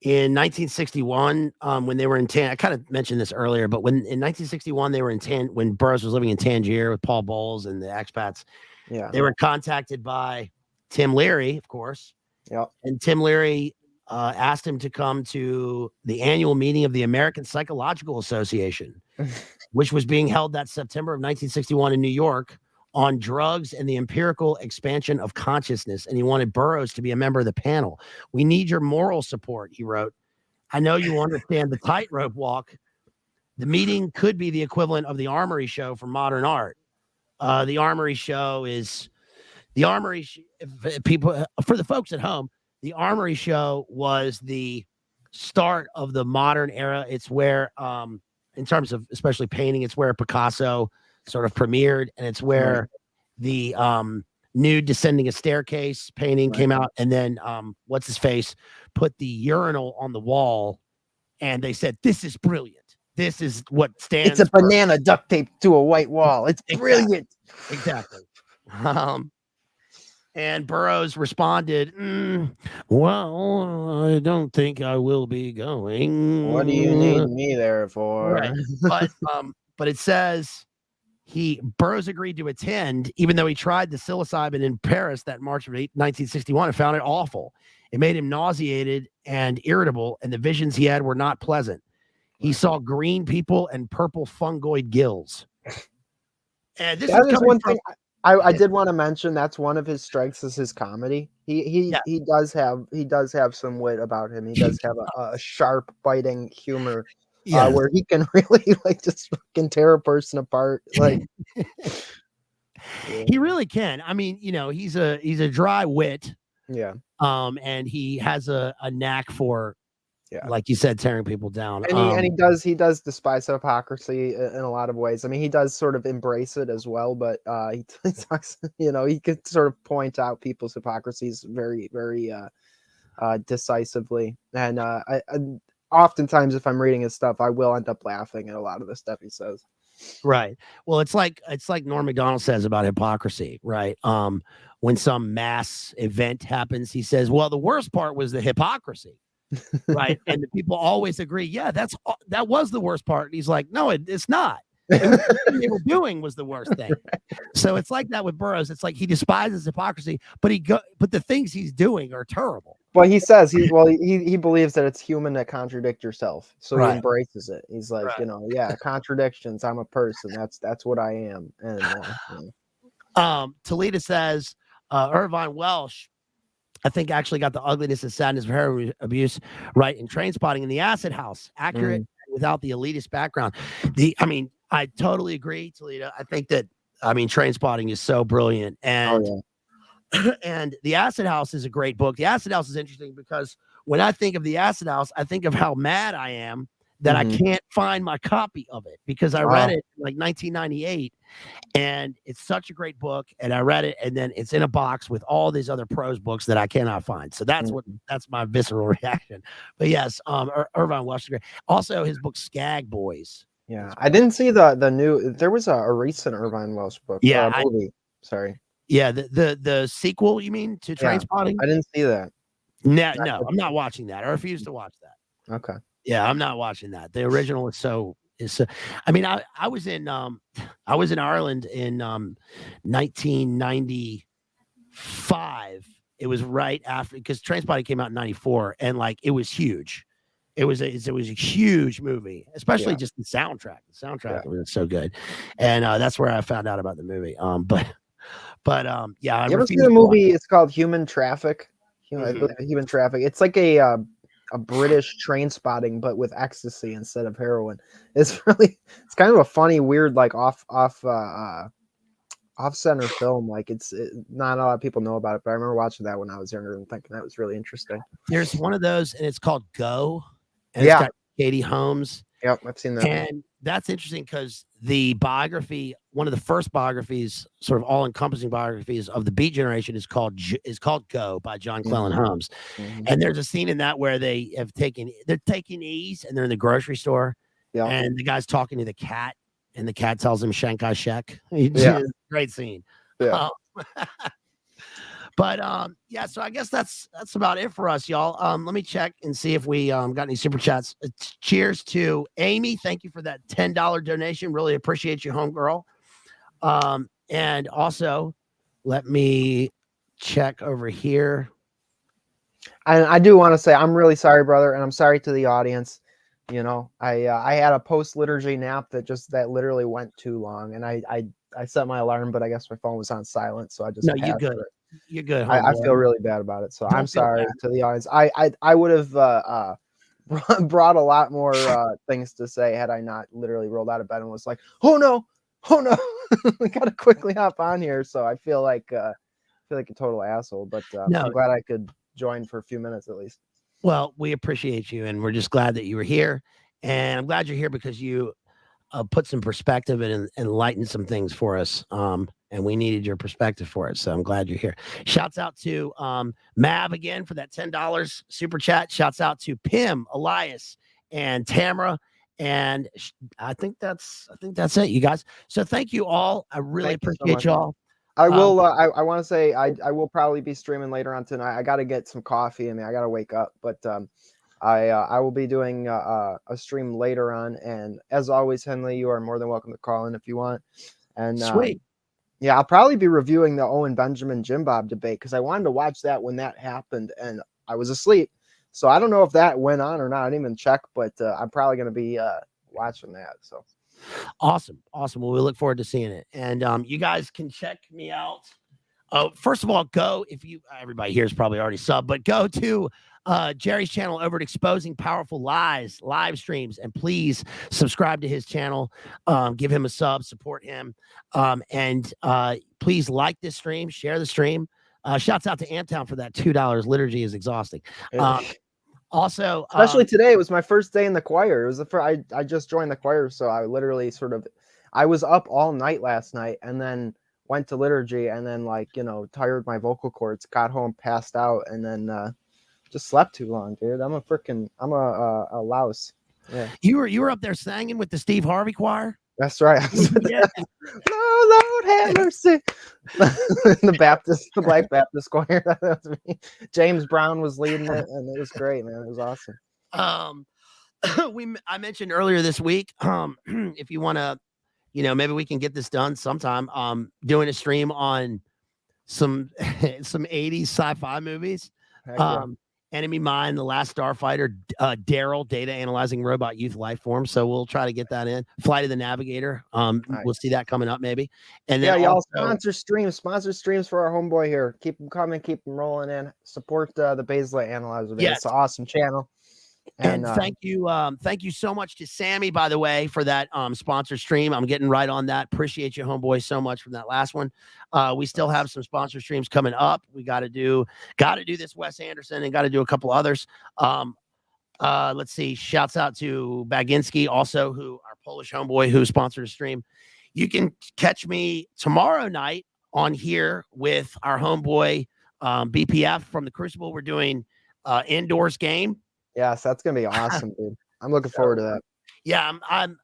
in 1961, when they were in I kind of mentioned this earlier, but in 1961 they were in when Burroughs was living in Tangier with Paul Bowles and the expats. Yeah, they were contacted by Tim Leary, of course. Yeah, and Tim Leary asked him to come to the annual meeting of the American Psychological Association, which was being held that September of 1961 in New York, on drugs and the empirical expansion of consciousness. And he wanted Burroughs to be a member of the panel. "We need your moral support," he wrote. "I know you understand the tightrope walk. The meeting could be the equivalent of the Armory Show for modern art." The Armory Show is people, for the folks at home, the Armory Show was the start of the modern era. It's where, in terms of especially painting, it's where Picasso sort of premiered, and it's where the nude descending a staircase painting came out, and then what's his face put the urinal on the wall, and they said, "This is brilliant. This is what stands." It's a banana duct taped to a white wall. It's brilliant. Exactly. And Burroughs responded, "Well, I don't think I will be going. What do you need me there for?" Right. But it says Burroughs agreed to attend, even though he tried the psilocybin in Paris that March of 1961 and found it awful. It made him nauseated and irritable, and the visions he had were not pleasant. He saw green people and purple fungoid gills. And this is one thing I did want to mention. That's one of his strengths, is his comedy. He does have some wit about him. He does have a sharp, biting humor. Where he can really just fucking tear a person apart. He really can. I mean, he's a dry wit. Yeah. And he has a knack for, like you said, tearing people down. And he does despise hypocrisy in a lot of ways. I mean, he does sort of embrace it as well, but he talks, he could sort of point out people's hypocrisies very, very decisively. And oftentimes, if I'm reading his stuff, I will end up laughing at a lot of the stuff he says. Right. Well, it's like Norm Macdonald says about hypocrisy, right? When some mass event happens, he says, "Well, the worst part was the hypocrisy." Right. And the people always agree, "Yeah, that was the worst part." And he's like, "No, it's not. What they were doing was the worst thing. So it's like that with Burroughs. It's like he despises hypocrisy, but the things he's doing are terrible. Well, he says he believes that it's human to contradict yourself, so he embraces it. He's like, yeah, contradictions. I'm a person. That's what I am. And Toledo says Irvine Welsh, I think, actually got the ugliness and sadness of heroin abuse right in Train Spotting in the Acid House. Accurate without the elitist background. I totally agree, Toledo. I think that Train Spotting is so brilliant, and and the Acid House is a great book. The Acid House is interesting because when I think of the Acid House, I think of how mad I am that I can't find my copy of it because I read it in like 1998, and it's such a great book. And I read it, and then it's in a box with all these other prose books that I cannot find. So that's that's my visceral reaction. But yes, Irvine Welsh is great. Also, his book Skag Boys. Yeah, I didn't see the new. There was a recent Irvine Welsh book. Yeah, movie. Sorry. Yeah, the sequel, you mean, to Train Spotting? I didn't see that. No, I'm not watching that. I refuse to watch that. Okay. Yeah, I'm not watching that. The original is so. I was in Ireland in 1995. It was right after, because Train Spotting came out in 94, and like it was huge. It was a huge movie, especially just the soundtrack. The soundtrack was so good, and that's where I found out about the movie. But yeah. You ever seen the movie? It's called Human Traffic. Human Traffic. It's like a British Train Spotting, but with ecstasy instead of heroin. It's kind of a funny, weird, like off center film. Like not a lot of people know about it, but I remember watching that when I was younger and thinking that was really interesting. There's one of those, and it's called Go. And it's got Katie Holmes. Yep, I've seen that. And that's interesting because the biography, one of the first biographies, sort of all-encompassing biographies of the Beat Generation, is called Go by John Cleland Holmes. And there's a scene in that where they're taking E's, and they're in the grocery store, and the guy's talking to the cat, and the cat tells him Shanghai Shek. Great scene. Yeah. But so I guess that's about it for us, y'all. Let me check and see if we got any super chats. Cheers to Amy. Thank you for that $10 donation. Really appreciate you, homegirl. And also, let me check over here. I do want to say I'm really sorry, brother, and I'm sorry to the audience. You know, I had a post liturgy nap that literally went too long, and I set my alarm, but I guess my phone was on silent, so I just you good. You're good. I feel really bad about it, so I'm sorry to the audience. I would have brought a lot more things to say had I not literally rolled out of bed and was like, oh no, we gotta quickly hop on here. So I feel like a total asshole, but I'm glad I could join for a few minutes at least. Well, we appreciate you, and we're just glad that you were here, and I'm glad you're here because you put some perspective and enlightened some things for us. And we needed your perspective for it. So I'm glad you're here. Shouts out to Mav again for that $10 super chat. Shouts out to Pim, Elias, and Tamara. And I think that's it, you guys. So thank you all. I really appreciate y'all. I will. I want to say I will probably be streaming later on tonight. I got to get some coffee. I got to wake up, but I will be doing a stream later on. And as always, Henley, you are more than welcome to call in if you want. And sweet. Yeah, I'll probably be reviewing the Owen Benjamin Jim Bob debate because I wanted to watch that when that happened and I was asleep. So I don't know if that went on or not. I didn't even check, but I'm probably going to be watching that. So awesome. Well, we look forward to seeing it. And you guys can check me out. First of all, go, if you, everybody here is probably already sub, but go to Jerry's channel over at Exposing Powerful Lies live streams, and please subscribe to his channel. Give him a sub, support him, and please like this stream, share the stream. Shouts out to Amtown for that $2. Liturgy is exhausting. Also, especially today, it was my first day in the choir. It was the first, I just joined the choir, so I literally I was up all night last night, and then went to liturgy, and then tired my vocal cords, got home, passed out, and then just slept too long, dude. I'm a louse. Yeah. You were up there singing with the Steve Harvey choir. That's right. Yeah. No, Lord have mercy. The Black Baptist choir. That was me. James Brown was leading it, and it was great, man. It was awesome. I mentioned earlier this week, if you want to maybe we can get this done sometime. Doing a stream on some 80s sci-fi movies. Heck yeah. Enemy Mine, The Last Starfighter, Daryl, Data Analyzing Robot Youth Life Form. So we'll try to get that in. Flight of the Navigator. We'll see that coming up maybe. And then y'all also, sponsor streams for our homeboy here. Keep them coming, keep them rolling in. Support the Bazed Analyzer. Yes. It's an awesome channel. And thank you so much to Sammy, by the way, for that sponsor stream. I'm getting right on that. Appreciate you, homeboy, so much from that last one. We still have some sponsor streams coming up. We got to do this Wes Anderson and got to do a couple others. Let's see. Shouts out to Baginski, also, who our Polish homeboy who sponsored a stream. You can catch me tomorrow night on here with our homeboy BPF from the Crucible. We're doing indoors game. Yes, that's gonna be awesome, dude. I'm looking forward to that. Yeah, I'm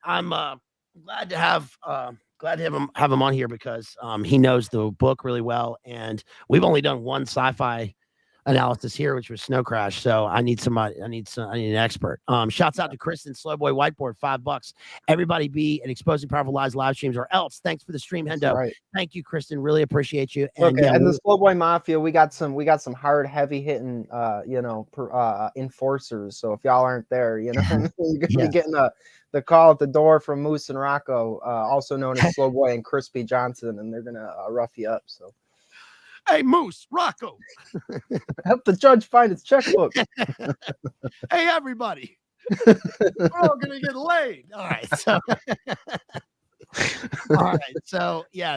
glad to have him on here because he knows the book really well, and we've only done one sci-fi analysis here, which was Snow Crash. So I need somebody. I need an expert. Shouts out to Kristen Slowboy Whiteboard, $5. Everybody be an Exposing Powerful Lies live streams or else. Thanks for the stream, Hendo. Right. Thank you, Kristen. Really appreciate you. And, and the Slowboy Mafia, we got some hard, heavy hitting, enforcers. So if y'all aren't there, you're gonna be getting the call at the door from Moose and Rocco, also known as Slowboy and Crispy Johnson, and they're gonna rough you up. So. Hey, Moose, Rocco. Help the judge find his checkbook. Hey, everybody. We're all going to get laid. All right.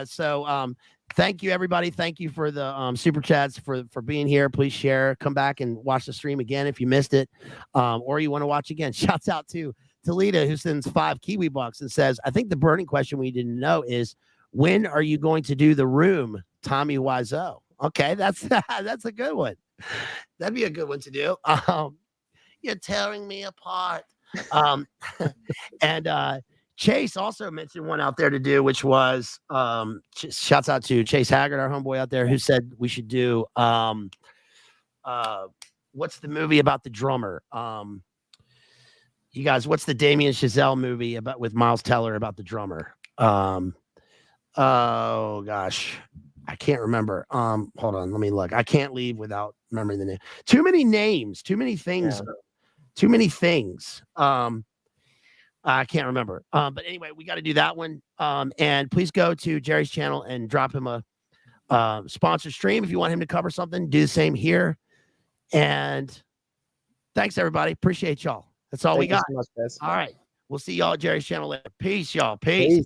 So, thank you, everybody. Thank you for the super chats, for being here. Please share. Come back and watch the stream again if you missed it, or you want to watch again. Shouts out to Talita, who sends 5 Kiwi bucks and says, I think the burning question we didn't know is, when are you going to do The Room, Tommy Wiseau? Okay, that's a good one. That'd be a good one to do. You're tearing me apart. And Chase also mentioned one out there to do, which was shouts out to Chase Haggard, our homeboy out there, who said we should do what's the movie about the drummer? You guys, what's the Damien Chazelle movie about with Miles Teller about the drummer? Oh gosh, I can't remember. Hold on, let me look. I can't leave without remembering the name. Too many names, too many things, too many things. I can't remember. But anyway, we got to do that one. And please go to Jerry's channel and drop him a sponsor stream if you want him to cover something. Do the same here. And thanks, everybody. Appreciate y'all. That's all we got. So much, guys. All right, we'll see y'all at Jerry's channel later. Peace, y'all. Peace.